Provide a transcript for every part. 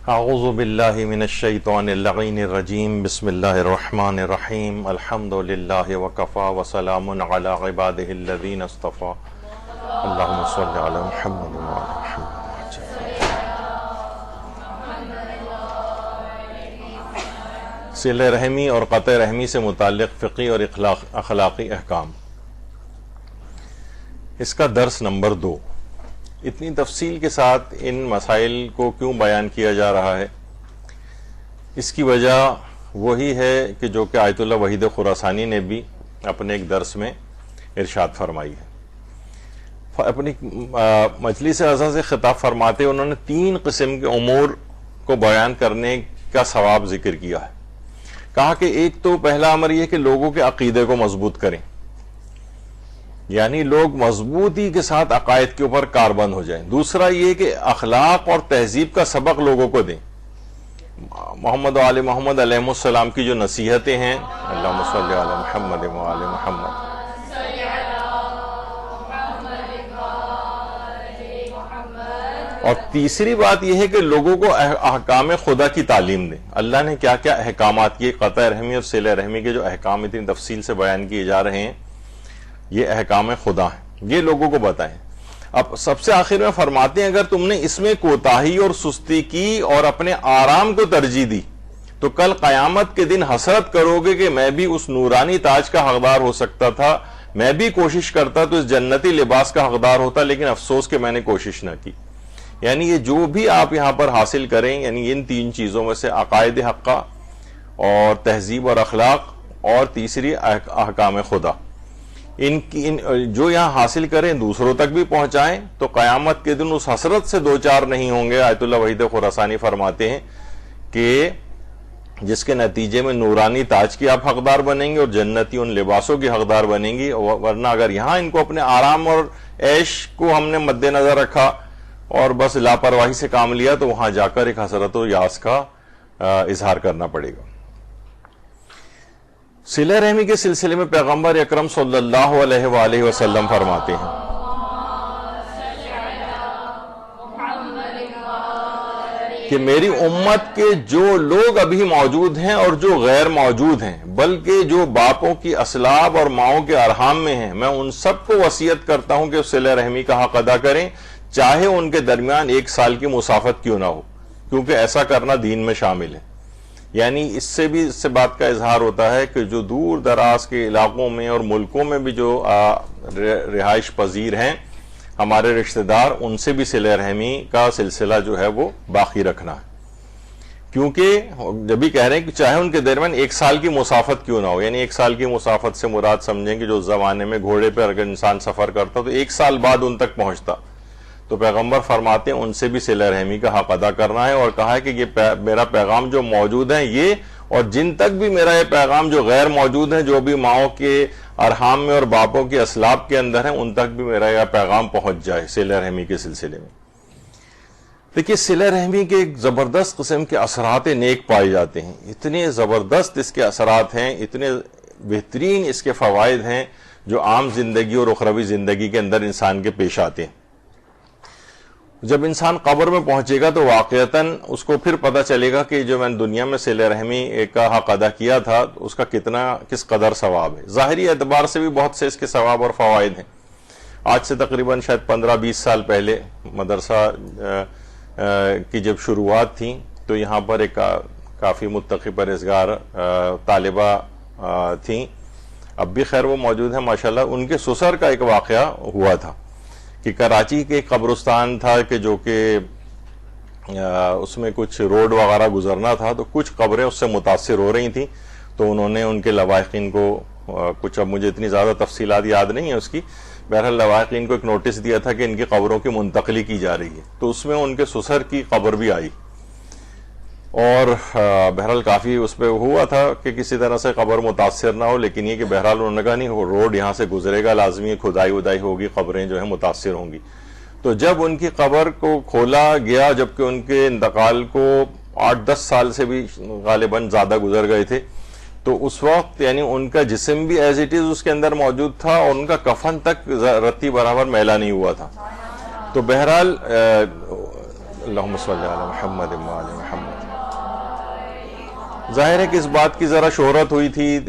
اعوذ باللہ من الشیطان اللعین الرجیم بسم اللہ الرحمن الرحیم الحمد للہ وکفا وسلام علی عبادہ الذین اصطفا اللہم صلی علی محمد وعلی محمد. صلہ رحمی اور قطع رحمی سے متعلق فقہی اور اخلاقی احکام، اس کا درس نمبر 2. اتنی تفصیل کے ساتھ ان مسائل کو کیوں بیان کیا جا رہا ہے؟ اس کی وجہ وہی ہے کہ جو کہ آیت اللہ وحید خراسانی نے بھی اپنے ایک درس میں ارشاد فرمائی ہے. اپنی مجلس اعضاء سے خطاب فرماتے انہوں نے 3 قسم کے امور کو بیان کرنے کا ثواب ذکر کیا ہے. کہا کہ ایک تو پہلا امر یہ کہ لوگوں کے عقیدے کو مضبوط کریں، یعنی لوگ مضبوطی کے ساتھ عقائد کے اوپر کاربند ہو جائیں. دوسرا یہ کہ اخلاق اور تہذیب کا سبق لوگوں کو دیں. محمد و آل محمد علیہ السلام کی جو نصیحتیں ہیں، اللہم صلی علی محمد و آل محمد. اور تیسری بات یہ ہے کہ لوگوں کو احکام خدا کی تعلیم دیں. اللہ نے کیا کیا احکامات کیے، قطع رحمی اور صلہ رحمی کے جو احکام اتنی تفصیل سے بیان کیے جا رہے ہیں، یہ احکام خدا ہیں، یہ لوگوں کو بتائیں. اب سب سے آخر میں فرماتے ہیں اگر تم نے اس میں کوتاہی اور سستی کی اور اپنے آرام کو ترجیح دی تو کل قیامت کے دن حسرت کرو گے کہ میں بھی اس نورانی تاج کا حقدار ہو سکتا تھا، میں بھی کوشش کرتا تو اس جنتی لباس کا حقدار ہوتا، لیکن افسوس کہ میں نے کوشش نہ کی. یعنی یہ جو بھی آپ یہاں پر حاصل کریں، یعنی ان 3 چیزوں میں سے عقائد حقہ اور تہذیب اور اخلاق اور تیسری احکام خدا، جو یہاں حاصل کریں دوسروں تک بھی پہنچائیں تو قیامت کے دن اس حسرت سے 2-4 نہیں ہوں گے. آیت اللہ وحید خراسانی فرماتے ہیں کہ جس کے نتیجے میں نورانی تاج کی آپ حقدار بنیں گے اور جنتی ان لباسوں کی حقدار بنیں گی. ورنہ اگر یہاں ان کو اپنے آرام اور عیش کو ہم نے مد نظر رکھا اور بس لاپرواہی سے کام لیا تو وہاں جا کر ایک حسرت و یاس کا اظہار کرنا پڑے گا. صلہ رحمی کے سلسلے میں پیغمبر اکرم صلی اللہ علیہ وآلہ وسلم فرماتے ہیں کہ میری امت کے جو لوگ ابھی موجود ہیں اور جو غیر موجود ہیں، بلکہ جو باپوں کی اسلاب اور ماؤں کے ارحام میں ہیں، میں ان سب کو وصیت کرتا ہوں کہ صلہ رحمی کا حق ادا کریں، چاہے ان کے درمیان 1 سال کی مسافت کیوں نہ ہو، کیونکہ ایسا کرنا دین میں شامل ہے. یعنی اس سے بات کا اظہار ہوتا ہے کہ جو دور دراز کے علاقوں میں اور ملکوں میں بھی جو رہائش پذیر ہیں ہمارے رشتہ دار، ان سے بھی صلہ رحمی کا سلسلہ جو ہے وہ باقی رکھنا ہے. کیونکہ جب بھی کہہ رہے ہیں کہ چاہے ان کے درمیان 1 سال کی مسافت کیوں نہ ہو، یعنی 1 سال کی مسافت سے مراد سمجھیں کہ جو زمانے میں گھوڑے پہ اگر انسان سفر کرتا تو 1 سال بعد ان تک پہنچتا، تو پیغمبر فرماتے ہیں ان سے بھی صلہ رحمی کا حق ادا کرنا ہے. اور کہا ہے کہ یہ میرا پیغام جو موجود ہیں یہ، اور جن تک بھی میرا یہ پیغام جو غیر موجود ہیں، جو بھی ماؤں کے ارحام میں اور باپوں کے اسلاب کے اندر ہیں، ان تک بھی میرا یہ پیغام پہنچ جائے صلہ رحمی کے سلسلے میں. دیکھیے صلہ رحمی کے ایک زبردست قسم کے اثرات نیک پائے جاتے ہیں. اتنے زبردست اس کے اثرات ہیں، اتنے بہترین اس کے فوائد ہیں جو عام زندگی اور اخروی زندگی کے اندر انسان کے پیش آتے ہیں. جب انسان قبر میں پہنچے گا تو واقعتاً اس کو پھر پتہ چلے گا کہ جو میں نے دنیا میں صلہ رحمی کا حق ادا کیا تھا اس کا کس قدر ثواب ہے. ظاہری اعتبار سے بھی بہت سے اس کے ثواب اور فوائد ہیں. آج سے تقریباً شاید 15-20 سال پہلے مدرسہ کی جب شروعات تھیں تو یہاں پر ایک کافی متقی پرہیزگار طالبہ تھیں، اب بھی خیر وہ موجود ہیں ماشاءاللہ. ان کے سسر کا ایک واقعہ ہوا تھا کہ کراچی کے ایک قبرستان تھا کہ جو کہ اس میں کچھ روڈ وغیرہ گزرنا تھا تو کچھ قبریں اس سے متاثر ہو رہی تھیں. تو انہوں نے ان کے لواحقین کو کچھ، اب مجھے اتنی زیادہ تفصیلات یاد نہیں ہے اس کی، بہرحال لواحقین کو ایک نوٹس دیا تھا کہ ان کی قبروں کی منتقلی کی جا رہی ہے. تو اس میں ان کے سسر کی قبر بھی آئی اور بہرحال کافی اس پہ ہوا تھا کہ کسی طرح سے قبر متاثر نہ ہو، لیکن یہ کہ بہرحال انہوں نے کہا نہیں وہ روڈ یہاں سے گزرے گا، لازمی کھدائی ودائی ہوگی، قبریں جو ہیں متاثر ہوں گی. تو جب ان کی قبر کو کھولا گیا، جبکہ ان کے انتقال کو 8-10 سال سے بھی غالباً زیادہ گزر گئے تھے، تو اس وقت یعنی ان کا جسم بھی ایز اٹ از اس کے اندر موجود تھا اور ان کا کفن تک رتی برابر میلا نہیں ہوا تھا. تو بہرحال اللہم صلی علی محمد و آل محمد. ظاہر ہے کہ اس بات کی ذرا شہرت ہوئی تھی،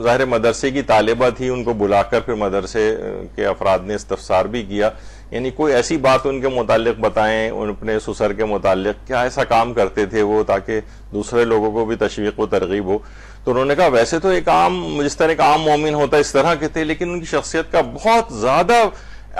ظاہر مدرسے کی طالبہ تھی، ان کو بلا کر پھر مدرسے کے افراد نے استفسار بھی کیا، یعنی کوئی ایسی بات ان کے متعلق بتائیں، ان اپنے سسر کے متعلق کیا ایسا کام کرتے تھے وہ تاکہ دوسرے لوگوں کو بھی تشویق و ترغیب ہو. تو انہوں نے کہا ویسے تو ایک عام، جس طرح ایک عام مومن ہوتا ہے اس طرح کے تھے، لیکن ان کی شخصیت کا بہت زیادہ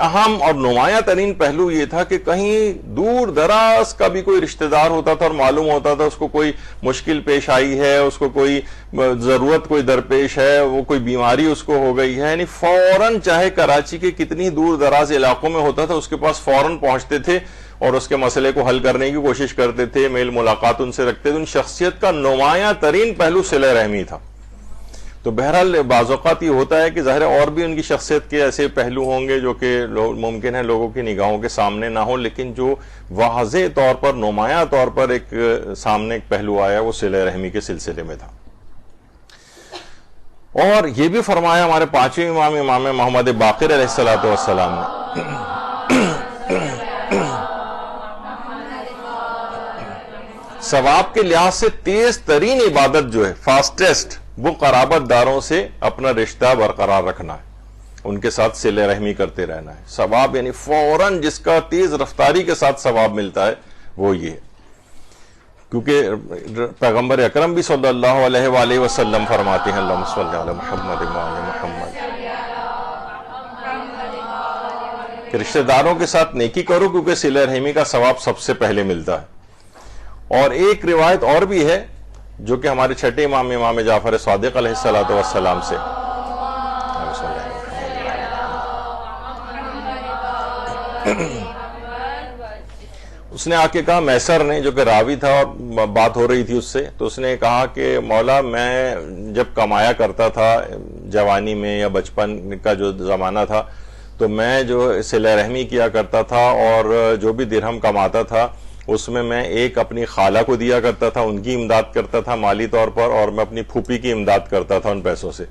اہم اور نمایاں ترین پہلو یہ تھا کہ کہیں دور دراز کا بھی کوئی رشتہ دار ہوتا تھا اور معلوم ہوتا تھا اس کو کوئی مشکل پیش آئی ہے، اس کو کوئی ضرورت کوئی درپیش ہے، وہ کوئی بیماری اس کو ہو گئی ہے، یعنی فوراً چاہے کراچی کے کتنی دور دراز علاقوں میں ہوتا تھا اس کے پاس فوراً پہنچتے تھے اور اس کے مسئلے کو حل کرنے کی کوشش کرتے تھے، میل ملاقات ان سے رکھتے تھے. ان شخصیت کا نمایاں ترین پہلو صلہ رحمی تھا. تو بہرحال بعض اوقات یہ ہوتا ہے کہ ظاہر اور بھی ان کی شخصیت کے ایسے پہلو ہوں گے جو کہ ممکن ہے لوگوں کی نگاہوں کے سامنے نہ ہوں، لیکن جو واضح طور پر نمایاں طور پر ایک سامنے ایک پہلو آیا وہ صلہ رحمی کے سلسلے میں تھا. اور یہ بھی فرمایا ہمارے پانچویں امام محمد باقر علیہ السلام نے ثواب کے لحاظ سے تیز ترین عبادت جو ہے، فاسٹسٹ، وہ قرابت داروں سے اپنا رشتہ برقرار رکھنا ہے، ان کے ساتھ صلہ رحمی کرتے رہنا ہے. ثواب یعنی فوراً جس کا تیز رفتاری کے ساتھ ثواب ملتا ہے وہ یہ ہے، کیونکہ پیغمبر اکرم بھی صلی اللہ علیہ وآلہ وسلم فرماتے ہیں اللہم صلی علی محمد و آل محمد کہ رشتہ داروں کے ساتھ نیکی کرو کیونکہ صلہ رحمی کا ثواب سب سے پہلے ملتا ہے. اور ایک روایت اور بھی ہے جو کہ ہمارے چھٹے امام جعفر صادق علیہ السلام سے اس نے آ کے کہا، میسر نے جو کہ راوی تھا اور بات ہو رہی تھی اس سے، تو اس نے کہا کہ مولا میں جب کمایا کرتا تھا جوانی میں یا بچپن کا جو زمانہ تھا تو میں جو صلہ رحمی کیا کرتا تھا اور جو بھی درہم کماتا تھا اس میں ایک اپنی خالہ کو دیا کرتا تھا، ان کی امداد کرتا تھا مالی طور پر، اور میں اپنی پھوپھی کی امداد کرتا تھا ان پیسوں سے.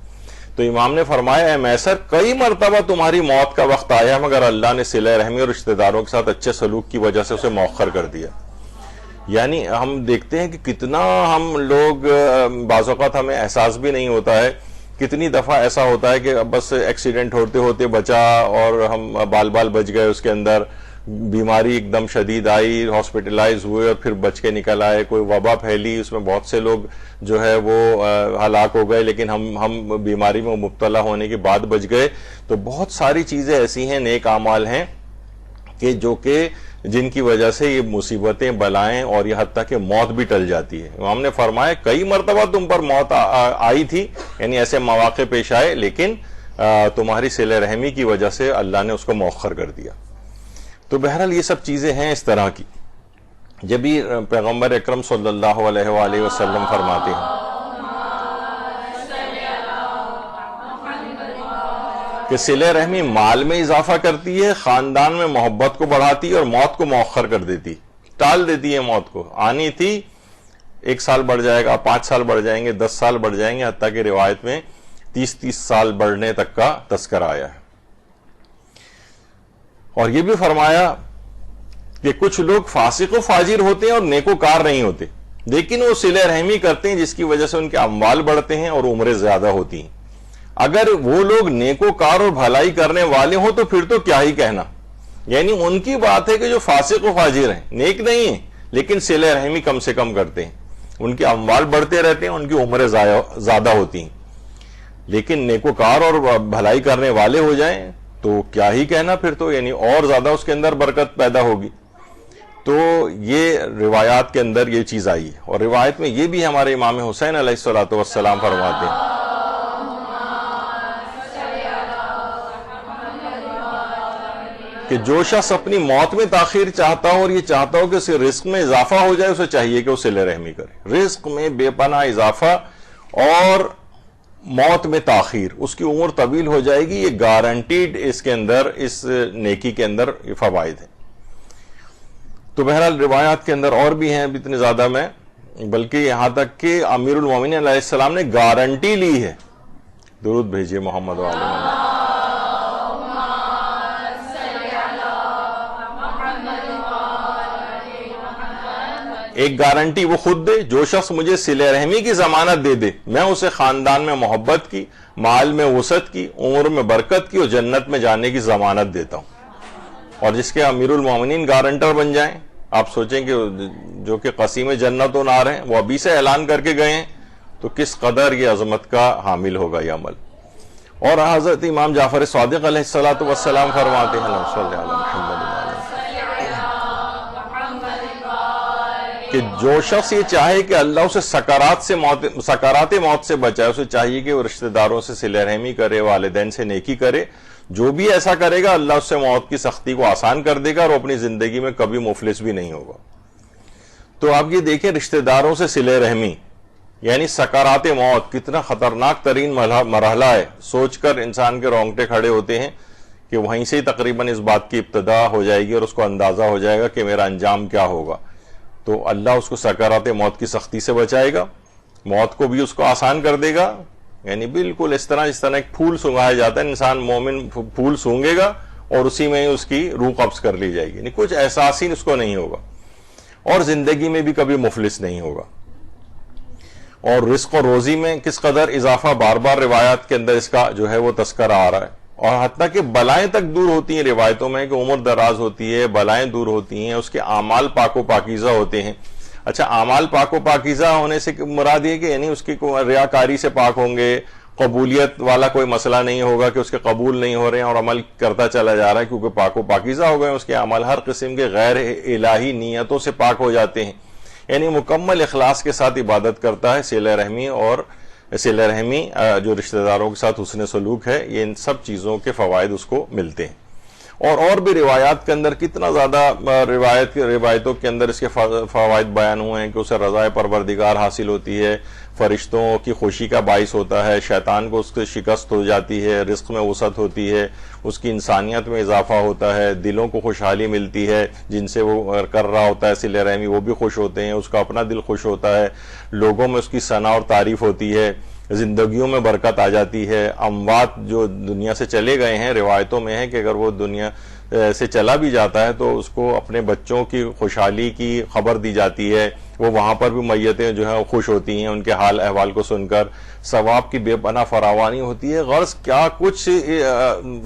تو امام نے فرمایا اے میسر کئی مرتبہ تمہاری موت کا وقت آیا مگر اللہ نے صلہ رحمی اور رشتہ داروں کے ساتھ اچھے سلوک کی وجہ سے اسے مؤخر کر دیا. یعنی ہم دیکھتے ہیں کہ کتنا ہم لوگ بعض اوقات ہمیں احساس بھی نہیں ہوتا ہے، کتنی دفعہ ایسا ہوتا ہے کہ بس ایکسیڈنٹ ہوتے ہوتے بچا اور ہم بال بچ گئے، اس کے اندر بیماری ایک دم شدید آئی، ہاسپٹلائز ہوئے اور پھر بچ کے نکل آئے، کوئی وبا پھیلی اس میں بہت سے لوگ جو ہے وہ ہلاک ہو گئے، لیکن ہم بیماری میں مبتلا ہونے کے بعد بچ گئے. تو بہت ساری چیزیں ایسی ہیں، نیک اعمال ہیں کہ جو کہ جن کی وجہ سے یہ مصیبتیں بلائیں اور یہ حتیٰ کہ موت بھی ٹل جاتی ہے. امام نے فرمایا کئی مرتبہ تم پر موت آئی تھی، یعنی ایسے مواقع پیش آئے، لیکن تمہاری صلہ رحمی کی وجہ سے اللہ نے اس کو مؤخر کر دیا. تو بہرحال یہ سب چیزیں ہیں اس طرح کی. جب ہی پیغمبر اکرم صلی اللہ علیہ وآلہ وسلم فرماتے ہیں کہ صلہ رحمی مال میں اضافہ کرتی ہے، خاندان میں محبت کو بڑھاتی ہے اور موت کو مؤخر کر دیتی، ٹال دیتی ہے. موت کو آنی تھی 1 سال بڑھ جائے گا، 5 سال بڑھ جائیں گے، 10 سال بڑھ جائیں گے، حتیٰ کہ روایت میں 30 سال بڑھنے تک کا تذکرہ آیا ہے. اور یہ بھی فرمایا کہ کچھ لوگ فاسق و فاجر ہوتے ہیں اور نیکوکار نہیں ہوتے، لیکن وہ صلہ رحمی کرتے ہیں جس کی وجہ سے ان کے اموال بڑھتے ہیں اور عمریں زیادہ ہوتی ہیں. اگر وہ لوگ نیکوکار اور بھلائی کرنے والے ہوں تو پھر تو کیا ہی کہنا. یعنی ان کی بات ہے کہ جو فاسق و فاجر ہیں، نیک نہیں ہیں لیکن صلہ رحمی کم سے کم کرتے ہیں، ان کے اموال بڑھتے رہتے ہیں، ان کی عمریں زیادہ ہوتی ہیں. لیکن نیکوکار اور بھلائی کرنے والے ہو جائیں تو کیا ہی کہنا پھر تو، یعنی اور زیادہ اس کے اندر برکت پیدا ہوگی. تو یہ روایات کے اندر یہ چیز آئی ہے. اور روایت میں یہ بھی ہمارے امام حسین علیہ السلام فرماتے ہیں کہ جو شخص اپنی موت میں تاخیر چاہتا ہو اور یہ چاہتا ہو کہ اسے رزق میں اضافہ ہو جائے، اسے چاہیے کہ وہ صلہ رحمی کرے. رزق میں بے پناہ اضافہ اور موت میں تاخیر، اس کی عمر طویل ہو جائے گی، یہ گارنٹیڈ اس کے اندر، اس نیکی کے اندر یہ فوائد ہیں. تو بہرحال روایات کے اندر اور بھی ہیں اتنے زیادہ میں، بلکہ یہاں تک کہ امیر المومنین علیہ السلام نے گارنٹی لی ہے. درود بھیجیے محمد و آل محمد. ایک گارنٹی وہ خود دے، جو شخص مجھے صلہ رحمی کی ضمانت دے دے میں اسے خاندان میں محبت کی، مال میں وسعت کی، عمر میں برکت کی اور جنت میں جانے کی ضمانت دیتا ہوں۔ اور جس کے امیر المومنین گارنٹر بن جائیں، آپ سوچیں کہ جو کہ قسیم جنت و نار ہیں، وہ ابھی سے اعلان کر کے گئے ہیں، تو کس قدر یہ عظمت کا حامل ہوگا یہ عمل۔ اور حضرت امام جعفر صادق علیہ السلام فرماتے ہیں اللہم صلی علی محمد کہ جو شخص یہ چاہے کہ اللہ اسے سکرات موت سے بچائے، اسے چاہیے کہ وہ رشتہ داروں سے صلہ رحمی کرے، والدین سے نیکی کرے۔ جو بھی ایسا کرے گا اللہ اس سے موت کی سختی کو آسان کر دے گا اور وہ اپنی زندگی میں کبھی مفلس بھی نہیں ہوگا۔ تو آپ یہ دیکھیں رشتہ داروں سے صلہ رحمی یعنی سکرات موت کتنا خطرناک ترین مرحلہ ہے، سوچ کر انسان کے رونگٹے کھڑے ہوتے ہیں کہ وہیں سے ہی تقریباً اس بات کی ابتدا ہو جائے گی اور اس کو اندازہ ہو جائے گا کہ میرا انجام کیا ہوگا۔ تو اللہ اس کو سکرات موت کی سختی سے بچائے گا، موت کو بھی اس کو آسان کر دے گا، یعنی بالکل اس طرح ایک پھول سونگایا جاتا ہے، انسان مومن پھول سونگے گا اور اسی میں ہی اس کی روح قبض کر لی جائے گی، یعنی کچھ احساس ہی اس کو نہیں ہوگا اور زندگی میں بھی کبھی مفلس نہیں ہوگا۔ اور رزق و روزی میں کس قدر اضافہ بار بار روایات کے اندر اس کا جو ہے وہ تذکرہ آ رہا ہے، اور حتیٰ کہ بلائیں تک دور ہوتی ہیں روایتوں میں کہ عمر دراز ہوتی ہے، بلائیں دور ہوتی ہیں، اس کے اعمال پاک و پاکیزہ ہوتے ہیں۔ اچھا، اعمال پاک و پاکیزہ ہونے سے مراد یہ کہ یعنی اس کی ریاکاری سے پاک ہوں گے، قبولیت والا کوئی مسئلہ نہیں ہوگا کہ اس کے قبول نہیں ہو رہے ہیں اور عمل کرتا چلا جا رہا ہے کیونکہ پاک و پاکیزہ ہو گئے، اس کے اعمال ہر قسم کے غیر الہی نیتوں سے پاک ہو جاتے ہیں، یعنی مکمل اخلاص کے ساتھ عبادت کرتا ہے۔ صلہ رحمی جو رشتہ داروں کے ساتھ حسن سلوک ہے، یہ ان سب چیزوں کے فوائد اس کو ملتے ہیں۔ اور بھی روایات کے اندر کتنا زیادہ روایتوں کے اندر اس کے فوائد بیان ہوئے ہیں کہ اسے رضائے پروردگار حاصل ہوتی ہے، فرشتوں کی خوشی کا باعث ہوتا ہے، شیطان کو اس کی شکست ہو جاتی ہے، رزق میں وسعت ہوتی ہے، اس کی انسانیت میں اضافہ ہوتا ہے، دلوں کو خوشحالی ملتی ہے، جن سے وہ کر رہا ہوتا ہے صلہ رحمی وہ بھی خوش ہوتے ہیں، اس کا اپنا دل خوش ہوتا ہے، لوگوں میں اس کی ثنا اور تعریف ہوتی ہے، زندگیوں میں برکت آ جاتی ہے۔ اموات جو دنیا سے چلے گئے ہیں، روایتوں میں ہے کہ اگر وہ دنیا سے چلا بھی جاتا ہے تو اس کو اپنے بچوں کی خوشحالی کی خبر دی جاتی ہے، وہ وہاں پر بھی میتیں جو ہیں خوش ہوتی ہیں ان کے حال احوال کو سن کر، ثواب کی بے پناہ فراوانی ہوتی ہے۔ غرض کیا کچھ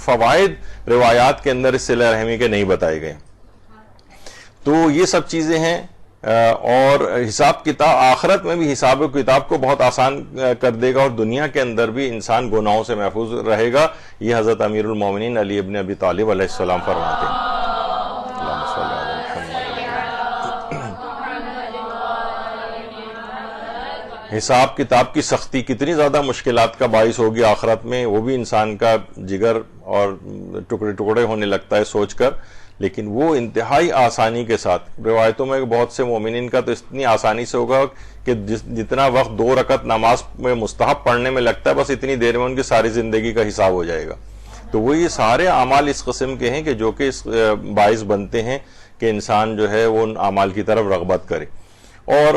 فوائد روایات کے اندر اس صلہ رحمی کے نہیں بتائے گئے۔ تو یہ سب چیزیں ہیں، اور حساب کتاب آخرت میں بھی حساب و کتاب کو بہت آسان کر دے گا اور دنیا کے اندر بھی انسان گناہوں سے محفوظ رہے گا۔ یہ حضرت امیر المومنین علی ابن ابی طالب علیہ السلام فرماتے ہیں۔ اللہم صلی علی محمد۔ حساب کتاب کی سختی کتنی زیادہ مشکلات کا باعث ہوگی آخرت میں، وہ بھی انسان کا جگر اور ٹکڑے ٹکڑے ہونے لگتا ہے سوچ کر، لیکن وہ انتہائی آسانی کے ساتھ، روایتوں میں بہت سے مومنین کا تو اتنی آسانی سے ہوگا کہ جتنا وقت 2 رکعت نماز میں مستحب پڑھنے میں لگتا ہے بس اتنی دیر میں ان کی ساری زندگی کا حساب ہو جائے گا۔ تو وہ یہ سارے اعمال اس قسم کے ہیں کہ جو کہ اس باعث بنتے ہیں کہ انسان جو ہے وہ ان اعمال کی طرف رغبت کرے۔ اور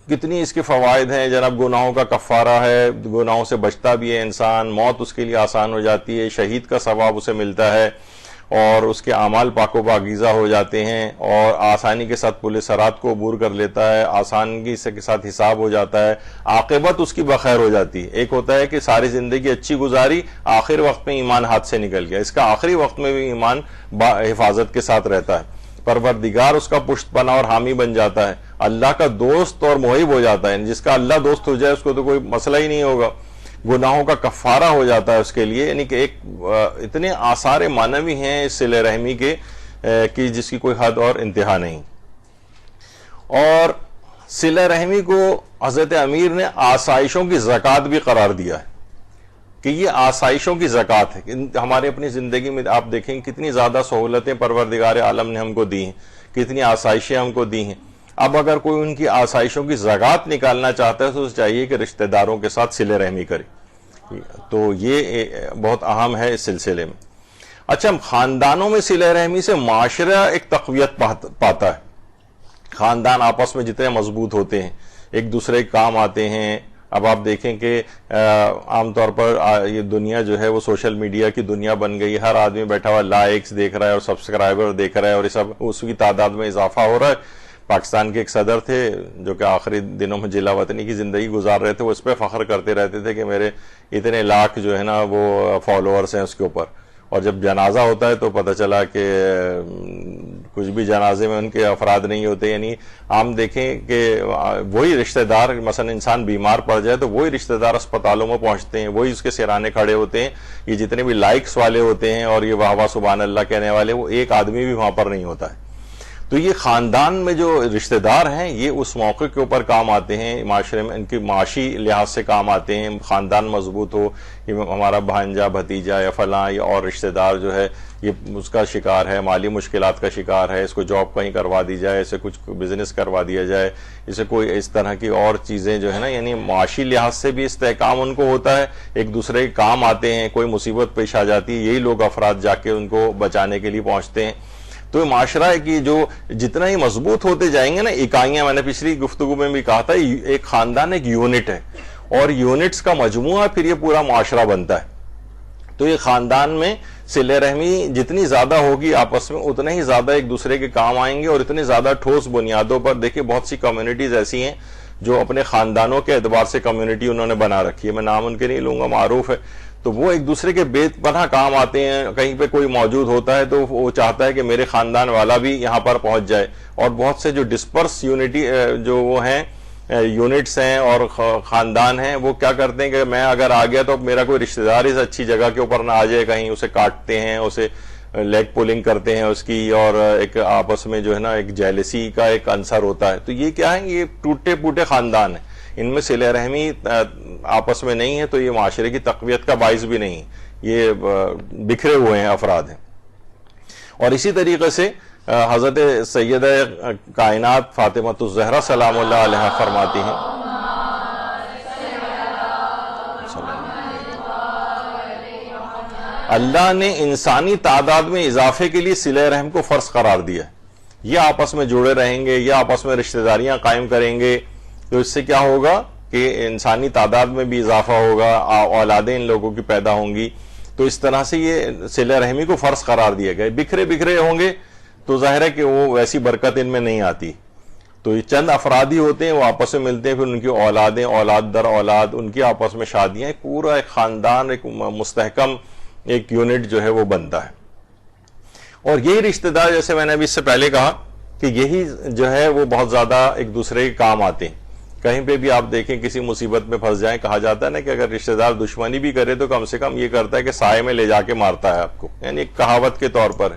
کتنی اس کے فوائد ہیں جناب، گناہوں کا کفارہ ہے، گناہوں سے بچتا بھی ہے انسان، موت اس کے لیے آسان ہو جاتی ہے، شہید کا ثواب اسے ملتا ہے، اور اس کے اعمال پاک و پاکیزہ ہو جاتے ہیں، اور آسانی کے ساتھ پل صراط کو عبور کر لیتا ہے، آسانی کے ساتھ حساب ہو جاتا ہے، عاقبت اس کی بخیر ہو جاتی ہے۔ ایک ہوتا ہے کہ ساری زندگی اچھی گزاری، آخر وقت میں ایمان ہاتھ سے نکل گیا، اس کا آخری وقت میں بھی ایمان حفاظت کے ساتھ رہتا ہے، پروردگار اس کا پشت پناہ اور حامی بن جاتا ہے، اللہ کا دوست اور محب ہو جاتا ہے، جس کا اللہ دوست ہو جائے اس کو تو کوئی مسئلہ ہی نہیں ہوگا، گناہوں کا کفارہ ہو جاتا ہے اس کے لیے، یعنی کہ ایک اتنے آثار معنوی ہیں اس صلہ رحمی کے کہ جس کی کوئی حد اور انتہا نہیں۔ اور صلہ رحمی کو حضرت امیر نے آسائشوں کی زکوٰۃ بھی قرار دیا ہے کہ یہ آسائشوں کی زکوٰۃ ہے۔ ہمارے اپنی زندگی میں آپ دیکھیں کتنی زیادہ سہولتیں پروردگار عالم نے ہم کو دی ہیں، کتنی آسائشیں ہم کو دی ہیں۔ اب اگر کوئی ان کی آسائشوں کی زکوٰۃ نکالنا چاہتا ہے تو اسے چاہیے کہ رشتہ داروں کے ساتھ صلہ رحمی کرے، تو یہ بہت اہم ہے اس سلسلے میں۔ اچھا، خاندانوں میں صلہ رحمی سے معاشرہ ایک تقویت پاتا ہے، خاندان آپس میں جتنے مضبوط ہوتے ہیں، ایک دوسرے کے کام آتے ہیں۔ اب آپ دیکھیں کہ عام طور پر یہ دنیا جو ہے وہ سوشل میڈیا کی دنیا بن گئی، ہر آدمی بیٹھا ہوا لائکس دیکھ رہا ہے اور سبسکرائبر دیکھ رہا ہے، اور یہ سب اس کی تعداد میں اضافہ ہو رہا ہے، پاکستان کے ایک صدر تھے جو کہ آخری دنوں میں جلا وطنی کی زندگی گزار رہے تھے، وہ اس پہ فخر کرتے رہتے تھے کہ میرے اتنے لاکھ جو ہے نا وہ فالوورز ہیں اس کے اوپر، اور جب جنازہ ہوتا ہے تو پتہ چلا کہ کچھ بھی جنازے میں ان کے افراد نہیں ہوتے. یعنی عام دیکھیں کہ وہی رشتہ دار، مثلا انسان بیمار پڑ جائے تو وہی رشتہ دار اسپتالوں میں پہنچتے ہیں، وہی اس کے سرانے کھڑے ہوتے ہیں. یہ جتنے بھی لائکس والے ہوتے ہیں اور یہ واہ واہ سبحان اللہ کہنے والے، وہ ایک آدمی بھی وہاں پر نہیں ہوتا ہے. تو یہ خاندان میں جو رشتہ دار ہیں یہ اس موقع کے اوپر کام آتے ہیں، معاشرے میں ان کی معاشی لحاظ سے کام آتے ہیں. خاندان مضبوط ہو، یہ ہمارا بھانجا بھتیجا یا فلاں یا اور رشتہ دار جو ہے یہ اس کا شکار ہے، مالی مشکلات کا شکار ہے، اس کو جاب کہیں کروا دی جائے، اسے کچھ بزنس کروا دیا جائے، اسے کوئی اس طرح کی اور چیزیں جو ہے نا، یعنی معاشی لحاظ سے بھی استحکام ان کو ہوتا ہے، ایک دوسرے کے کام آتے ہیں. کوئی مصیبت پیش آ جاتی ہے یہی لوگ افراد جا کے ان کو بچانے کے لیے پہنچتے ہیں. تو یہ معاشرہ ہے کہ جو جتنا ہی مضبوط ہوتے جائیں گے نا، اکائیاں، میں نے پچھلی گفتگو میں بھی کہا تھا، ایک خاندان ایک یونٹ ہے اور یونٹس کا مجموعہ پھر یہ پورا معاشرہ بنتا ہے. تو یہ خاندان میں صلہ رحمی جتنی زیادہ ہوگی آپس میں اتنا ہی زیادہ ایک دوسرے کے کام آئیں گے، اور اتنے زیادہ ٹھوس بنیادوں پر. دیکھیں بہت سی کمیونٹیز ایسی ہیں جو اپنے خاندانوں کے اعتبار سے کمیونٹی انہوں نے بنا رکھی ہے، میں نام ان کے نہیں لوں گا، معروف ہے. تو وہ ایک دوسرے کے بے پناہ کام آتے ہیں. کہیں پہ کوئی موجود ہوتا ہے تو وہ چاہتا ہے کہ میرے خاندان والا بھی یہاں پر پہنچ جائے. اور بہت سے جو ڈسپرس یونٹی جو وہ ہیں یونٹس ہیں اور خاندان ہیں، وہ کیا کرتے ہیں کہ میں اگر آ گیا تو میرا کوئی رشتہ دار اس اچھی جگہ کے اوپر نہ آ جائے، کہیں اسے کاٹتے ہیں، اسے لیگ پولنگ کرتے ہیں اس کی، اور ایک آپس میں جو ہے نا ایک جیلسی کا ایک عنصر ہوتا ہے. تو یہ کیا ہے، یہ ٹوٹے پوٹے خاندان ہیں، ان میں صلہ رحمی آپس میں نہیں ہے، تو یہ معاشرے کی تقویت کا باعث بھی نہیں، یہ بکھرے ہوئے ہیں افراد ہیں. اور اسی طریقے سے حضرت سیدہ کائنات فاطمۃ الزہرا سلام اللہ علیہا فرماتی ہیں، اللہ نے انسانی تعداد میں اضافے کے لیے صلہ رحم کو فرض قرار دیا. یہ آپس میں جڑے رہیں گے، یہ آپس میں رشتہ داریاں قائم کریں گے، تو اس سے کیا ہوگا کہ انسانی تعداد میں بھی اضافہ ہوگا، اولادیں ان لوگوں کی پیدا ہوں گی. تو اس طرح سے یہ صلہ رحمی کو فرض قرار دیا گیا. بکھرے بکھرے ہوں گے تو ظاہر ہے کہ وہ ویسی برکت ان میں نہیں آتی. تو یہ چند افراد ہی ہوتے ہیں، وہ آپس میں ملتے ہیں، پھر ان کی اولادیں، اولاد در اولاد، ان کی آپس میں شادیاں، ایک پورا ایک خاندان، ایک مستحکم ایک یونٹ جو ہے وہ بنتا ہے. اور یہی رشتہ دار، جیسے میں نے ابھی اس سے پہلے کہا کہ یہی جو ہے وہ بہت زیادہ ایک دوسرے کے کام آتے ہیں. کہیں پہ بھی آپ دیکھیں کسی مصیبت میں پھنس جائیں، کہا جاتا ہے نا کہ اگر رشتہ دار دشمنی بھی کرے تو کم سے کم یہ کرتا ہے کہ سائے میں لے جا کے مارتا ہے آپ کو، یعنی ایک کہاوت کے طور پر.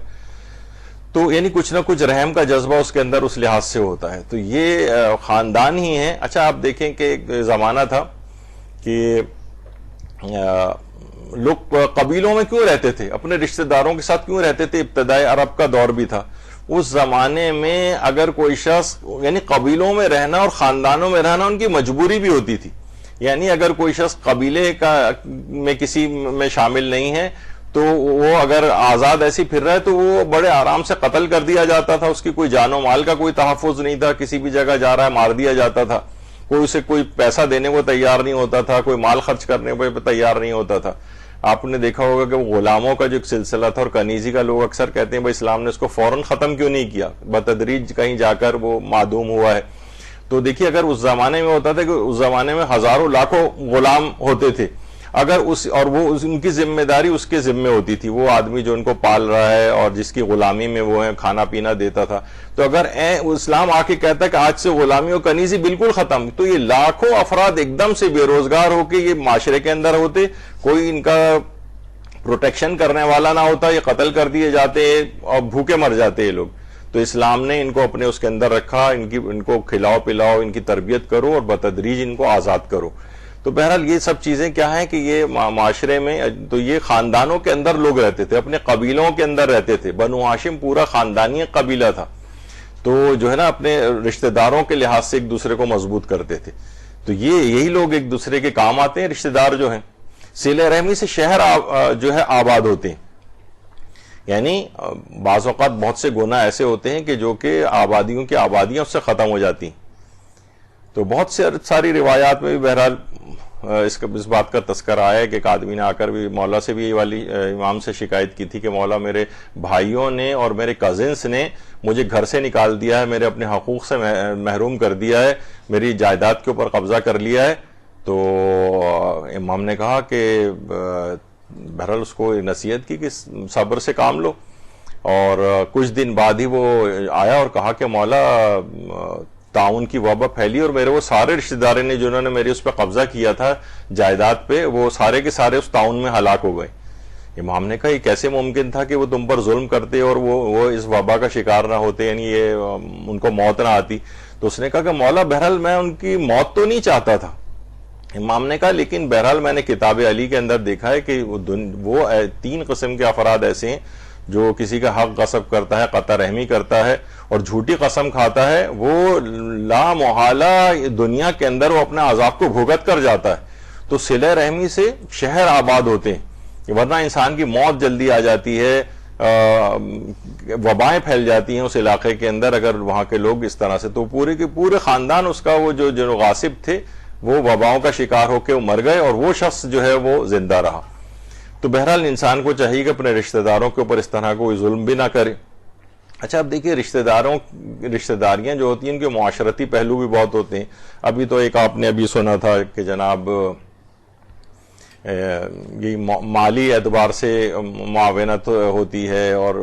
تو یعنی کچھ نہ کچھ رحم کا جذبہ اس کے اندر اس لحاظ سے ہوتا ہے. تو یہ خاندان ہی ہے. اچھا آپ دیکھیں کہ ایک زمانہ تھا کہ لوگ قبیلوں میں کیوں رہتے تھے، اپنے رشتہ داروں کے ساتھ کیوں رہتے تھے. ابتدائی عرب کا دور بھی تھا. اس زمانے میں اگر کوئی شخص، یعنی قبیلوں میں رہنا اور خاندانوں میں رہنا ان کی مجبوری بھی ہوتی تھی. یعنی اگر کوئی شخص قبیلے میں کسی میں شامل نہیں ہے تو وہ اگر آزاد ایسی پھر رہا ہے تو وہ بڑے آرام سے قتل کر دیا جاتا تھا. اس کی کوئی جان و مال کا کوئی تحفظ نہیں تھا، کسی بھی جگہ جا رہا ہے مار دیا جاتا تھا. کوئی اسے کوئی پیسہ دینے کو تیار نہیں ہوتا تھا، کوئی مال خرچ کرنے کو تیار نہیں ہوتا تھا. آپ نے دیکھا ہوگا کہ وہ غلاموں کا جو ایک سلسلہ تھا اور کنیزی کا، لوگ اکثر کہتے ہیں بھائی اسلام نے اس کو فوراً ختم کیوں نہیں کیا، بتدریج کہیں جا کر وہ معدوم ہوا ہے. تو دیکھیے اگر اس زمانے میں ہوتا تھا کہ اس زمانے میں ہزاروں لاکھوں غلام ہوتے تھے، اگر اور وہ ان کی ذمہ داری اس کے ذمہ ہوتی تھی، وہ آدمی جو ان کو پال رہا ہے اور جس کی غلامی میں وہ ہے کھانا پینا دیتا تھا. تو اگر اسلام آ کے کہتا ہے کہ آج سے غلامی و کنیزی بالکل ختم، تو یہ لاکھوں افراد ایک دم سے بے روزگار ہو کے یہ معاشرے کے اندر ہوتے، کوئی ان کا پروٹیکشن کرنے والا نہ ہوتا، یہ قتل کر دیے جاتے اور بھوکے مر جاتے یہ لوگ. تو اسلام نے ان کو اپنے اس کے اندر رکھا، ان کو کھلاؤ پلاؤ، ان کی تربیت کرو اور بتدریج ان کو آزاد کرو. تو بہرحال یہ سب چیزیں کیا ہیں کہ یہ معاشرے میں، تو یہ خاندانوں کے اندر لوگ رہتے تھے، اپنے قبیلوں کے اندر رہتے تھے. بنو ہاشم پورا خاندانی قبیلہ تھا، تو جو ہے نا اپنے رشتہ داروں کے لحاظ سے ایک دوسرے کو مضبوط کرتے تھے. تو یہی لوگ ایک دوسرے کے کام آتے ہیں، رشتہ دار جو ہیں. صلہ رحمی سے شہر جو ہے آباد ہوتے ہیں. یعنی بعض اوقات بہت سے گناہ ایسے ہوتے ہیں کہ جو کہ آبادیوں اس سے ختم ہو جاتی ہیں. تو بہت ساری روایات میں بھی بہرحال اس بات کا تذکرہ آیا کہ ایک آدمی نے آ کر بھی مولا سے بھی یہ والی امام سے شکایت کی تھی کہ مولا میرے بھائیوں نے اور میرے کزنس نے مجھے گھر سے نکال دیا ہے، میرے اپنے حقوق سے محروم کر دیا ہے، میری جائیداد کے اوپر قبضہ کر لیا ہے۔ تو امام نے کہا کہ بہرحال اس کو نصیحت کی کہ صبر سے کام لو، اور کچھ دن بعد ہی وہ آیا اور کہا کہ مولا تعاون کی وبا پھیلی اور میرے وہ سارے رشتہ داروں نے جنہوں نے میری اس پہ قبضہ کیا تھا جائیداد پہ، وہ سارے کے سارے اس تعاون میں ہلاک ہو گئے۔ امام نے کہا یہ کیسے ممکن تھا کہ وہ تم پر ظلم کرتے اور وہ اس وبا کا شکار نہ ہوتے، یعنی یہ ان کو موت نہ آتی؟ تو اس نے کہا کہ مولا بہرحال میں ان کی موت تو نہیں چاہتا تھا۔ امام نے کہا لیکن بہرحال میں نے کتاب علی کے اندر دیکھا ہے کہ وہ 3 قسم کے افراد ایسے ہیں جو کسی کا حق غصب کرتا ہے، قطع رحمی کرتا ہے اور جھوٹی قسم کھاتا ہے، وہ لا محالہ دنیا کے اندر وہ اپنے عذاب کو بھگت کر جاتا ہے۔ تو صلہ رحمی سے شہر آباد ہوتے ہیں، ورنہ انسان کی موت جلدی آ جاتی ہے، وبائیں پھیل جاتی ہیں اس علاقے کے اندر اگر وہاں کے لوگ اس طرح سے۔ تو پورے کے پورے خاندان اس کا وہ جو غاصب تھے وہ وباؤں کا شکار ہو کے وہ مر گئے اور وہ شخص جو ہے وہ زندہ رہا۔ تو بہرحال انسان کو چاہیے کہ اپنے رشتہ داروں کے اوپر اس طرح کوئی ظلم بھی نہ کرے۔ اچھا اب دیکھیے رشتہ داریاں جو ہوتی ہیں ان کے معاشرتی پہلو بھی بہت ہوتے ہیں۔ ابھی تو ایک آپ نے ابھی سنا تھا کہ جناب یہ مالی اعتبار سے معاونت ہوتی ہے اور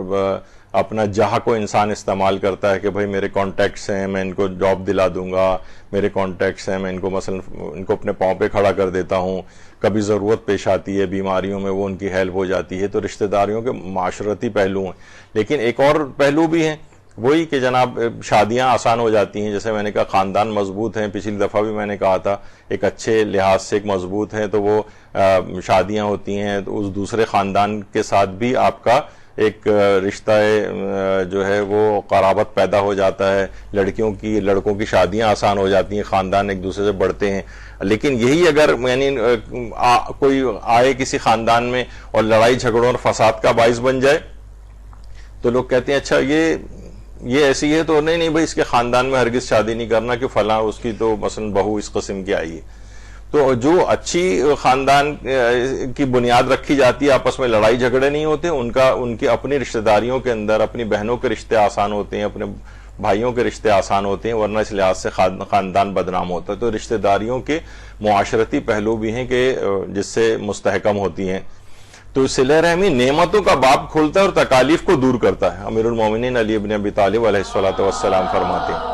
اپنا جہاں کو انسان استعمال کرتا ہے کہ بھئی میرے کانٹیکٹس ہیں میں ان کو جاب دلا دوں گا، میرے کانٹیکٹس ہیں میں ان کو مثلا ان کو اپنے پاؤں پہ کھڑا کر دیتا ہوں، کبھی ضرورت پیش آتی ہے بیماریوں میں وہ ان کی ہیلپ ہو جاتی ہے۔ تو رشتہ داریوں کے معاشرتی پہلو ہیں، لیکن ایک اور پہلو بھی ہیں، وہی کہ جناب شادیاں آسان ہو جاتی ہیں۔ جیسے میں نے کہا خاندان مضبوط ہیں، پچھلی دفعہ بھی میں نے کہا تھا ایک اچھے لحاظ سے ایک مضبوط ہیں تو وہ شادیاں ہوتی ہیں تو اس دوسرے خاندان کے ساتھ بھی آپ کا ایک رشتہ جو ہے وہ قرابت پیدا ہو جاتا ہے، لڑکوں کی شادیاں آسان ہو جاتی ہیں، خاندان ایک دوسرے سے بڑھتے ہیں۔ لیکن یہی اگر یعنی کوئی آئے کسی خاندان میں اور لڑائی جھگڑوں اور فساد کا باعث بن جائے تو لوگ کہتے ہیں اچھا یہ ایسی ہے تو نہیں بھائی اس کے خاندان میں ہرگز شادی نہیں کرنا کہ فلاں اس کی تو مثلا بہو اس قسم کی آئی ہے۔ تو جو اچھی خاندان کی بنیاد رکھی جاتی ہے، آپس میں لڑائی جھگڑے نہیں ہوتے، ان کی اپنی رشتہ داریوں کے اندر اپنی بہنوں کے رشتے آسان ہوتے ہیں، اپنے بھائیوں کے رشتے آسان ہوتے ہیں، ورنہ اس لحاظ سے خاندان بدنام ہوتا ہے۔ تو رشتہ داریوں کے معاشرتی پہلو بھی ہیں کہ جس سے مستحکم ہوتی ہیں۔ تو صلہ رحمی نعمتوں کا باب کھولتا ہے اور تکالیف کو دور کرتا ہے۔ امیر المومنین علی بن ابی طالب علیہ الصلوۃ والسلام فرماتے ہیں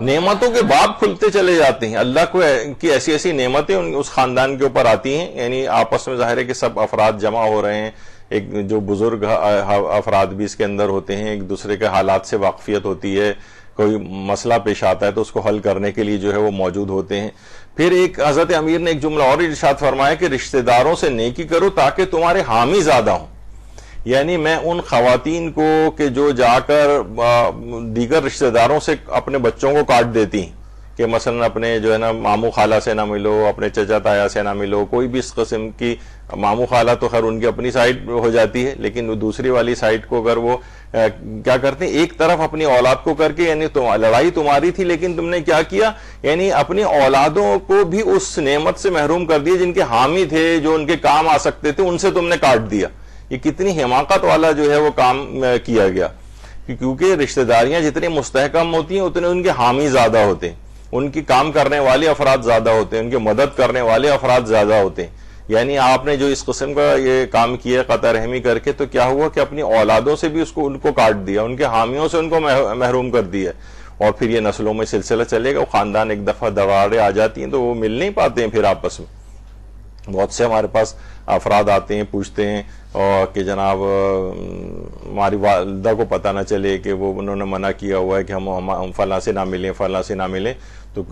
نعمتوں کے باب کھلتے چلے جاتے ہیں، اللہ کو کی ایسی ایسی نعمتیں اس خاندان کے اوپر آتی ہیں، یعنی آپس میں ظاہر ہے کہ سب افراد جمع ہو رہے ہیں، ایک جو بزرگ افراد بھی اس کے اندر ہوتے ہیں، ایک دوسرے کے حالات سے واقفیت ہوتی ہے، کوئی مسئلہ پیش آتا ہے تو اس کو حل کرنے کے لیے جو ہے وہ موجود ہوتے ہیں۔ پھر ایک حضرت امیر نے ایک جملہ اور ارشاد فرمایا کہ رشتہ داروں سے نیکی کرو تاکہ تمہارے حامی زیادہ ہوں، یعنی میں ان خواتین کو کہ جو جا کر دیگر رشتہ داروں سے اپنے بچوں کو کاٹ دیتی ہیں کہ مثلا اپنے جو ہے نا ماموں خالہ سے نہ ملو، اپنے چچا تایا سے نہ ملو، کوئی بھی اس قسم کی، ماموں خالہ تو خیر ان کی اپنی سائڈ ہو جاتی ہے لیکن دوسری والی سائڈ کو اگر وہ کیا کرتے ہیں ایک طرف اپنی اولاد کو کر کے، یعنی لڑائی تمہاری تھی لیکن تم نے کیا کیا، یعنی اپنی اولادوں کو بھی اس نعمت سے محروم کر دیا جن کے حامی تھے، جو ان کے کام آ سکتے تھے، ان سے تم نے کاٹ دیا۔ یہ کتنی حماقت والا جو ہے وہ کام کیا گیا، کیونکہ رشتہ داریاں جتنی مستحکم ہوتی ہیں اتنے ان کے حامی زیادہ ہوتے ہیں، ان کی کام کرنے والے افراد زیادہ ہوتے ہیں، ان کی مدد کرنے والے افراد زیادہ ہوتے ہیں۔ یعنی آپ نے جو اس قسم کا یہ کام کیا قطع رحمی کر کے تو کیا ہوا کہ اپنی اولادوں سے بھی ان کو کاٹ دیا، ان کے حامیوں سے ان کو محروم کر دیا، اور پھر یہ نسلوں میں سلسلہ چلے گا۔ وہ خاندان ایک دفعہ دراڑیں آ جاتی ہیں تو وہ مل نہیں پاتے ہیں پھر آپس میں۔ بہت سے ہمارے پاس افراد آتے ہیں پوچھتے ہیں اور کہ جناب ہماری والدہ کو پتہ نہ چلے کہ وہ انہوں نے منع کیا ہوا ہے کہ ہم فلاں سے نہ ملیں، فلاں سے نہ ملیں، تو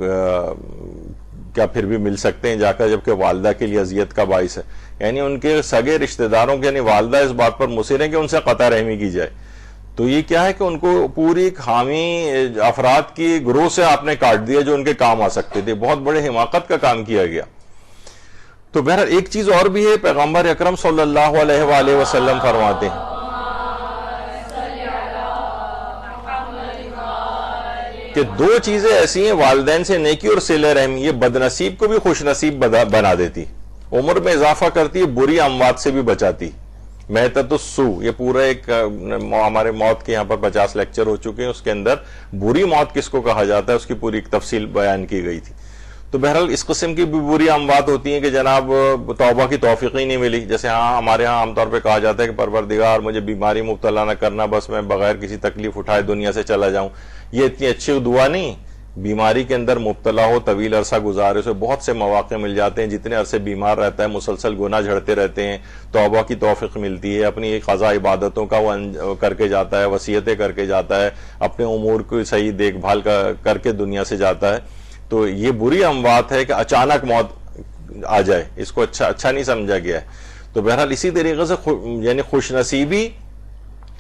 کیا پھر بھی مل سکتے ہیں جا کر، جبکہ والدہ کے لیے اذیت کا باعث ہے۔ یعنی ان کے سگے رشتہ داروں کے، یعنی والدہ اس بات پر مصر ہیں کہ ان سے قطع رحمی کی جائے، تو یہ کیا ہے کہ ان کو پوری حامی افراد کی گروہ سے آپ نے کاٹ دیا جو ان کے کام آ سکتے تھے۔ بہت بڑے حماقت کا کام کیا گیا۔ تو بہرحال ایک چیز اور بھی ہے، پیغمبر اکرم صلی اللہ علیہ وآلہ وسلم فرماتے ہیں کہ دو چیزیں ایسی ہیں والدین سے نیکی اور صلہ رحمی، یہ بد نصیب کو بھی خوش نصیب بنا دیتی، عمر میں اضافہ کرتی ہے، بری اموات سے بھی بچاتی. میتۃ السو، یہ پورا ایک ہمارے موت کے یہاں پر 50 لیکچر ہو چکے ہیں، اس کے اندر بری موت کس کو کہا جاتا ہے اس کی پوری ایک تفصیل بیان کی گئی تھی. تو بہرحال اس قسم کی بھی بری اموات ہوتی ہیں کہ جناب توبہ کی توفیق ہی نہیں ملی. جیسے ہمارے ہاں عام طور پہ کہا جاتا ہے کہ پروردگار مجھے بیماری مبتلا نہ کرنا، بس میں بغیر کسی تکلیف اٹھائے دنیا سے چلا جاؤں. یہ اتنی اچھی دعا نہیں. بیماری کے اندر مبتلا ہو، طویل عرصہ گزارے، اسے بہت سے مواقع مل جاتے ہیں. جتنے عرصے بیمار رہتا ہے مسلسل گناہ جھڑتے رہتے ہیں، توبہ کی توفیق ملتی ہے، اپنی قضا عبادتوں کا وہ کر کے جاتا ہے، وصیتیں کر کے جاتا ہے، اپنے امور کی صحیح دیکھ بھال کر کے دنیا سے جاتا ہے. تو یہ بری اموات ہے کہ اچانک موت آ جائے، اس کو اچھا نہیں سمجھا گیا ہے. تو بہرحال اسی طریقے سے یعنی خوش نصیبی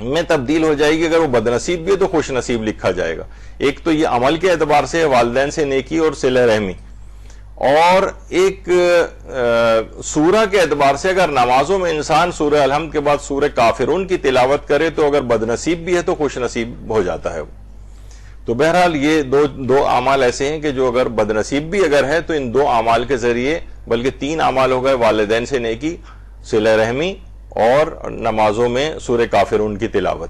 میں تبدیل ہو جائے گی. اگر وہ بد نصیب بھی ہے تو خوش نصیب لکھا جائے گا. ایک تو یہ عمل کے اعتبار سے والدین سے نیکی اور صلہ رحمی، اور ایک سورہ کے اعتبار سے اگر نمازوں میں انسان سورہ الحمد کے بعد سورہ کافرون کی تلاوت کرے تو اگر بد نصیب بھی ہے تو خوش نصیب ہو جاتا ہے وہ. تو بہرحال یہ دو اعمال ایسے ہیں کہ جو اگر بد نصیب بھی اگر ہے تو ان دو اعمال کے ذریعے، بلکہ 3 اعمال ہو گئے، والدین سے نیکی، صلہ رحمی اور نمازوں میں سورہ کافرون کی تلاوت،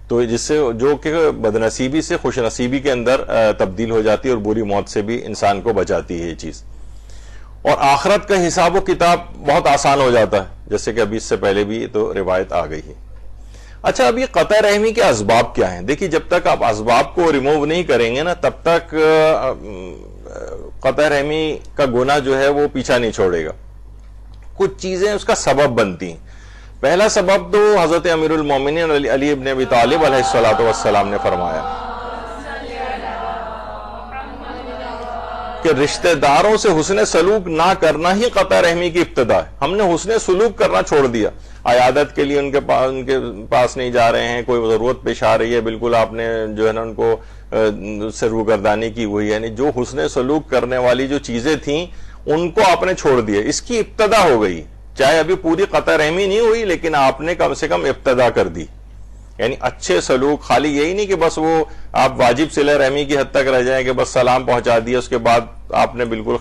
تو جس سے جو کہ بد نصیبی سے خوش نصیبی کے اندر تبدیل ہو جاتی ہے اور بری موت سے بھی انسان کو بچاتی ہے یہ چیز. اور آخرت کا حساب و کتاب بہت آسان ہو جاتا ہے، جیسے کہ ابھی اس سے پہلے بھی تو روایت آ گئی ہے. اچھا، اب یہ قطع رحمی کے اسباب کیا ہیں؟ دیکھیے، جب تک آپ اسباب کو ریموو نہیں کریں گے نا، تب تک قطع رحمی کا گناہ جو ہے وہ پیچھا نہیں چھوڑے گا. کچھ چیزیں اس کا سبب بنتی ہیں. پہلا سبب تو حضرت امیر المومنین علی ابن ابی طالب علیہ الصلوۃ والسلام نے فرمایا کہ رشتہ داروں سے حسن سلوک نہ کرنا ہی قطع رحمی کی ابتدا ہے. ہم نے حسن سلوک کرنا چھوڑ دیا. عیادت کے لیے ان کے پاس نہیں جا رہے ہیں، کوئی ضرورت پیش آ رہی ہے، بالکل آپ نے جو ہے نا ان کو سے روگردانی کی ہوئی ہے. یعنی جو حسن سلوک کرنے والی جو چیزیں تھیں ان کو آپ نے چھوڑ دیا. اس کی ابتدا ہو گئی، چاہے ابھی پوری قطع رحمی نہیں ہوئی لیکن آپ نے کم سے کم ابتدا کر دی. یعنی اچھے سلوک، خالی یہی نہیں کہ بس وہ آپ واجب صلہ رحمی کی حد تک رہ جائیں کہ بس سلام پہنچا دیا اس کے بعد آپ نے بالکل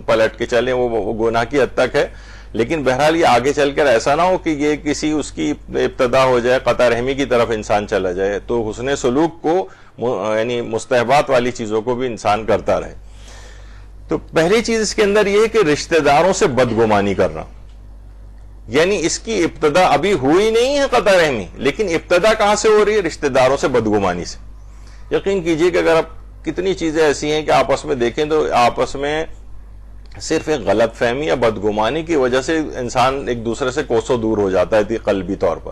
پلٹ کے چلیں، وہ گناہ کی حد تک ہے. لیکن بہرحال یہ آگے چل کر ایسا نہ ہو کہ یہ کسی اس کی ابتدا ہو جائے، قطع رحمی کی طرف انسان چلا جائے. تو حسن سلوک کو یعنی مستحبات والی چیزوں کو بھی انسان کرتا رہے. تو پہلی چیز اس کے اندر یہ ہے کہ رشتہ داروں سے بدگمانی کرنا. یعنی اس کی ابتدا ابھی ہوئی نہیں ہے قطع رحمی، لیکن ابتدا کہاں سے ہو رہی ہے؟ رشتہ داروں سے بدگمانی سے. یقین کیجئے کہ اگر آپ کتنی چیزیں ایسی ہیں کہ آپس میں دیکھیں تو آپس میں صرف ایک غلط فہمی یا بدگمانی کی وجہ سے انسان ایک دوسرے سے کوسوں دور ہو جاتا ہے قلبی طور پر.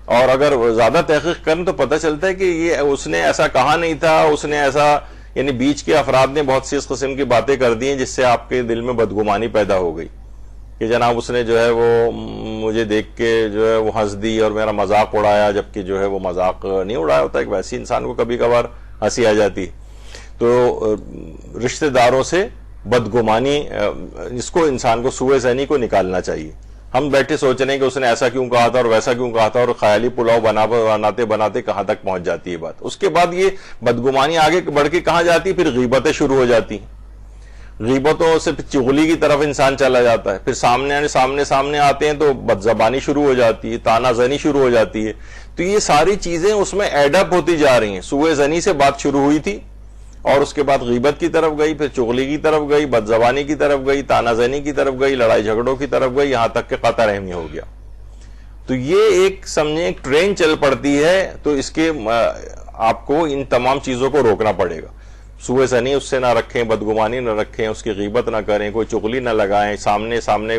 اور اگر زیادہ تحقیق کریں تو پتہ چلتا ہے کہ یہ اس نے ایسا کہا نہیں تھا، اس نے ایسا، یعنی بیچ کے افراد نے بہت سی اس قسم کی باتیں کر دی ہیں جس سے آپ کے دل میں بدگمانی پیدا ہو گئی کہ جناب اس نے جو ہے وہ مجھے دیکھ کے جو ہے وہ ہنس دی اور میرا مذاق اڑایا، جبکہ جو ہے وہ مذاق نہیں اڑایا ہوتا. ایک ویسی انسان کو کبھی کبھار ہنسی آ جاتی. تو رشتہ داروں سے بدگمانی، اس کو انسان کو سوء ظنی کو نکالنا چاہیے. ہم بیٹھے سوچ رہے ہیں کہ اس نے ایسا کیوں کہا تھا اور ویسا کیوں کہا تھا، اور خیالی پلاؤ بناتے بناتے کہاں تک پہنچ جاتی ہے بات. اس کے بعد یہ بدگمانی آگے بڑھ کے کہاں جاتی ہے؟ پھر غیبتیں شروع ہو جاتی ہیں. غیبتوں سے پھر چغلی کی طرف انسان چلا جاتا ہے. پھر سامنے آتے ہیں تو بد زبانی شروع ہو جاتی ہے، طعنہ زنی شروع ہو جاتی ہے. تو یہ ساری چیزیں اس میں ایڈ اپ ہوتی جا رہی ہیں. سوء ظنی سے بات شروع ہوئی تھی اور اس کے بعد غیبت کی طرف گئی، پھر چغلی کی طرف گئی، بد زبانی کی طرف گئی، طعنہ زنی کی طرف گئی، لڑائی جھگڑوں کی طرف گئی، یہاں تک کہ قطع رحمی ہو گیا. تو یہ ایک سمجھیں ایک ٹرین چل پڑتی ہے. تو اس کے آپ کو ان تمام چیزوں کو روکنا پڑے گا. سوء ظنی اس سے نہ رکھیں، بدگمانی نہ رکھیں، اس کی غیبت نہ کریں، کوئی چغلی نہ لگائیں. سامنے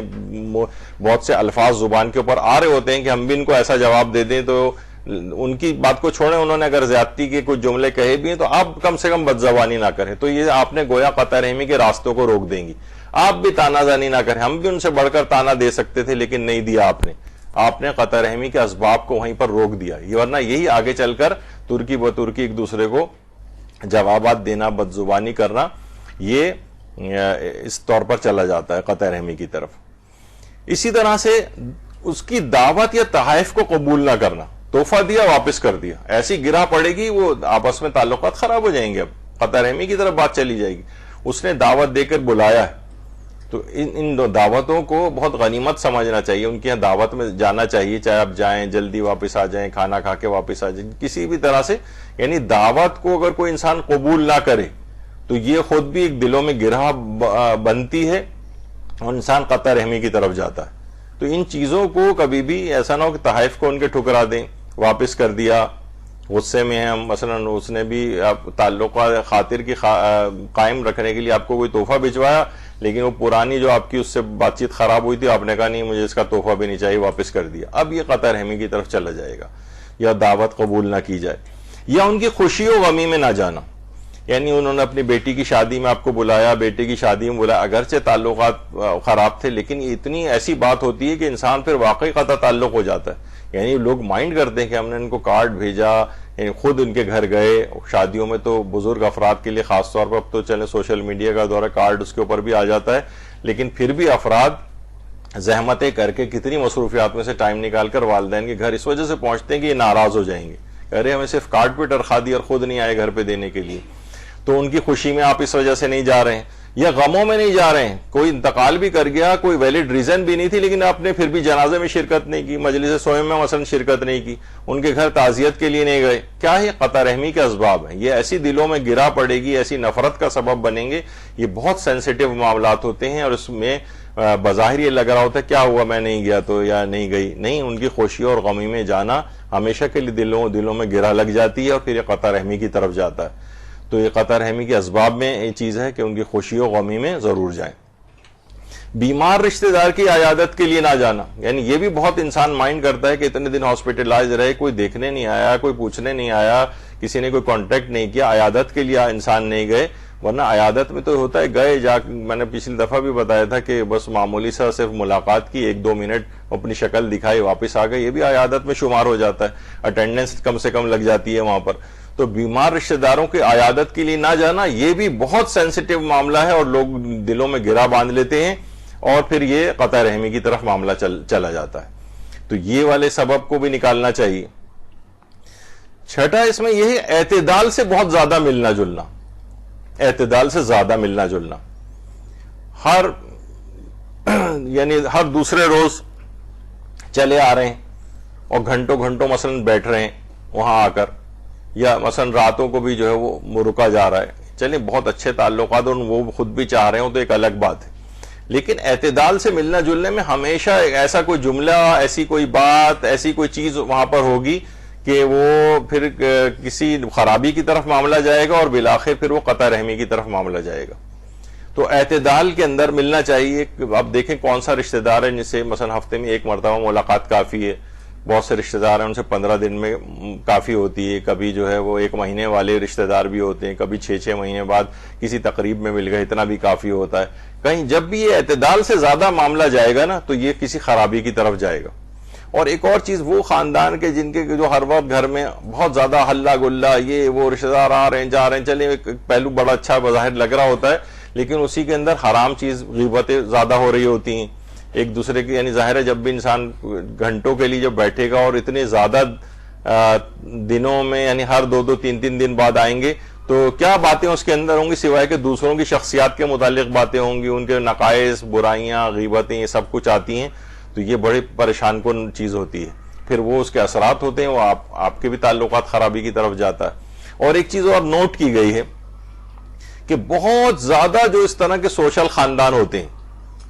بہت سے الفاظ زبان کے اوپر آ رہے ہوتے ہیں کہ ہم بھی ان کو ایسا جواب دے دیں، تو ان کی بات کو چھوڑیں. انہوں نے اگر زیادتی کے کچھ جملے کہے بھی ہیں تو آپ کم سے کم بد زبانی نہ کریں. تو یہ آپ نے گویا قطع رحمی کے راستوں کو روک دیں گی. آپ بھی طعنہ زنی نہ کریں. ہم بھی ان سے بڑھ کر طعنہ دے سکتے تھے لیکن نہیں دیا آپ نے قطع رحمی کے اسباب کو وہیں پر روک دیا. ورنہ یہی آگے چل کر ترکی بترکی ایک دوسرے کو جوابات دینا، بد زبانی کرنا، یہ اس طور پر چلا جاتا ہے قطع رحمی کی طرف. اسی طرح سے اس کی دعوت یا تحائف کو قبول نہ کرنا. تحفہ دیا واپس کر دیا، ایسی گرہ پڑے گی وہ آپس میں تعلقات خراب ہو جائیں گے. اب قطع رحمی کی طرف بات چلی جائے گی. اس نے دعوت دے کر بلایا ہے تو ان دعوتوں کو بہت غنیمت سمجھنا چاہیے. ان کے یہاں دعوت میں جانا چاہیے, چاہے آپ جائیں جلدی واپس آ جائیں, کھانا کھا کے واپس آ جائیں, کسی بھی طرح سے. یعنی دعوت کو اگر کوئی انسان قبول نہ کرے تو یہ خود بھی ایک دلوں میں گرہ بنتی ہے اور انسان قطع رحمی کی طرف جاتا ہے. تو ان چیزوں کو کبھی بھی ایسا نہ ہو کہ تحائف کو ان کے ٹھکرا دیں, واپس کر دیا, غصے میں ہیں مثلا اس نے بھی تعلقات خاطر کی قائم رکھنے کے لیے آپ کو کوئی تحفہ بھجوایا, لیکن وہ پرانی جو آپ کی اس سے بات چیت خراب ہوئی تھی, آپ نے کہا نہیں مجھے اس کا تحفہ بھی نہیں چاہیے, واپس کر دیا. اب یہ قطع رحمی کی طرف چلا جائے گا. یا دعوت قبول نہ کی جائے, یا ان کی خوشی و غمی میں نہ جانا. یعنی انہوں نے اپنی بیٹی کی شادی میں آپ کو بلایا, بیٹے کی شادی میں بلایا, اگرچہ تعلقات خراب تھے لیکن اتنی ایسی بات ہوتی ہے کہ انسان پھر واقعی قطع تعلق ہو جاتا ہے. یعنی لوگ مائنڈ کرتے ہیں کہ ہم نے ان کو کارڈ بھیجا, یعنی خود ان کے گھر گئے. شادیوں میں تو بزرگ افراد کے لیے خاص طور پر, اب تو چلے سوشل میڈیا کا دور ہے, کارڈ اس کے اوپر بھی آ جاتا ہے, لیکن پھر بھی افراد زحمتیں کر کے کتنی مصروفیات میں سے ٹائم نکال کر والدین کے گھر اس وجہ سے پہنچتے ہیں کہ یہ ناراض ہو جائیں گے, کہہ رہے ہمیں صرف کارڈ پہ ٹرخا دی اور خود نہیں آئے گھر پہ دینے کے لیے. تو ان کی خوشی میں آپ اس وجہ سے نہیں جا رہے ہیں, یا غموں میں نہیں جا رہے ہیں, کوئی انتقال بھی کر گیا, کوئی ویلڈ ریزن بھی نہیں تھی, لیکن آپ نے پھر بھی جنازے میں شرکت نہیں کی, مجلس سوئم میں مثلا شرکت نہیں کی, ان کے گھر تعزیت کے لیے نہیں گئے. کیا یہ قطع رحمی کے اسباب ہیں؟ یہ ایسی دلوں میں گرا پڑے گی, ایسی نفرت کا سبب بنیں گے. یہ بہت سینسیٹیو معاملات ہوتے ہیں اور اس میں بظاہر یہ لگ رہا ہوتا ہے کیا ہوا میں نہیں گیا تو یا نہیں گئی. نہیں, ان کی خوشی اور غمی میں جانا ہمیشہ کے لیے دلوں میں گرا لگ جاتی ہے اور پھر یہ قطع رحمی کی طرف جاتا ہے. تو یہ قطع رحمی کے اسباب میں یہ چیز ہے کہ ان کی خوشی و غمی میں ضرور جائیں. بیمار رشتہ دار کی عیادت کے لیے نہ جانا. یعنی یہ بھی بہت انسان مائنڈ کرتا ہے کہ اتنے دن ہاسپٹلائز رہے, کوئی دیکھنے نہیں آیا, کوئی پوچھنے نہیں آیا, کسی نے کوئی کانٹیکٹ نہیں کیا, عیادت کے لیے انسان نہیں گئے. ورنہ عیادت میں تو ہوتا ہے گئے جا, میں نے پچھلی دفعہ بھی بتایا تھا کہ بس معمولی سا صرف ملاقات کی, 1-2 منٹ اپنی شکل دکھائی, واپس آ گئے, یہ بھی عیادت میں شمار ہو جاتا ہے. اٹینڈنس کم سے کم لگ جاتی ہے وہاں پر. تو بیمار رشتہ داروں کی عیادت کے لیے نہ جانا یہ بھی بہت سینسیٹیو معاملہ ہے اور لوگ دلوں میں گرا باندھ لیتے ہیں اور پھر یہ قطع رحمی کی طرف معاملہ چلا جاتا ہے. تو یہ والے سبب کو بھی نکالنا چاہیے. چھٹا اس میں یہ ہے اعتدال سے بہت زیادہ ملنا جلنا. اعتدال سے زیادہ ملنا جلنا, یعنی ہر دوسرے روز چلے آ رہے ہیں اور گھنٹوں گھنٹوں مثلا بیٹھ رہے ہیں وہاں آ کر, یا مثلا راتوں کو بھی جو ہے وہ رکا جا رہا ہے. چلیں بہت اچھے تعلقات اور وہ خود بھی چاہ رہے ہوں تو ایک الگ بات ہے, لیکن اعتدال سے ملنا جلنے میں ہمیشہ ایسا کوئی جملہ, ایسی کوئی بات, ایسی کوئی چیز وہاں پر ہوگی کہ وہ پھر کسی خرابی کی طرف معاملہ جائے گا اور بالآخر پھر وہ قطع رحمی کی طرف معاملہ جائے گا. تو اعتدال کے اندر ملنا چاہیے. اب دیکھیں کون سا رشتہ دار ہے جس سے مثلا ہفتے میں 1 مرتبہ ملاقات کافی ہے. بہت سے رشتہ دار ہیں ان سے 15 دن میں کافی ہوتی ہے. کبھی جو ہے وہ 1 مہینے والے رشتہ دار بھی ہوتے ہیں, کبھی 6 مہینے بعد کسی تقریب میں مل گئے, اتنا بھی کافی ہوتا ہے. کہیں جب بھی یہ اعتدال سے زیادہ معاملہ جائے گا نا تو یہ کسی خرابی کی طرف جائے گا. اور ایک اور چیز, وہ خاندان کے جن کے جو ہر وقت گھر میں بہت زیادہ ہلہ گلہ, یہ وہ رشتہ دار آ رہے ہیں جا رہے ہیں, چلے ایک پہلو بڑا اچھا بظاہر لگ رہا ہوتا ہے, لیکن اسی کے اندر حرام چیز, غیبتیں زیادہ ہو رہی ہوتی ہیں ایک دوسرے کی. یعنی ظاہر ہے جب بھی انسان گھنٹوں کے لیے جب بیٹھے گا اور اتنے زیادہ دنوں میں, یعنی ہر 2-2 3-3 دن بعد آئیں گے, تو کیا باتیں اس کے اندر ہوں گی سوائے کہ دوسروں کی شخصیات کے متعلق باتیں ہوں گی, ان کے نقائص, برائیاں, غیبتیں, یہ سب کچھ آتی ہیں. تو یہ بڑی پریشان کن چیز ہوتی ہے. پھر وہ اس کے اثرات ہوتے ہیں, وہ آپ کے بھی تعلقات خرابی کی طرف جاتا ہے. اور ایک چیز اور نوٹ کی گئی ہے کہ بہت زیادہ جو اس طرح کے سوشل خاندان ہوتے ہیں,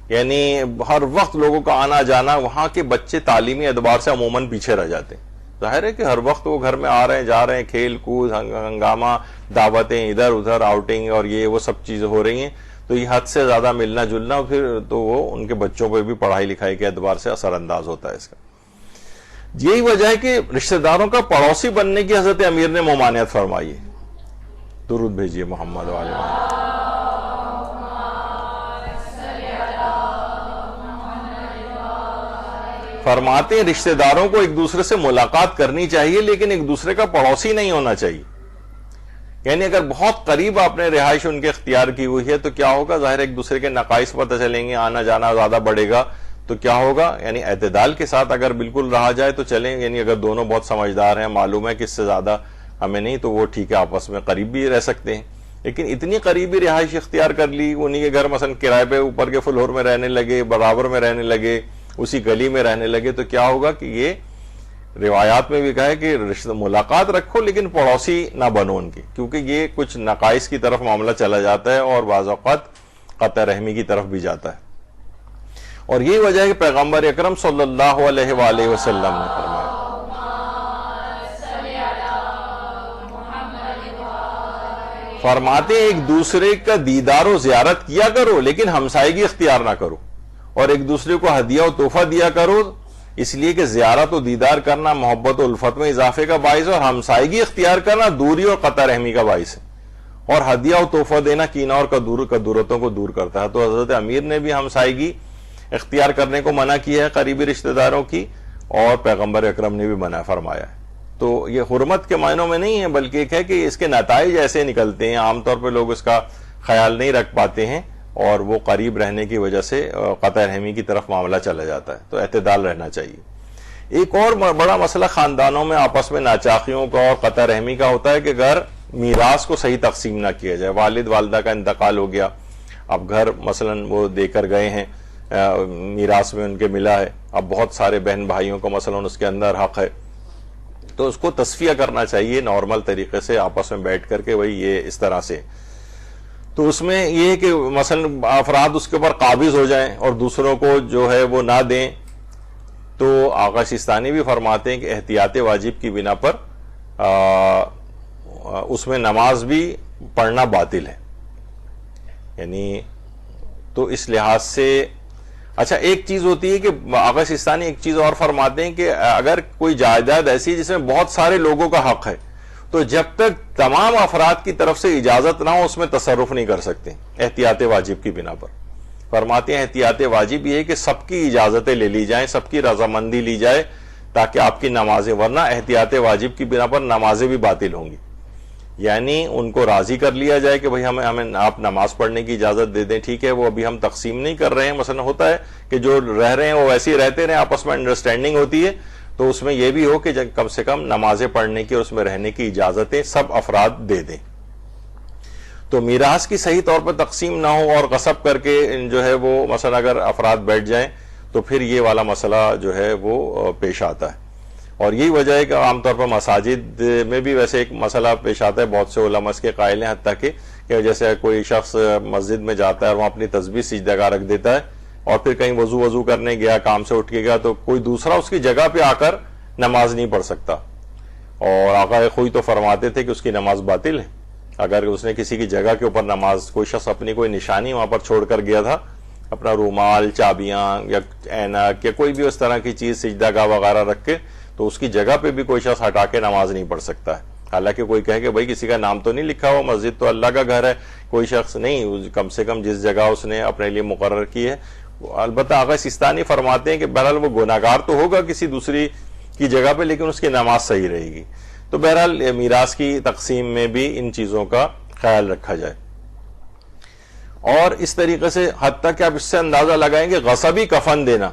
یعنی ہر وقت لوگوں کا آنا جانا, وہاں کے بچے تعلیمی اعتبار سے عموماً پیچھے رہ جاتے ہیں. ظاہر ہے کہ ہر وقت وہ گھر میں آ رہے ہیں جا رہے ہیں, کھیل کود, ہنگامہ, دعوتیں, ادھر ادھر آؤٹنگ اور یہ وہ سب چیزیں ہو رہی ہیں. تو یہ حد سے زیادہ ملنا جلنا پھر تو وہ ان کے بچوں پہ بھی پڑھائی لکھائی کے اعتبار سے اثر انداز ہوتا ہے اس کا. یہی وجہ ہے کہ رشتہ داروں کا پڑوسی بننے کی حضرت امیر نے ممانعت فرمائی ہے. درود بھیجیے محمد وعلی محمد. فرماتے ہیں رشتہ داروں کو ایک دوسرے سے ملاقات کرنی چاہیے, لیکن ایک دوسرے کا پڑوسی نہیں ہونا چاہیے. یعنی اگر بہت قریب آپ نے رہائش ان کے اختیار کی ہوئی ہے تو کیا ہوگا, ظاہر ایک دوسرے کے نقائص پتہ چلیں گے, آنا جانا زیادہ بڑھے گا, تو کیا ہوگا. یعنی اعتدال کے ساتھ اگر بالکل رہا جائے تو چلیں, یعنی اگر دونوں بہت سمجھدار ہیں, معلوم ہے کہ اس سے زیادہ ہمیں نہیں, تو وہ ٹھیک ہے, آپس میں قریب بھی رہ سکتے ہیں. لیکن اتنی قریبی رہائش اختیار کر لی, انہی کے گھر مثلا کرائے پہ اوپر کے فلور میں رہنے لگے, برابر میں رہنے لگے, اسی گلی میں رہنے لگے, تو کیا ہوگا کہ یہ روایات میں بھی کہا ہے کہ رشتہ ملاقات رکھو لیکن پڑوسی نہ بنو ان کی, کیونکہ یہ کچھ نقائص کی طرف معاملہ چلا جاتا ہے اور بعض اوقات قطع رحمی کی طرف بھی جاتا ہے. اور یہی وجہ ہے کہ پیغمبر اکرم صلی اللہ علیہ وآلہ وسلم نے فرمایا فرماتے ایک دوسرے کا دیدار و زیارت کیا کرو لیکن ہمسائیگی اختیار نہ کرو, اور ایک دوسرے کو ہدیہ و تحفہ دیا کرو, اس لیے کہ زیارت و دیدار کرنا محبت و الفت میں اضافے کا باعث ہے, اور ہمسائیگی اختیار کرنا دوری اور قطع رحمی کا باعث ہے, اور ہدیہ و تحفہ دینا کینہ اور کدورتوں کو دور کرتا ہے. تو حضرت امیر نے بھی ہمسائیگی اختیار کرنے کو منع کیا ہے قریبی رشتہ داروں کی, اور پیغمبر اکرم نے بھی منع فرمایا ہے. تو یہ حرمت کے معنوں میں نہیں ہے, بلکہ ایک ہے کہ اس کے نتائج ایسے نکلتے ہیں, عام طور پہ لوگ اس کا خیال نہیں رکھ پاتے ہیں اور وہ قریب رہنے کی وجہ سے قطع رحمی کی طرف معاملہ چلا جاتا ہے. تو اعتدال رہنا چاہیے. ایک اور بڑا مسئلہ خاندانوں میں آپس میں ناچاخیوں کا اور قطع رحمی کا ہوتا ہے کہ گھر میراث کو صحیح تقسیم نہ کیا جائے. والد والدہ کا انتقال ہو گیا, اب گھر مثلا وہ دے کر گئے ہیں, میراث میں ان کے ملا ہے, اب بہت سارے بہن بھائیوں کو مثلا اس کے اندر حق ہے, تو اس کو تصفیہ کرنا چاہیے نارمل طریقے سے آپس میں بیٹھ کر کے, وہی یہ اس طرح سے. تو اس میں یہ ہے کہ مثلا افراد اس کے اوپر قابض ہو جائیں اور دوسروں کو جو ہے وہ نہ دیں, تو آقا سیستانی بھی فرماتے ہیں کہ احتیاط واجب کی بنا پر اس میں نماز بھی پڑھنا باطل ہے. یعنی تو اس لحاظ سے اچھا ایک چیز ہوتی ہے کہ آقا سیستانی ایک چیز اور فرماتے ہیں کہ اگر کوئی جائیداد ایسی جس میں بہت سارے لوگوں کا حق ہے, تو جب تک تمام افراد کی طرف سے اجازت نہ ہو اس میں تصرف نہیں کر سکتے احتیاط واجب کی بنا پر. فرماتے ہیں احتیاط واجب یہ ہے کہ سب کی اجازتیں لے لی جائیں, سب کی رضامندی لی جائے تاکہ آپ کی نمازیں, ورنہ احتیاط واجب کی بنا پر نمازیں بھی باطل ہوں گی. یعنی ان کو راضی کر لیا جائے کہ بھئی ہمیں آپ نماز پڑھنے کی اجازت دے دیں, ٹھیک ہے, وہ ابھی ہم تقسیم نہیں کر رہے ہیں. مثلا ہوتا ہے کہ جو رہ رہے ہیں وہ ویسے ہی رہتے رہے, آپس میں انڈرسٹینڈنگ ہوتی ہے, تو اس میں یہ بھی ہو کہ کم سے کم نمازیں پڑھنے کی اور اس میں رہنے کی اجازتیں سب افراد دے دیں. تو میراث کی صحیح طور پر تقسیم نہ ہو اور غصب کر کے جو ہے وہ مثلا اگر افراد بیٹھ جائیں تو پھر یہ والا مسئلہ جو ہے وہ پیش آتا ہے. اور یہی وجہ ہے کہ عام طور پر مساجد میں بھی ویسے ایک مسئلہ پیش آتا ہے, بہت سے علماء اس کے قائل ہیں, حتیٰ کہ جیسے کوئی شخص مسجد میں جاتا ہے اور وہاں اپنی تسبیح سجدہ گاہ رکھ دیتا ہے, اور پھر کہیں وضو کرنے گیا, کام سے اٹھ کے گیا, تو کوئی دوسرا اس کی جگہ پہ آ کر نماز نہیں پڑھ سکتا. اور آقا خوئی تو فرماتے تھے کہ اس کی نماز باطل ہے. اگر اس نے کسی کی جگہ کے اوپر نماز, کوئی شخص اپنی کوئی نشانی وہاں پر چھوڑ کر گیا تھا, اپنا رومال, چابیاں یا اینک یا کوئی بھی اس طرح کی چیز سجدہ گاہ وغیرہ رکھ کے, تو اس کی جگہ پہ بھی کوئی شخص ہٹا کے نماز نہیں پڑھ سکتا ہے. حالانکہ کوئی کہے کہ بھائی کسی کا نام تو نہیں لکھا ہوا, مسجد تو اللہ کا گھر ہے, کوئی شخص نہیں, کم سے کم جس جگہ اس نے اپنے لیے مقرر کی ہے. البتہ آقا سیستانی فرماتے ہیں کہ بہرحال وہ گناہگار تو ہوگا کسی دوسری کی جگہ پہ, لیکن اس کی نماز صحیح رہے گی. تو بہرحال میراث کی تقسیم میں بھی ان چیزوں کا خیال رکھا جائے. اور اس طریقے سے حتیٰ کہ آپ اس سے اندازہ لگائیں کہ غصبی کفن دینا,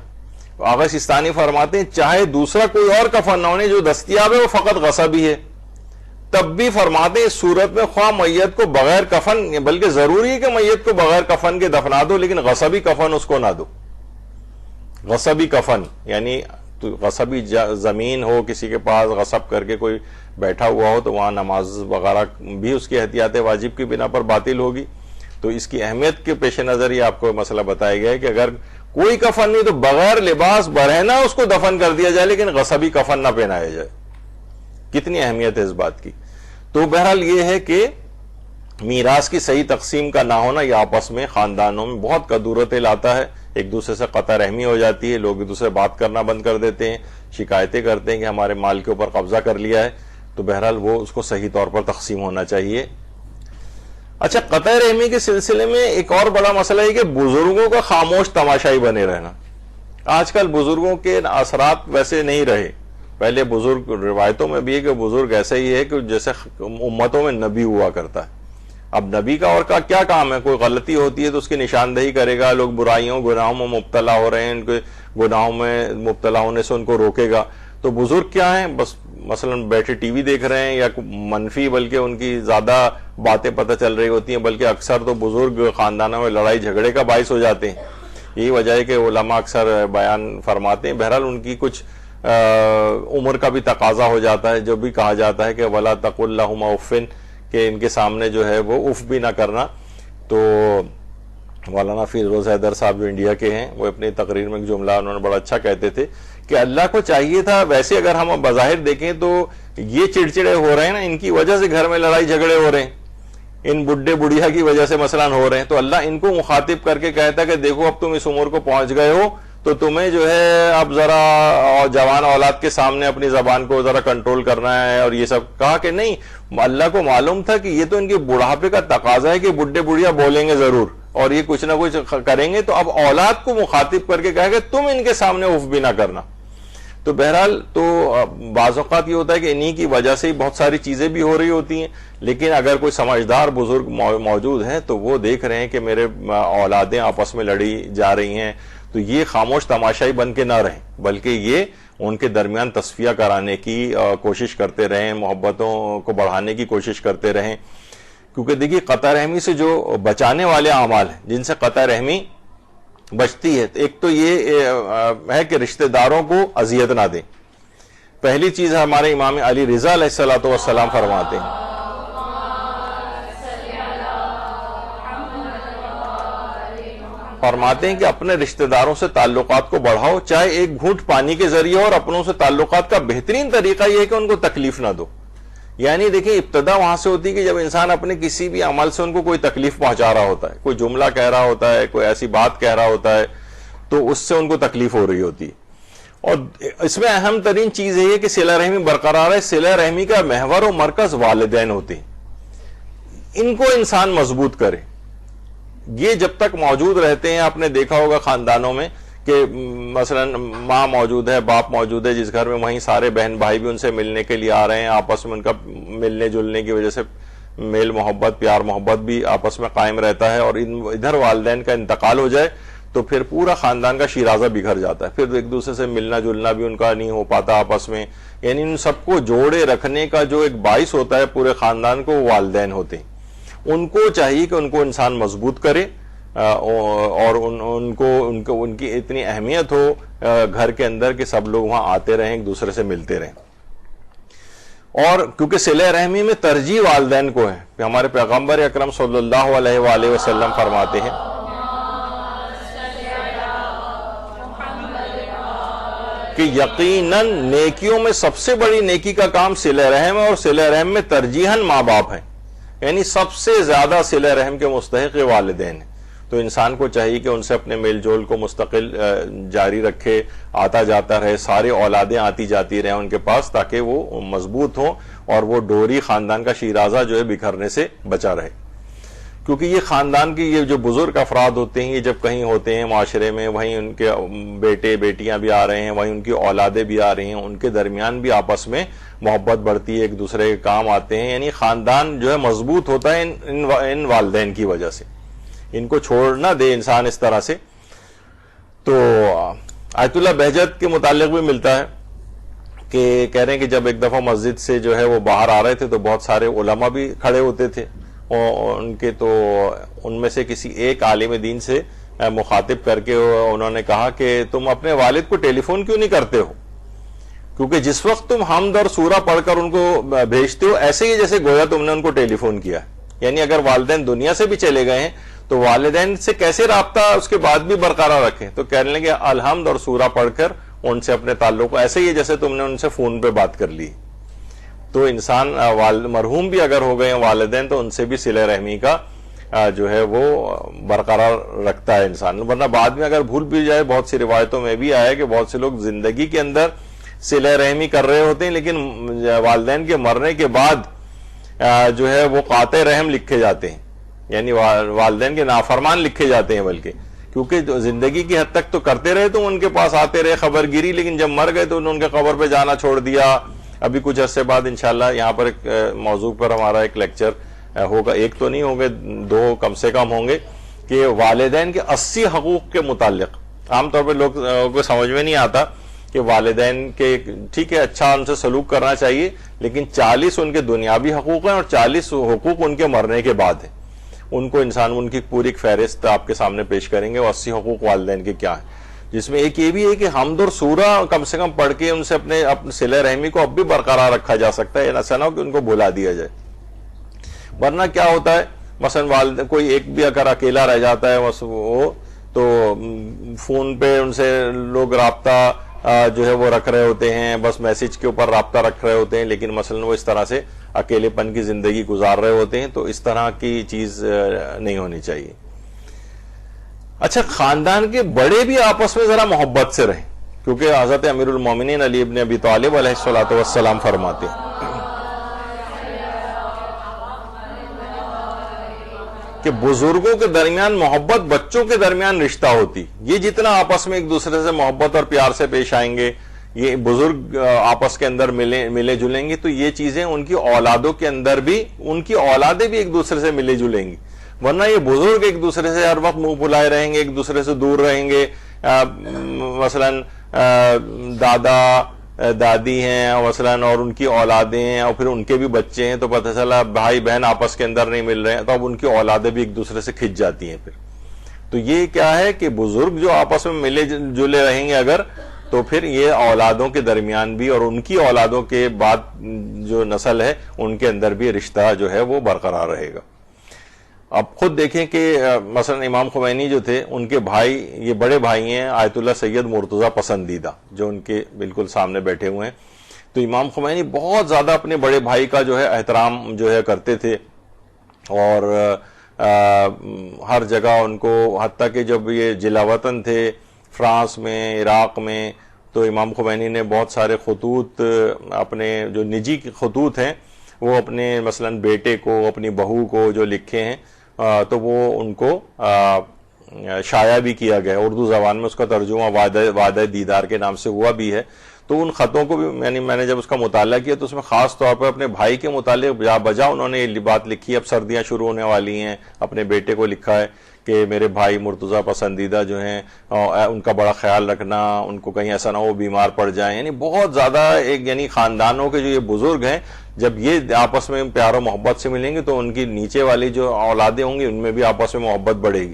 آقا سیستانی فرماتے ہیں چاہے دوسرا کوئی اور کفن نہ ہونے, جو دستیاب ہے وہ فقط غصبی ہے, تب بھی فرماتے ہیں اس صورت میں خواہ میت کو بغیر کفن, بلکہ ضروری ہے کہ میت کو بغیر کفن کے دفنا دو, لیکن غصبی کفن اس کو نہ دو. غصبی کفن یعنی غصبی زمین ہو کسی کے پاس, غصب کر کے کوئی بیٹھا ہوا ہو, تو وہاں نماز وغیرہ بھی اس کی احتیاط واجب کی بنا پر باطل ہوگی. تو اس کی اہمیت کے پیش نظر یہ آپ کو مسئلہ بتایا گیا ہے کہ اگر کوئی کفن نہیں تو بغیر لباس برہنہ اس کو دفن کر دیا جائے, لیکن غصبی کفن نہ پہنایا جائے. کتنی اہمیت ہے اس بات کی. تو بہرحال یہ ہے کہ میراث کی صحیح تقسیم کا نہ ہونا یہ آپس میں خاندانوں میں بہت کدورتیں لاتا ہے, ایک دوسرے سے قطع رحمی ہو جاتی ہے, لوگ ایک دوسرے بات کرنا بند کر دیتے ہیں, شکایتیں کرتے ہیں کہ ہمارے مال کے اوپر قبضہ کر لیا ہے. تو بہرحال وہ اس کو صحیح طور پر تقسیم ہونا چاہیے. اچھا, قطع رحمی کے سلسلے میں ایک اور بڑا مسئلہ ہے کہ بزرگوں کا خاموش تماشائی بنے رہنا. آج کل بزرگوں کے اثرات ویسے نہیں رہے. پہلے بزرگ, روایتوں میں بھی ہے کہ بزرگ ایسا ہی ہے کہ جیسے امتوں میں نبی ہوا کرتا ہے. اب نبی کا اور کا کیا کام ہے, کوئی غلطی ہوتی ہے تو اس کی نشاندہی کرے گا, لوگ برائیوں گناہوں میں مبتلا ہو رہے ہیں, ان کے گناہوں میں مبتلا ہونے سے ان کو روکے گا. تو بزرگ کیا ہیں، بس مثلا بیٹھے ٹی وی دیکھ رہے ہیں یا منفی بلکہ ان کی زیادہ باتیں پتہ چل رہی ہوتی ہیں، بلکہ اکثر تو بزرگ خاندانوں میں لڑائی جھگڑے کا باعث ہو جاتے ہیں. یہی وجہ ہے کہ علماء اکثر بیان فرماتے ہیں. بہرحال ان کی کچھ عمر کا بھی تقاضا ہو جاتا ہے، جو بھی کہا جاتا ہے کہ وَلَا تَقُلْ لَهُمَا اُفٍّ، کہ ان کے سامنے جو ہے وہ اف بھی نہ کرنا. تو مولانا فیروز حیدر صاحب جو انڈیا کے ہیں، وہ اپنی تقریر میں ایک جملہ انہوں نے بڑا اچھا کہتے تھے کہ اللہ کو چاہیے تھا، ویسے اگر ہم بظاہر دیکھیں تو یہ چڑچڑے ہو رہے ہیں نا، ان کی وجہ سے گھر میں لڑائی جھگڑے ہو رہے ہیں، ان بڈھے بڑھیا کی وجہ سے مثلا ہو رہے ہیں، تو اللہ ان کو مخاطب کر کے کہتا کہ دیکھو اب تم اس عمر کو پہنچ گئے ہو تو تمہیں جو ہے اب ذرا جوان اولاد کے سامنے اپنی زبان کو ذرا کنٹرول کرنا ہے. اور یہ سب کہا کہ نہیں، اللہ کو معلوم تھا کہ یہ تو ان کے بڑھاپے کا تقاضا ہے کہ بڈھے بڑھیا بولیں گے ضرور اور یہ کچھ نہ کچھ کریں گے، تو اب اولاد کو مخاطب کر کے کہا کہ تم ان کے سامنے اف بھی نہ کرنا. تو بہرحال تو بعض اوقات یہ ہوتا ہے کہ انہی کی وجہ سے ہی بہت ساری چیزیں بھی ہو رہی ہوتی ہیں، لیکن اگر کوئی سمجھدار بزرگ موجود ہیں تو وہ دیکھ رہے ہیں کہ میرے اولادیں آپس میں لڑی جا رہی ہیں، تو یہ خاموش تماشائی بن کے نہ رہیں، بلکہ یہ ان کے درمیان تصفیہ کرانے کی کوشش کرتے رہیں، محبتوں کو بڑھانے کی کوشش کرتے رہیں. کیونکہ دیکھیے قطع رحمی سے جو بچانے والے اعمال ہیں جن سے قطع رحمی بچتی ہے، ایک تو یہ ہے کہ رشتہ داروں کو اذیت نہ دیں. پہلی چیز ہمارے امام علی رضا علیہ السلام فرماتے ہیں کہ اپنے رشتہ داروں سے تعلقات کو بڑھاؤ، چاہے ایک گھونٹ پانی کے ذریعے، اور اپنوں سے تعلقات کا بہترین طریقہ یہ ہے کہ ان کو تکلیف نہ دو. یعنی دیکھیں ابتدا وہاں سے ہوتی ہے کہ جب انسان اپنے کسی بھی عمل سے ان کو کوئی تکلیف پہنچا رہا ہوتا ہے، کوئی جملہ کہہ رہا ہوتا ہے، کوئی ایسی بات کہہ رہا ہوتا ہے، تو اس سے ان کو تکلیف ہو رہی ہوتی ہے. اور اس میں اہم ترین چیز یہ ہے کہ صلہ رحمی برقرار ہے. صلہ رحمی کا محور و مرکز والدین ہوتے ہیں، ان کو انسان مضبوط کرے. یہ جب تک موجود رہتے ہیں، آپ نے دیکھا ہوگا خاندانوں میں کہ مثلا ماں موجود ہے، باپ موجود ہے جس گھر میں، وہیں سارے بہن بھائی بھی ان سے ملنے کے لیے آ رہے ہیں، آپس میں ان کا ملنے جلنے کی وجہ سے میل محبت، پیار محبت بھی آپس میں قائم رہتا ہے. اور ادھر والدین کا انتقال ہو جائے تو پھر پورا خاندان کا شیرازہ بگھر جاتا ہے، پھر ایک دوسرے سے ملنا جلنا بھی ان کا نہیں ہو پاتا آپس میں. یعنی ان سب کو جوڑے رکھنے کا جو ایک باعث ہوتا ہے پورے خاندان کو، والدین ہوتے ہیں. ان کو چاہیے کہ ان کو انسان مضبوط کرے اور ان کی اتنی اہمیت ہو گھر کے اندر کہ سب لوگ وہاں آتے رہیں، ایک دوسرے سے ملتے رہیں. اور کیونکہ صلہ رحمی میں ترجیح والدین کو ہے، ہمارے پیغمبر اکرم صلی اللہ علیہ وآلہ وسلم فرماتے ہیں کہ یقیناً نیکیوں میں سب سے بڑی نیکی کا کام صلہ رحم ہے، اور صلہ رحم میں ترجیحاً ماں باپ ہیں. یعنی سب سے زیادہ صلہ رحم کے مستحق والدین ہیں. تو انسان کو چاہیے کہ ان سے اپنے میل جول کو مستقل جاری رکھے، آتا جاتا رہے، سارے اولادیں آتی جاتی رہیں ان کے پاس، تاکہ وہ مضبوط ہوں اور وہ ڈوری خاندان کا شیرازہ جو ہے بکھرنے سے بچا رہے. کیونکہ یہ خاندان کی یہ جو بزرگ افراد ہوتے ہیں، یہ جب کہیں ہوتے ہیں معاشرے میں، وہیں ان کے بیٹے بیٹیاں بھی آ رہے ہیں، وہیں ان کی اولادیں بھی آ رہی ہیں، ان کے درمیان بھی آپس میں محبت بڑھتی ہے، ایک دوسرے کے کام آتے ہیں. یعنی خاندان جو ہے مضبوط ہوتا ہے ان والدین کی وجہ سے. ان کو چھوڑ نہ دے انسان اس طرح سے. تو آیت اللہ بہجت کے متعلق بھی ملتا ہے کہ کہہ رہے ہیں کہ جب ایک دفعہ مسجد سے جو ہے وہ باہر آ رہے تھے تو بہت سارے علماء بھی کھڑے ہوتے تھے، اور ان میں سے کسی ایک عالم دین سے مخاطب کر کے انہوں نے کہا کہ تم اپنے والد کو ٹیلی فون کیوں نہیں کرتے ہو؟ کیونکہ جس وقت تم حمد اور سورہ پڑھ کر ان کو بھیجتے ہو، ایسے ہی جیسے گویا تم نے ان کو ٹیلی فون کیا. یعنی اگر والدین دنیا سے بھی چلے گئے ہیں تو والدین سے کیسے رابطہ اس کے بعد بھی برقرار رکھیں؟ تو کہنے لگے الحمد اور سورہ پڑھ کر ان سے اپنے تعلق کو ایسے ہی جیسے تم نے ان سے فون پہ بات کر لی. تو انسان مرحوم بھی اگر ہو گئے ہیں والدین تو ان سے بھی صلہ رحمی کا جو ہے وہ برقرار رکھتا ہے انسان. ورنہ بعد میں اگر بھول بھی جائے، بہت سی روایتوں میں بھی آیا کہ بہت سے لوگ زندگی کے اندر صلہ رحمی کر رہے ہوتے ہیں، لیکن والدین کے مرنے کے بعد جو ہے وہ قاطع رحم لکھے جاتے ہیں، یعنی والدین کے نافرمان لکھے جاتے ہیں. بلکہ کیونکہ زندگی کی حد تک تو کرتے رہے، تو ان کے پاس آتے رہے خبر گیری، لیکن جب مر گئے تو انہوں نے ان کے قبر پہ جانا چھوڑ دیا. ابھی کچھ عرصے بعد انشاءاللہ یہاں پر ایک موضوع پر ہمارا ایک لیکچر ہوگا، ایک تو نہیں ہوں گے، 2 کم سے کم ہوں گے، کہ والدین کے 80 حقوق کے متعلق. عام طور پہ لوگ کو سمجھ میں نہیں آتا کہ والدین کے ٹھیک ہے اچھا ان سے سلوک کرنا چاہیے، لیکن 40 ان کے دنیاوی حقوق ہیں اور 40 حقوق ان کے مرنے کے بعد ہیں. ان کو انسان ان کی پوری فہرست آپ کے سامنے پیش کریں گے. 80 حقوق والدین کے کیا ہیں، جس میں ایک یہ بھی ہے کہ حمد اور سورہ کم سے کم پڑھ کے ان سے اپنے صلہ رحمی کو اب بھی برقرار رکھا جا سکتا ہے. ایسا نہ ہو کہ ان کو بھلا دیا جائے. ورنہ کیا ہوتا ہے، مثلا کوئی ایک بھی اگر اکیلا رہ جاتا ہے وہ تو فون پہ ان سے لوگ رابطہ جو ہے وہ رکھ رہے ہوتے ہیں، بس میسج کے اوپر رابطہ رکھ رہے ہوتے ہیں، لیکن مثلا وہ اس طرح سے اکیلے پن کی زندگی گزار رہے ہوتے ہیں. تو اس طرح کی چیز نہیں ہونی چاہیے. اچھا، خاندان کے بڑے بھی آپس میں ذرا محبت سے رہیں، کیونکہ حضرت امیر المومنین علی ابن ابی طالب علیہ الصلوۃ والسلام فرماتے ہیں کہ بزرگوں کے درمیان محبت بچوں کے درمیان رشتہ ہوتی. یہ جتنا آپس میں ایک دوسرے سے محبت اور پیار سے پیش آئیں گے، یہ بزرگ آپس کے اندر ملے جلیں گے، تو یہ چیزیں ان کی اولادوں کے اندر بھی، ان کی اولادیں بھی ایک دوسرے سے ملے جلیں گی. ورنہ یہ بزرگ ایک دوسرے سے ہر وقت منہ پھلائے رہیں گے، ایک دوسرے سے دور رہیں گے. مثلا دادا دادی ہیں مثلا اور ان کی اولادیں ہیں اور پھر ان کے بھی بچے ہیں، تو پتہ چلا بھائی بہن آپس کے اندر نہیں مل رہے ہیں، تو اب ان کی اولادیں بھی ایک دوسرے سے کھنچ جاتی ہیں. پھر تو یہ کیا ہے کہ بزرگ جو آپس میں ملے جلے رہیں گے اگر، تو پھر یہ اولادوں کے درمیان بھی اور ان کی اولادوں کے بعد جو نسل ہے ان کے اندر بھی رشتہ جو ہے وہ برقرار رہے گا. اب خود دیکھیں کہ مثلا امام خمینی جو تھے، ان کے بھائی، یہ بڑے بھائی ہیں آیت اللہ سید مرتضیٰ پسندیدہ، جو ان کے بالکل سامنے بیٹھے ہوئے ہیں. تو امام خمینی بہت زیادہ اپنے بڑے بھائی کا جو ہے احترام جو ہے کرتے تھے، اور ہر جگہ ان کو، حتیٰ کہ جب یہ جلا وطن تھے فرانس میں، عراق میں، تو امام خمینی نے بہت سارے خطوط، اپنے جو نجی خطوط ہیں وہ اپنے مثلا بیٹے کو، اپنی بہو کو جو لکھے ہیں، تو وہ ان کو شائع بھی کیا گیا. اردو زبان میں اس کا ترجمہ وعدہ دیدار کے نام سے ہوا بھی ہے. تو ان خطوں کو بھی میں نے جب اس کا مطالعہ کیا تو اس میں خاص طور پر اپنے بھائی کے متعلق جا بجا انہوں نے یہ بات لکھی. اب سردیاں شروع ہونے والی ہیں، اپنے بیٹے کو لکھا ہے کہ میرے بھائی مرتضیٰ پسندیدہ جو ہیں ان کا بڑا خیال رکھنا، ان کو کہیں ایسا نہ ہو بیمار پڑ جائیں. یعنی بہت زیادہ ایک، یعنی خاندانوں کے جو یہ بزرگ ہیں جب یہ آپس میں پیار و محبت سے ملیں گے تو ان کی نیچے والی جو اولادیں ہوں گی ان میں بھی آپس میں محبت بڑھے گی.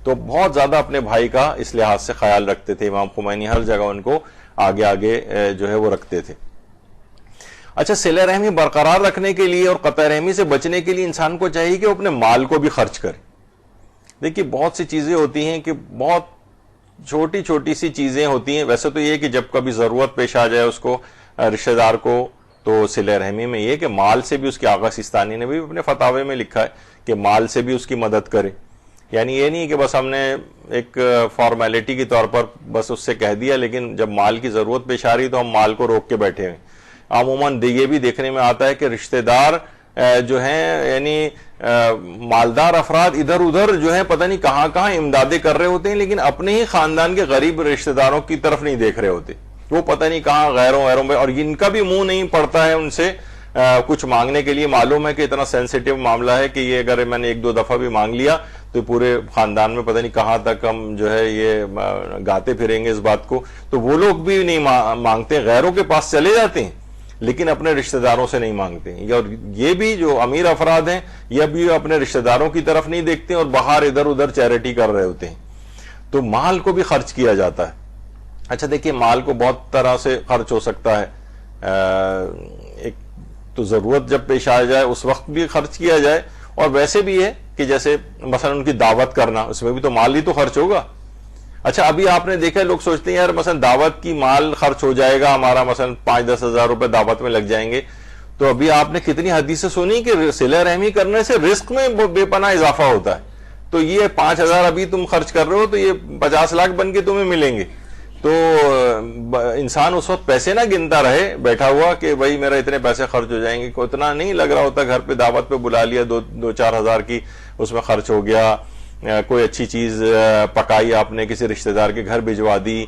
تو بہت زیادہ اپنے بھائی کا اس لحاظ سے خیال رکھتے تھے امام خمینی، ہر جگہ ان کو آگے آگے جو ہے وہ رکھتے تھے. اچھا، صلہ رحمی برقرار رکھنے کے لیے اور قطع رحمی سے بچنے کے لیے انسان کو چاہیے کہ وہ اپنے مال کو بھی خرچ کرے. دیکھیے بہت سی چیزیں ہوتی ہیں کہ بہت چھوٹی چھوٹی سی چیزیں ہوتی ہیں. ویسے تو یہ کہ جب کبھی ضرورت پیش آ جائے اس کو، رشتہ دار کو، تو صلہ رحمی میں یہ کہ مال سے بھی، اس کے آغا سیستانی نے بھی اپنے فتاوے میں لکھا ہے کہ مال سے بھی اس کی مدد کرے. یعنی یہ نہیں کہ بس ہم نے ایک فارمیلٹی کے طور پر بس اس سے کہہ دیا، لیکن جب مال کی ضرورت پیش آ رہی تو ہم مال کو روک کے بیٹھے ہیں. عموماً یہ بھی دیکھنے میں آتا ہے کہ رشتہ دار جو ہیں، یعنی مالدار افراد ادھر ادھر جو ہیں پتہ نہیں کہاں کہاں امدادیں کر رہے ہوتے ہیں، لیکن اپنے ہی خاندان کے غریب رشتہ داروں کی طرف نہیں دیکھ رہے ہوتے. وہ پتہ نہیں کہاں غیروں میں، اور ان کا بھی منہ نہیں پڑتا ہے ان سے کچھ مانگنے کے لیے. معلوم ہے کہ اتنا سینسیٹیو معاملہ ہے کہ یہ اگر میں نے ایک دو دفعہ بھی مانگ لیا تو پورے خاندان میں پتہ نہیں کہاں تک ہم جو ہے یہ گاتے پھریں گے اس بات کو. تو وہ لوگ بھی نہیں مانگتے، غیروں کے پاس چلے جاتے ہیں لیکن اپنے رشتہ داروں سے نہیں مانگتے. اور یہ بھی جو امیر افراد ہیں یہ بھی اپنے رشتہ داروں کی طرف نہیں دیکھتے اور باہر ادھر ادھر چیریٹی کر رہے ہوتے ہیں. تو مال کو بھی خرچ کیا جاتا ہے. اچھا دیکھیے، مال کو بہت طرح سے خرچ ہو سکتا ہے. ایک تو ضرورت جب پیش آ جائے اس وقت بھی خرچ کیا جائے، اور ویسے بھی ہے کہ جیسے مثلا ان کی دعوت کرنا، اس میں بھی تو مال ہی تو خرچ ہوگا. اچھا، ابھی آپ نے دیکھا لوگ سوچتے ہیں یار مثلا دعوت کی مال خرچ ہو جائے گا ہمارا، مثلا 5-10 ہزار روپے دعوت میں لگ جائیں گے. تو ابھی آپ نے کتنی حدیثیں سنی کہ صلہ رحمی کرنے سے رزق میں بے پناہ اضافہ ہوتا ہے. تو یہ 5,000 ابھی تم خرچ کر رہے ہو تو یہ 50 لاکھ بن کے تمہیں ملیں گے. تو انسان اس وقت پیسے نہ گنتا رہے بیٹھا ہوا کہ بھائی میرا اتنے پیسے خرچ ہو جائیں گے. اتنا نہیں لگ رہا ہوتا، گھر پہ دعوت پہ بلا لیا 2-4 ہزار کی، اس میں خرچ ہو گیا. کوئی اچھی چیز پکائی آپ نے، کسی رشتہ دار کے گھر بھجوا دی.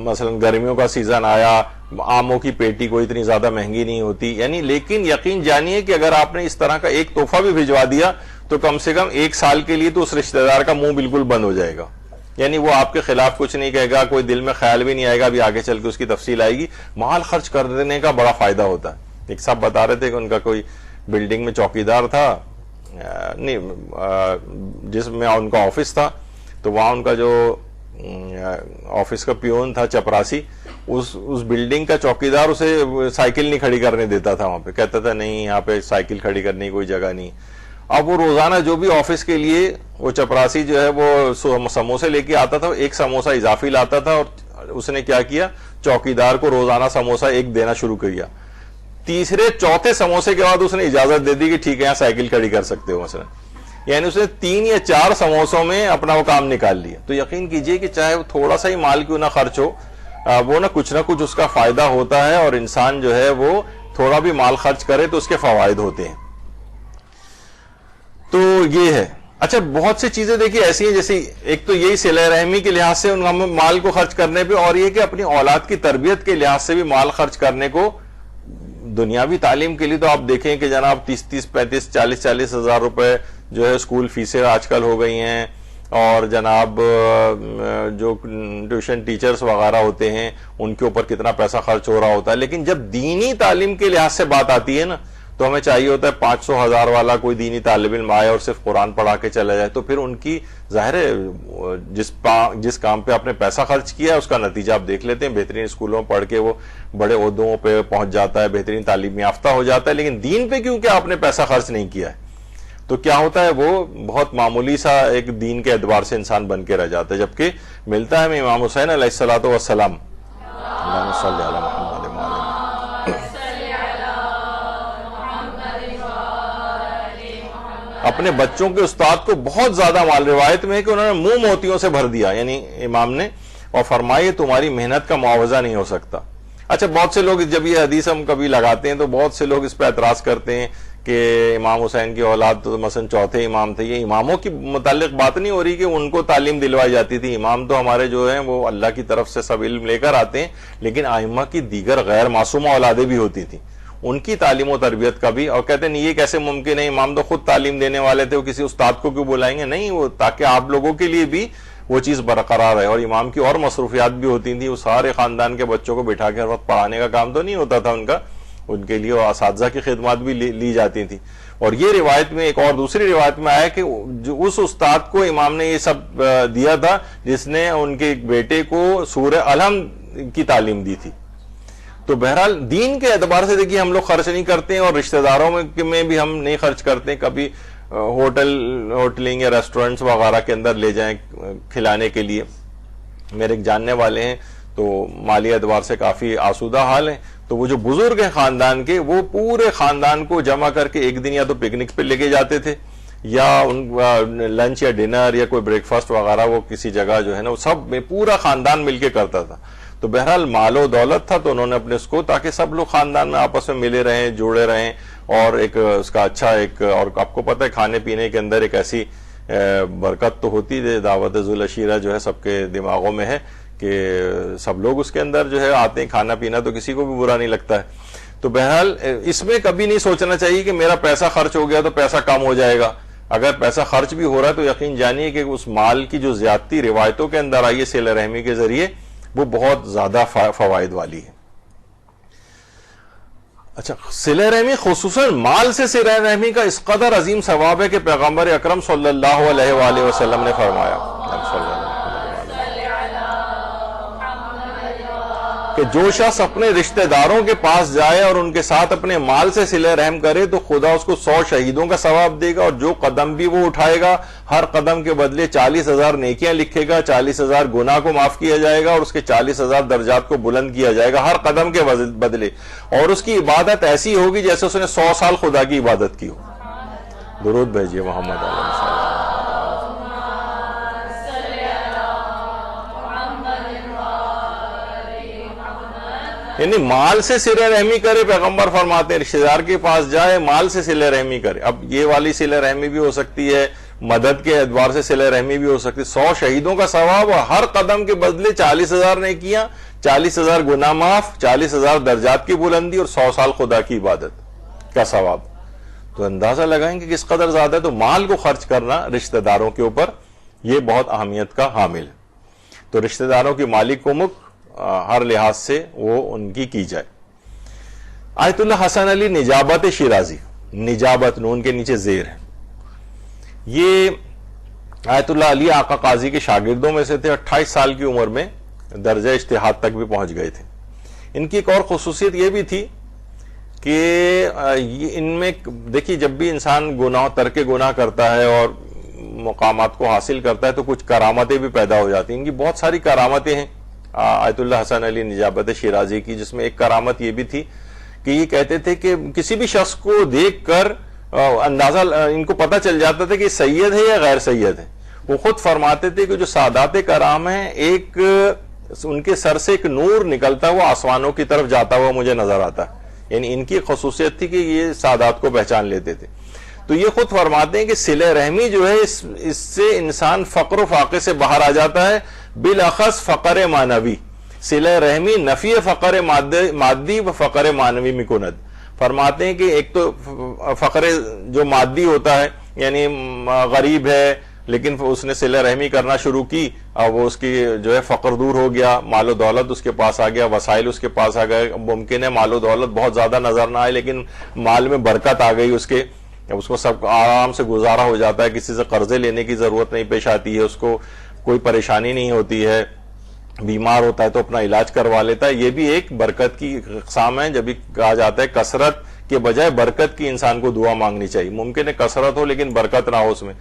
مثلا گرمیوں کا سیزن آیا، آموں کی پیٹی کوئی اتنی زیادہ مہنگی نہیں ہوتی. یعنی لیکن یقین جانیے کہ اگر آپ نے اس طرح کا ایک تحفہ بھی بھجوا دیا تو کم سے کم 1 سال کے لیے تو اس رشتہ دار کا منہ بالکل بند ہو جائے گا. یعنی وہ آپ کے خلاف کچھ نہیں کہے گا, کوئی دل میں خیال بھی نہیں آئے گا, ابھی آگے چل کے اس کی تفصیل آئے گی. مال خرچ کر دینے کا بڑا فائدہ ہوتا ہے. ایک صاحب بتا رہے تھے کہ ان کا کوئی بلڈنگ میں چوکیدار تھا, نہیں جس میں ان کا آفس تھا, تو وہاں ان کا جو آفس کا پیون تھا چپراسی, اس بلڈنگ کا چوکیدار اسے سائیکل نہیں کھڑی کرنے دیتا تھا وہاں پہ. کہتا تھا نہیں یہاں پہ سائیکل کھڑی کرنے کی کوئی جگہ نہیں. اب وہ روزانہ جو بھی آفس کے لیے وہ چپراسی جو ہے وہ سموسے لے کے آتا تھا, ایک سموسا اضافی لاتا تھا, اور اس نے کیا کیا, چوکیدار کو روزانہ سموسا ایک دینا شروع کیا. تیسرے چوتھے سموسے کے بعد اس نے اجازت دے دی کہ ٹھیک ہے یہاں سائیکل کھڑی کر سکتے ہو مثلا. یعنی اس نے 3 یا 4 سموسوں میں اپنا وہ کام نکال لیا. تو یقین کیجئے کہ چاہے وہ تھوڑا سا ہی مال کیوں نہ خرچ ہو, وہ نہ کچھ اس کا فائدہ ہوتا ہے, اور انسان جو ہے وہ تھوڑا بھی مال خرچ کرے تو اس کے فوائد ہوتے ہیں. تو یہ ہے. اچھا بہت سی چیزیں دیکھیے ایسی ہیں, جیسے ایک تو یہی صلہ رحمی کے لحاظ سے ان مال کو خرچ کرنے پہ, اور یہ کہ اپنی اولاد کی تربیت کے لحاظ سے بھی مال خرچ کرنے کو. دنیاوی تعلیم کے لیے تو آپ دیکھیں کہ جناب 30 35 40 ہزار روپے جو ہے اسکول فیسیں آج کل ہو گئی ہیں, اور جناب جو ٹیوشن ٹیچرز وغیرہ ہوتے ہیں ان کے اوپر کتنا پیسہ خرچ ہو رہا ہوتا ہے. لیکن جب دینی تعلیم کے لحاظ سے بات آتی ہے نا, تو ہمیں چاہیے ہوتا ہے 500 ہزار والا کوئی دینی طالب علم آئے اور صرف قرآن پڑھا کے چلا جائے, تو پھر ان کی ظاہر ہے جس کام پہ آپ نے پیسہ خرچ کیا ہے اس کا نتیجہ آپ دیکھ لیتے ہیں. بہترین اسکولوں میں پڑھ کے وہ بڑے عہدوں پہ پہنچ جاتا ہے, بہترین تعلیم یافتہ ہو جاتا ہے. لیکن دین پہ کیونکہ آپ نے پیسہ خرچ نہیں کیا ہے, تو کیا ہوتا ہے, وہ بہت معمولی سا ایک دین کے اعتبار سے انسان بن کے رہ جاتا ہے. جبکہ ملتا ہے ہمیں امام حسین علیہ الصلوۃ والسلام, اللہم صلی علی محمد اپنے بچوں کے استاد کو بہت زیادہ مال. روایت میں ہے کہ انہوں نے منہ موتیوں سے بھر دیا, یعنی امام نے, اور فرمائے تمہاری محنت کا معاوضہ نہیں ہو سکتا. اچھا بہت سے لوگ جب یہ حدیث ہم کبھی لگاتے ہیں تو بہت سے لوگ اس پہ اعتراض کرتے ہیں کہ امام حسین کی اولاد تو مثلا چوتھے امام تھے. یہ اماموں کی متعلق بات نہیں ہو رہی کہ ان کو تعلیم دلوائی جاتی تھی. امام تو ہمارے جو ہیں وہ اللہ کی طرف سے سب علم لے کر آتے ہیں, لیکن ائمہ کی دیگر غیر معصومہ اولادیں بھی ہوتی تھیں, ان کی تعلیم و تربیت کا بھی. اور کہتے ہیں یہ کیسے ممکن ہے, امام تو خود تعلیم دینے والے تھے, وہ کسی استاد کو کیوں بلائیں گے. نہیں, وہ تاکہ آپ لوگوں کے لیے بھی وہ چیز برقرار ہے. اور امام کی اور مصروفیات بھی ہوتی تھیں, وہ سارے خاندان کے بچوں کو بٹھا کے ہر وقت پڑھانے کا کام تو نہیں ہوتا تھا ان کا, ان کے لیے اساتذہ کی خدمات بھی لی جاتی تھی. اور یہ روایت میں ایک اور دوسری روایت میں آیا کہ جو اس استاد کو امام نے یہ سب دیا تھا جس نے ان کے بیٹے کو سورہ الحمد کی تعلیم دی تھی. تو بہرحال دین کے اعتبار سے دیکھیے ہم لوگ خرچ نہیں کرتے ہیں, اور رشتہ داروں میں بھی ہم نہیں خرچ کرتے ہیں. کبھی ہوٹلنگ یا ریسٹورنٹس وغیرہ کے اندر لے جائیں کھلانے کے لیے. میرے ایک جاننے والے ہیں تو مالی اعتبار سے کافی آسودہ حال ہیں, تو وہ جو بزرگ ہیں خاندان کے, وہ پورے خاندان کو جمع کر کے ایک دن یا تو پکنک پہ لے کے جاتے تھے, یا لنچ یا ڈنر یا کوئی بریک فاسٹ وغیرہ وہ کسی جگہ جو ہے نا وہ سب میں پورا خاندان مل کے کرتا تھا. تو بہرحال مال و دولت تھا, تو انہوں نے اپنے اس کو, تاکہ سب لوگ خاندان میں آپس میں ملے رہیں, جڑے رہیں, اور ایک اس کا اچھا ایک, اور آپ کو پتہ ہے کھانے پینے کے اندر ایک ایسی برکت تو ہوتی ہے, دعوت ذو العشیرہ جو ہے سب کے دماغوں میں ہے کہ سب لوگ اس کے اندر جو ہے آتے ہیں, کھانا پینا تو کسی کو بھی برا نہیں لگتا ہے. تو بہرحال اس میں کبھی نہیں سوچنا چاہیے کہ میرا پیسہ خرچ ہو گیا تو پیسہ کم ہو جائے گا. اگر پیسہ خرچ بھی ہو رہا ہے تو یقین جانیے کہ اس مال کی جو زیادتی روایتوں کے اندر آئی ہے صلہ رحمی کے ذریعے, وہ بہت زیادہ فوائد والی ہے. اچھا, صلہ رحمی خصوصاً مال سے صلہ رحمی کا اس قدر عظیم ثواب ہے کہ پیغمبر اکرم صلی اللہ علیہ وآلہ وسلم نے فرمایا کہ جو شخص اپنے رشتہ داروں کے پاس جائے اور ان کے ساتھ اپنے مال سے صلہ رحم کرے تو خدا اس کو 100 شہیدوں کا ثواب دے گا, اور جو قدم بھی وہ اٹھائے گا ہر قدم کے بدلے 40,000 نیکیاں لکھے گا, 40,000 گناہ کو معاف کیا جائے گا, اور اس کے 40,000 درجات کو بلند کیا جائے گا ہر قدم کے بدلے. اور اس کی عبادت ایسی ہوگی جیسے اس نے 100 سال خدا کی عبادت کی ہو. درود بھیجیے محمد علیہ السلام. یعنی مال سے صلہ رحمی کرے, پیغمبر فرماتے ہیں رشتہ دار کے پاس جائے مال سے صلہ رحمی کرے. اب یہ والی صلہ رحمی بھی ہو سکتی ہے, مدد کے اعتبار سے صلہ رحمی بھی ہو سکتی ہے. 100 شہیدوں کا ثواب, اور ہر قدم کے بدلے 40,000 نیکیاں, 40,000 گناہ معاف, 40,000 درجات کی بلندی, اور 100 سال خدا کی عبادت کا ثواب. تو اندازہ لگائیں کہ کس قدر زیادہ ہے. تو مال کو خرچ کرنا رشتہ داروں کے اوپر یہ بہت اہمیت کا حامل ہے. تو رشتہ داروں کی مالی کمک ہر لحاظ سے وہ ان کی جائے. آیت اللہ حسن علی نجابت شیرازی، نجابت نون کے نیچے زیر ہے، یہ آیت اللہ علی آقا قاضی کے شاگردوں میں سے تھے. 28 سال کی عمر میں درجہ اجتہاد تک بھی پہنچ گئے تھے. ان کی ایک اور خصوصیت یہ بھی تھی کہ ان میں دیکھیے جب بھی انسان ترک گناہ کرتا ہے اور مقامات کو حاصل کرتا ہے تو کچھ کرامتیں بھی پیدا ہو جاتی ہیں. ان کی بہت ساری کرامتیں ہیں آیت اللہ حسن علی نجابت شیرازی کی، جس میں ایک کرامت یہ بھی تھی کہ یہ کہتے تھے کہ کسی بھی شخص کو دیکھ کر اندازہ ان کو پتہ چل جاتا تھا کہ سید ہے یا غیر سید ہے. وہ خود فرماتے تھے کہ جو سادات کرام ہیں، ایک ان کے سر سے ایک نور نکلتا ہوا آسمانوں کی طرف جاتا ہوا مجھے نظر آتا ہے. یعنی ان کی خصوصیت تھی کہ یہ سادات کو پہچان لیتے تھے. تو یہ خود فرماتے ہیں کہ صلہ رحمی جو ہے اس سے انسان فقر و فاقے سے باہر آ جاتا ہے، بالاخص فقر معنوی. صلہ رحمی نفی فقر مادی و فقر معنوی میں کند. فرماتے ہیں کہ ایک تو فقر جو مادی ہوتا ہے، یعنی غریب ہے لیکن اس نے صلہ رحمی کرنا شروع کی اور وہ اس کی جو ہے فقر دور ہو گیا، مال و دولت اس کے پاس آ گیا، وسائل اس کے پاس آ گئے. ممکن ہے مال و دولت بہت زیادہ نظر نہ آئے لیکن مال میں برکت آ گئی، اس کو سب آرام سے گزارا ہو جاتا ہے، کسی سے قرضے لینے کی ضرورت نہیں پیش آتی ہے، اس کو کوئی پریشانی نہیں ہوتی ہے، بیمار ہوتا ہے تو اپنا علاج کروا لیتا ہے. یہ بھی ایک برکت کی اقسام ہے. جب بھی کہا جاتا ہے کثرت کے بجائے برکت کی انسان کو دعا مانگنی چاہیے. ممکن ہے کثرت ہو لیکن برکت نہ ہو اس میں.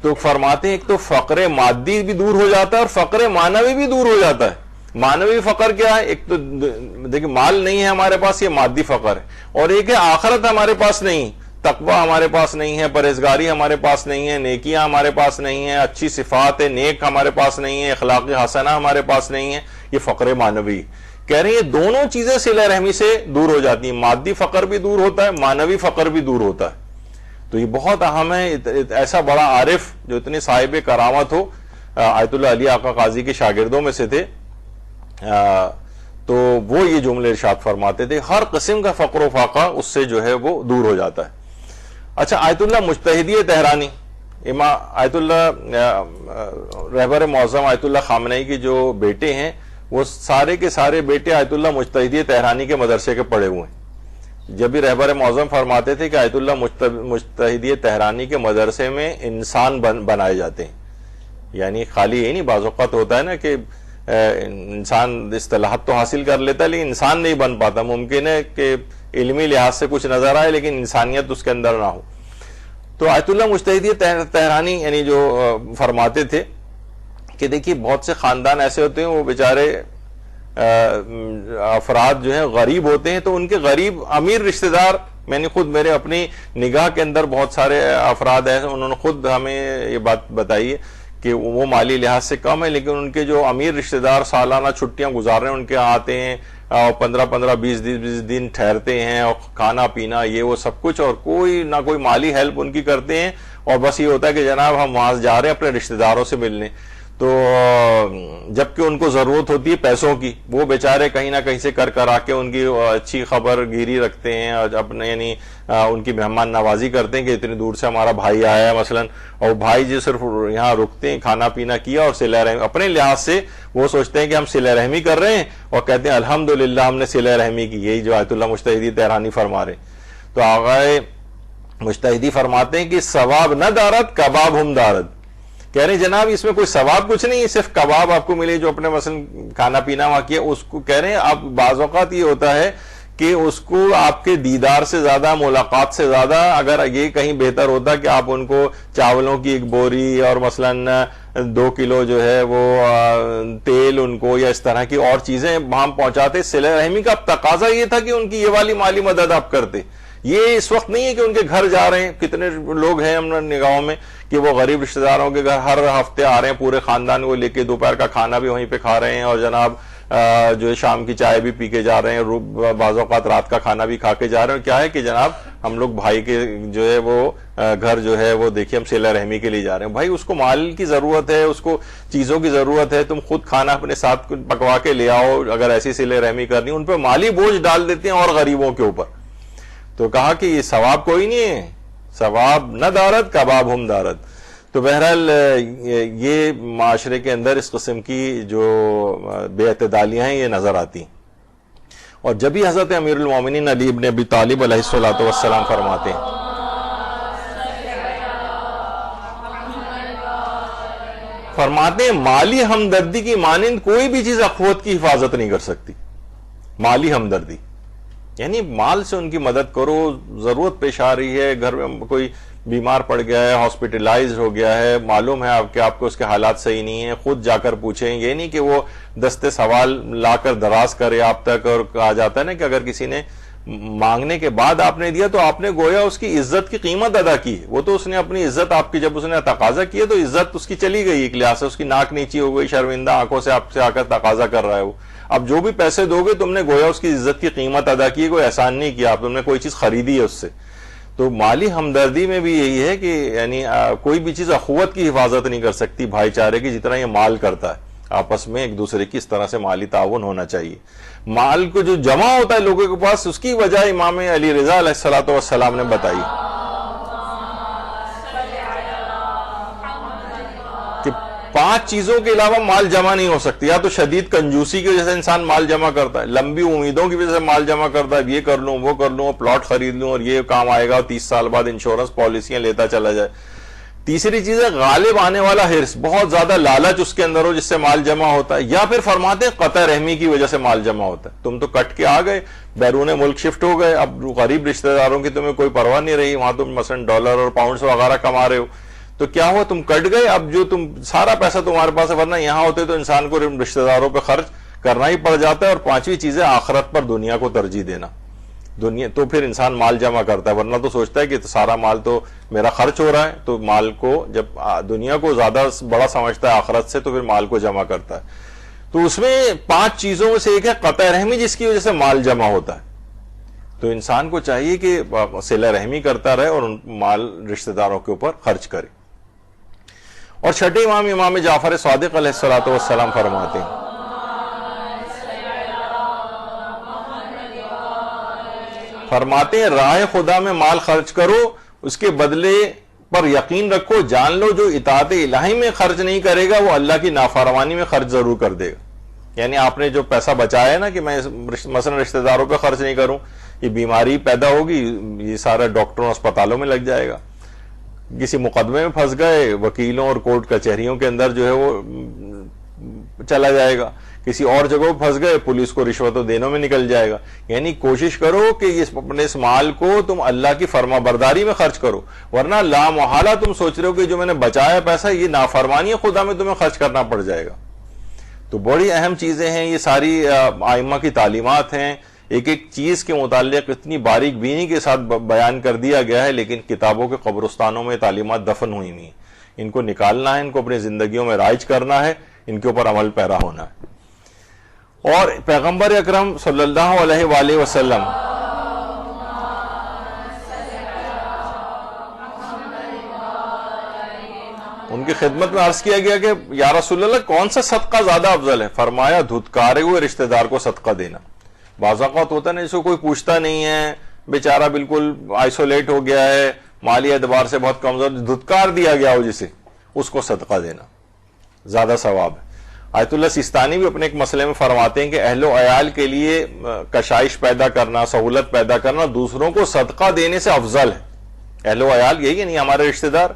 تو فرماتے ہیں ایک تو فقر مادی بھی دور ہو جاتا ہے اور فقر معنوی بھی دور ہو جاتا ہے. معنوی فقر کیا ہے؟ ایک تو دیکھیں مال نہیں ہے ہمارے پاس، یہ مادی فقر ہے، اور ایک ہے آخرت ہمارے پاس نہیں، تقوی ہمارے پاس نہیں ہے، پرہیزگاری ہمارے پاس نہیں ہے، نیکیاں ہمارے پاس نہیں ہیں، اچھی صفات نیک ہمارے پاس نہیں ہے، اخلاق حسنہ ہمارے پاس نہیں ہے. یہ فقر معنوی کہہ رہے ہیں. یہ دونوں چیزیں صلہ رحمی سے دور ہو جاتی ہیں. مادی فقر بھی دور ہوتا ہے، معنوی فقر بھی دور ہوتا ہے. تو یہ بہت اہم ہے. ایسا بڑا عارف جو اتنے صاحب کرامت ہو، آیت اللہ علی آقا قاضی کے شاگردوں میں سے تھے، تو وہ یہ جملے ارشاد فرماتے تھے ہر قسم کا فقر و فاقہ اس سے جو ہے وہ دور ہو جاتا ہے. اچھا، آیت اللہ مجتہدی تہرانی، آیت اللہ رہبر معظم آیت اللہ خامنئی کے جو بیٹے ہیں وہ سارے کے سارے بیٹے آیت اللہ مجتہدی تہرانی کے مدرسے کے پڑھے ہوئے ہیں. جب بھی رہبر معظم فرماتے تھے کہ آیت اللہ مجتہدی تہرانی کے مدرسے میں انسان بنائے جاتے ہیں. یعنی خالی یہ نہیں، بعض اوقات ہوتا ہے نا کہ انسان اصطلاحات تو حاصل کر لیتا ہے لیکن انسان نہیں بن پاتا. ممکن ہے کہ علمی لحاظ سے کچھ نظر آئے لیکن انسانیت اس کے اندر نہ ہو. تو آیت اللہ مجتہدی تہرانی یعنی جو فرماتے تھے کہ دیکھیے بہت سے خاندان ایسے ہوتے ہیں وہ بیچارے افراد جو ہیں غریب ہوتے ہیں، تو ان کے غریب امیر رشتہ دار، میں نے خود میرے اپنی نگاہ کے اندر بہت سارے افراد ہیں، انہوں نے خود ہمیں یہ بات بتائی ہے کہ وہ مالی لحاظ سے کم ہے لیکن ان کے جو امیر رشتہ دار سالانہ چھٹیاں گزار رہے ہیں، ان کے آتے ہیں اور 15 20 دن ٹھہرتے ہیں اور کھانا پینا یہ وہ سب کچھ، اور کوئی نہ کوئی مالی ہیلپ ان کی کرتے ہیں. اور بس یہ ہوتا ہے کہ جناب ہم وہاں جا رہے ہیں اپنے رشتہ داروں سے ملنے. تو جبکہ ان کو ضرورت ہوتی ہے پیسوں کی، وہ بیچارے کہیں نہ کہیں سے کر آ کے ان کی اچھی خبر گیری رکھتے ہیں اور اپنے یعنی ان کی مہمان نوازی کرتے ہیں کہ اتنی دور سے ہمارا بھائی آیا ہے مثلا، اور بھائی جو صرف یہاں رکتے ہیں، کھانا پینا کیا اور صلہ رحمی اپنے لحاظ سے وہ سوچتے ہیں کہ ہم صلہ رحمی کر رہے ہیں اور کہتے ہیں الحمدللہ ہم نے صلہ رحمی کی. یہی جو آیت اللہ مجتہدی تہرانی فرما رہے. تو آقا مجتہدی فرماتے ہیں کہ ثواب نہ دارت کباب ہم دارت. کہہ رہے ہیں جناب اس میں کوئی ثواب کچھ نہیں ہے، صرف کباب آپ کو ملے جو اپنے مثلا کھانا پینا وہاں کیا اس کو. کہہ رہے ہیں اب بعض اوقات یہ ہوتا ہے کہ اس کو آپ کے دیدار سے زیادہ، ملاقات سے زیادہ اگر یہ کہیں بہتر ہوتا کہ آپ ان کو چاولوں کی ایک بوری اور مثلا 2 کلو جو ہے وہ تیل ان کو یا اس طرح کی اور چیزیں وہاں پہنچاتے. صلہ رحمی کا تقاضا یہ تھا کہ ان کی یہ والی مالی مدد آپ کرتے. یہ اس وقت نہیں ہے کہ ان کے گھر جا رہے ہیں. کتنے لوگ ہیں ہم نگاہوں میں کہ وہ غریب رشتہ داروں کے گھر ہر ہفتے آ رہے ہیں، پورے خاندان کو لے کے دوپہر کا کھانا بھی وہیں پہ کھا رہے ہیں اور جناب جو شام کی چائے بھی پی کے جا رہے ہیں، بعض اوقات رات کا کھانا بھی کھا کے جا رہے ہیں. کیا ہے کہ جناب ہم لوگ بھائی کے جو ہے وہ گھر جو ہے وہ دیکھیے ہم صلہ رحمی کے لیے جا رہے ہیں. بھائی اس کو مال کی ضرورت ہے، اس کو چیزوں کی ضرورت ہے، تم خود کھانا اپنے ساتھ پکوا کے لے آؤ. اگر ایسی صلہ رحمی کرنی ان پہ مالی بوجھ ڈال دیتے ہیں اور غریبوں کے اوپر. تو کہا کہ یہ ثواب کوئی نہیں ہے، ثواب نہ دارت کباب ہم دارت. تو بہرحال یہ معاشرے کے اندر اس قسم کی جو بے اعتدالیاں ہیں یہ نظر آتی ہیں. اور جب ہی حضرت امیر المومنین علی ابن ابی طالب علیہ الصلوۃ والسلام فرماتے ہیں مالی ہمدردی کی مانند کوئی بھی چیز اخوت کی حفاظت نہیں کر سکتی. مالی ہمدردی یعنی مال سے ان کی مدد کرو، ضرورت پیش آ رہی ہے، گھر میں کوئی بیمار پڑ گیا ہے، ہاسپٹلائز ہو گیا ہے، معلوم ہے آپ کو اس کے حالات صحیح نہیں ہیں، خود جا کر پوچھیں. یہ نہیں کہ وہ دستے سوال لا کر دراز کرے آپ تک. اور کہا جاتا ہے نا کہ اگر کسی نے مانگنے کے بعد آپ نے دیا تو آپ نے گویا اس کی عزت کی قیمت ادا کی. وہ تو اس نے اپنی عزت آپ کی جب اس نے تقاضا کیا تو عزت اس کی چلی گئی، ایک لحاظ سے اس کی ناک نیچی ہو گئی، شرمندہ آنکھوں سے آپ سے آ کر تقاضا کر رہا ہے وہ. اب جو بھی پیسے دو گے تم نے گویا اس کی عزت کی قیمت ادا کی، کوئی احسان نہیں کیا، تم نے کوئی چیز خریدی ہے اس سے. تو مالی ہمدردی میں بھی یہی ہے کہ یعنی کوئی بھی چیز اخوت کی حفاظت نہیں کر سکتی بھائی چارے کی جتنا یہ مال کرتا ہے. آپس میں ایک دوسرے کی اس طرح سے مالی تعاون ہونا چاہیے. مال کو جو جمع ہوتا ہے لوگوں کے پاس، اس کی وجہ امام علی رضا علیہ الصلوۃ والسلام نے بتائی کہ 5 چیزوں کے علاوہ مال جمع نہیں ہو سکتی. یا تو شدید کنجوسی کی وجہ سے انسان مال جمع کرتا ہے، لمبی امیدوں کی وجہ سے مال جمع کرتا ہے، یہ کر لوں وہ کر لوں، پلاٹ خرید لوں اور یہ کام آئے گا، 30 سال بعد انشورنس پالیسیاں لیتا چلا جائے. تیسری چیز ہے غالب آنے والا حرص، بہت زیادہ لالچ اس کے اندر ہو جس سے مال جمع ہوتا ہے. یا پھر فرماتے ہیں قطع رحمی کی وجہ سے مال جمع ہوتا ہے. تم تو کٹ کے آ گئے، بیرون ملک شفٹ ہو گئے، اب غریب رشتہ داروں کی تمہیں کوئی پرواہ نہیں رہی، وہاں تم مثلا ڈالر اور پاؤنڈز وغیرہ کما رہے ہو، تو کیا ہوا تم کٹ گئے. اب جو تم سارا پیسہ تمہارے پاس ہے، ورنہ یہاں ہوتے تو انسان کو رشتہ داروں پہ خرچ کرنا ہی پڑ جاتا ہے. اور 5ویں چیز ہے آخرت پر دنیا کو ترجیح دینا. دنیا تو پھر انسان مال جمع کرتا ہے، ورنہ تو سوچتا ہے کہ سارا مال تو میرا خرچ ہو رہا ہے. تو مال کو جب دنیا کو زیادہ بڑا سمجھتا ہے آخرت سے، تو پھر مال کو جمع کرتا ہے. تو اس میں 5 چیزوں میں سے ایک ہے قطع رحمی، جس کی وجہ سے مال جمع ہوتا ہے. تو انسان کو چاہیے کہ صلہ رحمی کرتا رہے اور مال رشتہ داروں کے اوپر خرچ کرے. اور چھٹے امام جعفر صادق علیہ الصلوۃ والسلام فرماتے ہیں راہ خدا میں مال خرچ کرو، اس کے بدلے پر یقین رکھو، جان لو جو اطاعت الہی میں خرچ نہیں کرے گا وہ اللہ کی نافرمانی میں خرچ ضرور کر دے گا. یعنی آپ نے جو پیسہ بچایا ہے نا کہ میں مثلا رشتہ داروں پہ خرچ نہیں کروں، یہ بیماری پیدا ہوگی، یہ سارا ڈاکٹروں اسپتالوں میں لگ جائے گا. کسی مقدمے میں پھنس گئے، وکیلوں اور کورٹ کچہریوں کے اندر جو ہے وہ چلا جائے گا. کسی اور جگہ پھنس گئے، پولیس کو رشوتوں دینوں میں نکل جائے گا. یعنی کوشش کرو کہ اپنے اس مال کو تم اللہ کی فرما برداری میں خرچ کرو، ورنہ لا محالہ تم سوچ رہے ہو کہ جو میں نے بچایا پیسہ یہ نافرمانی خدا میں تمہیں خرچ کرنا پڑ جائے گا. تو بڑی اہم چیزیں ہیں یہ ساری، ائمہ کی تعلیمات ہیں. ایک ایک چیز کے متعلق اتنی باریک بینی کے ساتھ بیان کر دیا گیا ہے، لیکن کتابوں کے قبرستانوں میں تعلیمات دفن ہوئی نہیں. ان کو نکالنا ہے، ان کو اپنی زندگیوں میں رائج کرنا ہے، ان کے اوپر عمل پیرا ہونا ہے. اور پیغمبر اکرم صلی اللہ علیہ وآلہ وسلم ان کی خدمت میں عرض کیا گیا کہ یا رسول اللہ کون سا صدقہ زیادہ افضل ہے؟ فرمایا دھتکارے ہوئے رشتہ دار کو صدقہ دینا. بعض اوقات ہوتا ہے نا جس کو کوئی پوچھتا نہیں ہے، بیچارہ بالکل آئسولیٹ ہو گیا ہے، مالی اعتبار سے بہت کمزور، دھتکار دیا گیا ہو جسے، اس کو صدقہ دینا زیادہ ثواب ہے. آیت اللہ سیستانی بھی اپنے ایک مسئلے میں فرماتے ہیں کہ اہل و عیال کے لیے کشائش پیدا کرنا، سہولت پیدا کرنا دوسروں کو صدقہ دینے سے افضل ہے. اہل و عیال یہی ہے نہیں ہمارے رشتہ دار.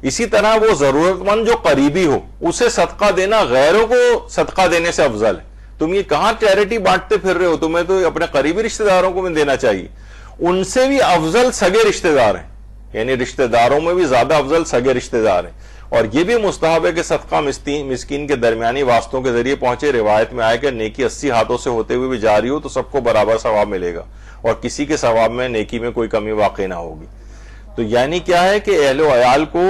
اسی طرح وہ ضرورت مند جو قریبی ہو اسے صدقہ دینا غیروں کو صدقہ دینے سے افضل ہے. تم یہ کہاں چیریٹی بانٹتے پھر رہے ہو؟ تمہیں تو اپنے قریبی رشتہ داروں کو بھی دینا چاہیے. ان سے بھی افضل سگے رشتہ دار ہیں، یعنی رشتہ داروں میں بھی زیادہ افضل سگے رشتہ دار ہیں. اور یہ بھی مستحب ہے کہ صدقہ مسکین کے درمیانی واسطوں کے ذریعے پہنچے. روایت میں آئے کہ نیکی 80 ہاتھوں سے ہوتے ہوئے بھی جاری ہو تو سب کو برابر ثواب ملے گا اور کسی کے ثواب میں نیکی میں کوئی کمی واقع نہ ہوگی. تو یعنی کیا ہے کہ اہل و عیال کو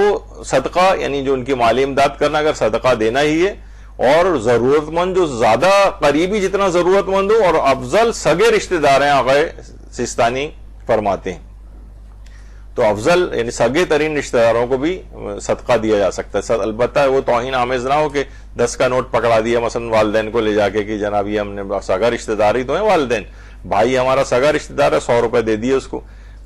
صدقہ یعنی جو ان کی مالی امداد کرنا اگر صدقہ دینا ہی ہے، اور ضرورت مند جو زیادہ قریبی جتنا ضرورت مند ہو اور افضل سگے رشتہ دار ہیں آقا سیستانی فرماتے ہیں. تو افضل یعنی سگے ترین رشتہ داروں کو بھی صدقہ دیا جا سکتا ہے. البتہ وہ توہین آمیز نہ ہو کہ 10 کا نوٹ پکڑا دیا مثلا والدین کو لے جا کے کہ جناب یہ ہم نے سگا رشتہ دار ہی تو ہیں والدین، بھائی ہمارا سگا رشتہ دار ہے 100 روپے دے دیے اس کو.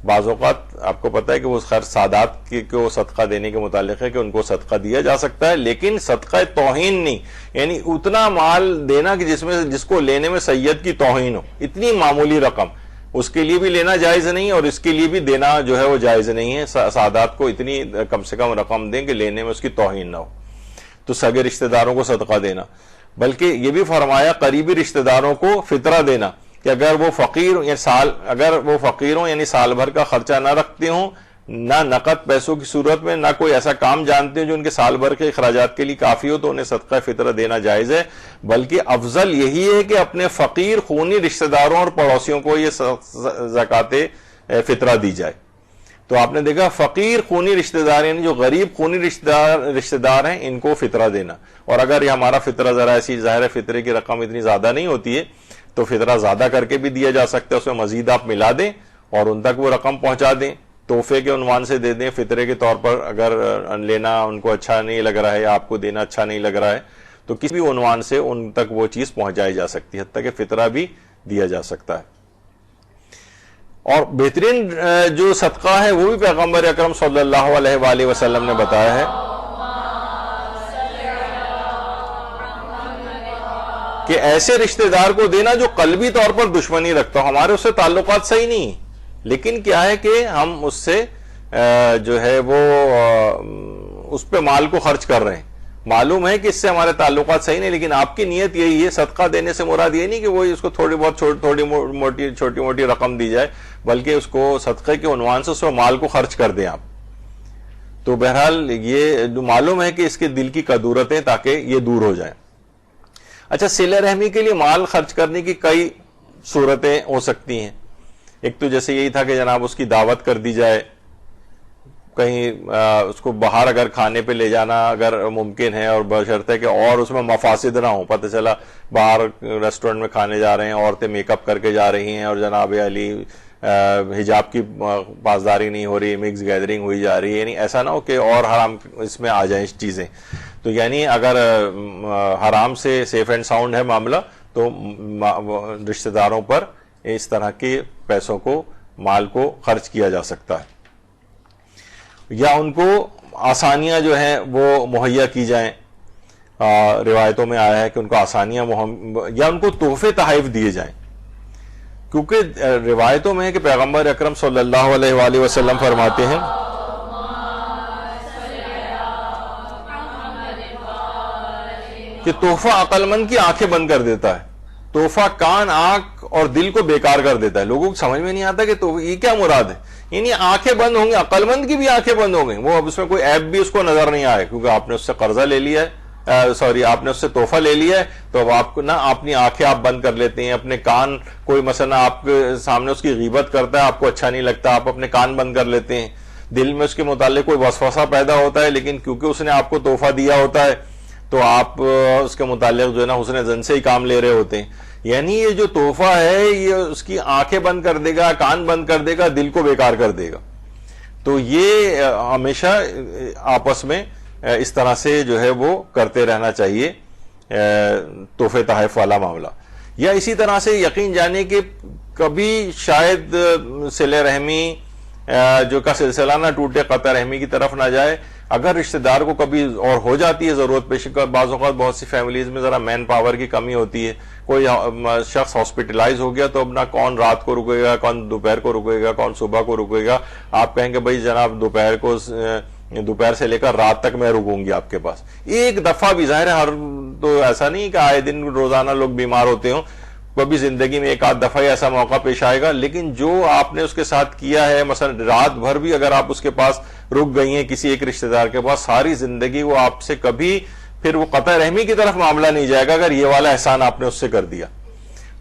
بعض اوقات آپ کو پتا ہے کہ وہ خیر سادات کو صدقہ دینے کے متعلق ہے کہ ان کو صدقہ دیا جا سکتا ہے، لیکن صدقہ توہین نہیں، یعنی اتنا مال دینا کہ جس کو لینے میں سید کی توہین ہو، اتنی معمولی رقم اس کے لیے بھی لینا جائز نہیں اور اس کے لیے بھی دینا جو ہے وہ جائز نہیں ہے. سادات کو اتنی کم سے کم رقم دیں کہ لینے میں اس کی توہین نہ ہو. تو سگے رشتہ داروں کو صدقہ دینا، بلکہ یہ بھی فرمایا قریبی رشتہ داروں کو فطرہ دینا کہ اگر وہ فقیر ہوں یعنی سال بھر کا خرچہ نہ رکھتے ہوں، نہ نقد پیسوں کی صورت میں، نہ کوئی ایسا کام جانتے ہیں جو ان کے سال بھر کے اخراجات کے لیے کافی ہو، تو انہیں صدقہ فطرہ دینا جائز ہے. بلکہ افضل یہی ہے کہ اپنے فقیر خونی رشتہ داروں اور پڑوسیوں کو یہ زکوٰۃ فطرہ دی جائے. تو آپ نے دیکھا فقیر خونی رشتہ دار یعنی جو غریب خونی رشتہ دار ہیں ان کو فطرہ دینا. اور اگر یہ ہمارا فطرہ ذرا ایسی ظاہر ہے فطرے کی رقم اتنی زیادہ نہیں ہوتی ہے تو فطرہ زیادہ کر کے بھی دیا جا سکتا ہے، اس میں مزید آپ ملا دیں اور ان تک وہ رقم پہنچا دیں، تحفے کے عنوان سے دے دیں فطرے کے طور پر. اگر لینا ان کو اچھا نہیں لگ رہا ہے یا آپ کو دینا اچھا نہیں لگ رہا ہے تو کسی بھی عنوان سے ان تک وہ چیز پہنچائی جا سکتی ہے، حتیٰ کہ فطرہ بھی دیا جا سکتا ہے. اور بہترین جو صدقہ ہے وہ بھی پیغمبر اکرم صلی اللہ علیہ وآلہ وسلم نے بتایا ہے کہ ایسے رشتہ دار کو دینا جو قلبی طور پر دشمنی رکھتا ہو، ہمارے اس سے تعلقات صحیح نہیں، لیکن کیا ہے کہ ہم اس سے جو ہے وہ اس پہ مال کو خرچ کر رہے ہیں، معلوم ہے کہ اس سے ہمارے تعلقات صحیح نہیں، لیکن آپ کی نیت یہی ہے. صدقہ دینے سے مراد یہ نہیں کہ وہ اس کو چھوٹی موٹی رقم دی جائے، بلکہ اس کو صدقے کے عنوان سے اس میں مال کو خرچ کر دیں آپ. تو بہرحال یہ معلوم ہے کہ اس کے دل کی کدورتیں تاکہ یہ دور ہو جائیں. اچھا، صلہ رحمی کے لیے مال خرچ کرنے کی کئی صورتیں ہو سکتی ہیں. ایک تو جیسے یہی تھا کہ جناب اس کی دعوت کر دی جائے، کہیں اس کو باہر اگر کھانے پہ لے جانا اگر ممکن ہے اور بشرط ہے کہ اور اس میں مفاسد نہ ہوں. پتہ چلا باہر ریسٹورنٹ میں کھانے جا رہے ہیں، عورتیں میک اپ کر کے جا رہی ہیں اور جناب علی حجاب کی پاسداری نہیں ہو رہی، مکس گیدرنگ ہوئی جا رہی ہے، یعنی ایسا نہ ہو کہ اور حرام اس میں آ جائیں چیزیں. تو یعنی اگر حرام سے سیف اینڈ ساؤنڈ ہے معاملہ تو رشتہ داروں پر اس طرح کے پیسوں کو مال کو خرچ کیا جا سکتا ہے، یا ان کو آسانیاں جو ہیں وہ مہیا کی جائیں. روایتوں میں آیا ہے کہ ان کو آسانیاں یا ان کو تحفے تحائف دیے جائیں، کیونکہ روایتوں میں ہے کہ پیغمبر اکرم صلی اللہ علیہ وآلہ وسلم فرماتے ہیں کہ تحفہ عقل مند کی آنکھیں بند کر دیتا ہے. تحفہ کان، آنکھ اور دل کو بیکار کر دیتا ہے. لوگوں کو سمجھ میں نہیں آتا کہ یہ کیا مراد ہے. یعنی آنکھیں بند ہوں گی، عقل مند کی بھی آنکھیں بند ہوں گی، وہ اب اس میں کوئی عیب بھی اس کو نظر نہیں آئے، کیونکہ آپ نے اس سے قرضہ لے لیا ہے، آپ نے اس سے تحفہ لے لیا ہے، تو اب آپ کو نہ اپنی آنکھیں آپ بند کر لیتے ہیں. اپنے کان، کوئی مثلا آپ کے سامنے اس کی غیبت کرتا ہے، آپ کو اچھا نہیں لگتا، آپ اپنے کان بند کر لیتے ہیں. دل میں اس کے متعلق کوئی وسوسہ پیدا ہوتا ہے، لیکن کیونکہ اس نے آپ کو تحفہ دیا ہوتا ہے تو آپ اس کے متعلق جو ہے نا حسن ظن سے ہی کام لے رہے ہوتے ہیں. یعنی یہ جو تحفہ ہے یہ اس کی آنکھیں بند کر دے گا، کان بند کر دے گا، دل کو بیکار کر دے گا. تو یہ ہمیشہ آپس میں اس طرح سے جو ہے وہ کرتے رہنا چاہیے تحفے تحائف والا معاملہ. یا اسی طرح سے یقین جانے کہ کبھی شاید صلہ رحمی جو کا سلسلہ نہ ٹوٹے، قطع رحمی کی طرف نہ جائے. اگر رشتہ دار کو کبھی اور ہو جاتی ہے ضرورت پیش کر، بعض اوقات بہت سی فیملیز میں ذرا مین پاور کی کمی ہوتی ہے، کوئی شخص ہاسپٹلائز ہو گیا تو اب نہ کون رات کو رکے گا، کون دوپہر کو رکے گا، کون صبح کو رکے گا. آپ کہیں گے بھائی جناب دوپہر سے لے کر رات تک میں رکوں گی آپ کے پاس. ایک دفعہ بھی، ظاہر ہے ہر تو ایسا نہیں کہ آئے دن روزانہ لوگ بیمار ہوتے ہوں، کبھی زندگی میں ایک آدھ دفعہ ہی ایسا موقع پیش آئے گا. لیکن جو آپ نے اس کے ساتھ کیا ہے، مثلا رات بھر بھی اگر آپ اس کے پاس رک گئی ہیں کسی ایک رشتہ دار کے پاس، ساری زندگی وہ آپ سے کبھی پھر وہ قطع رحمی کی طرف معاملہ نہیں جائے گا اگر یہ والا احسان آپ نے اس سے کر دیا.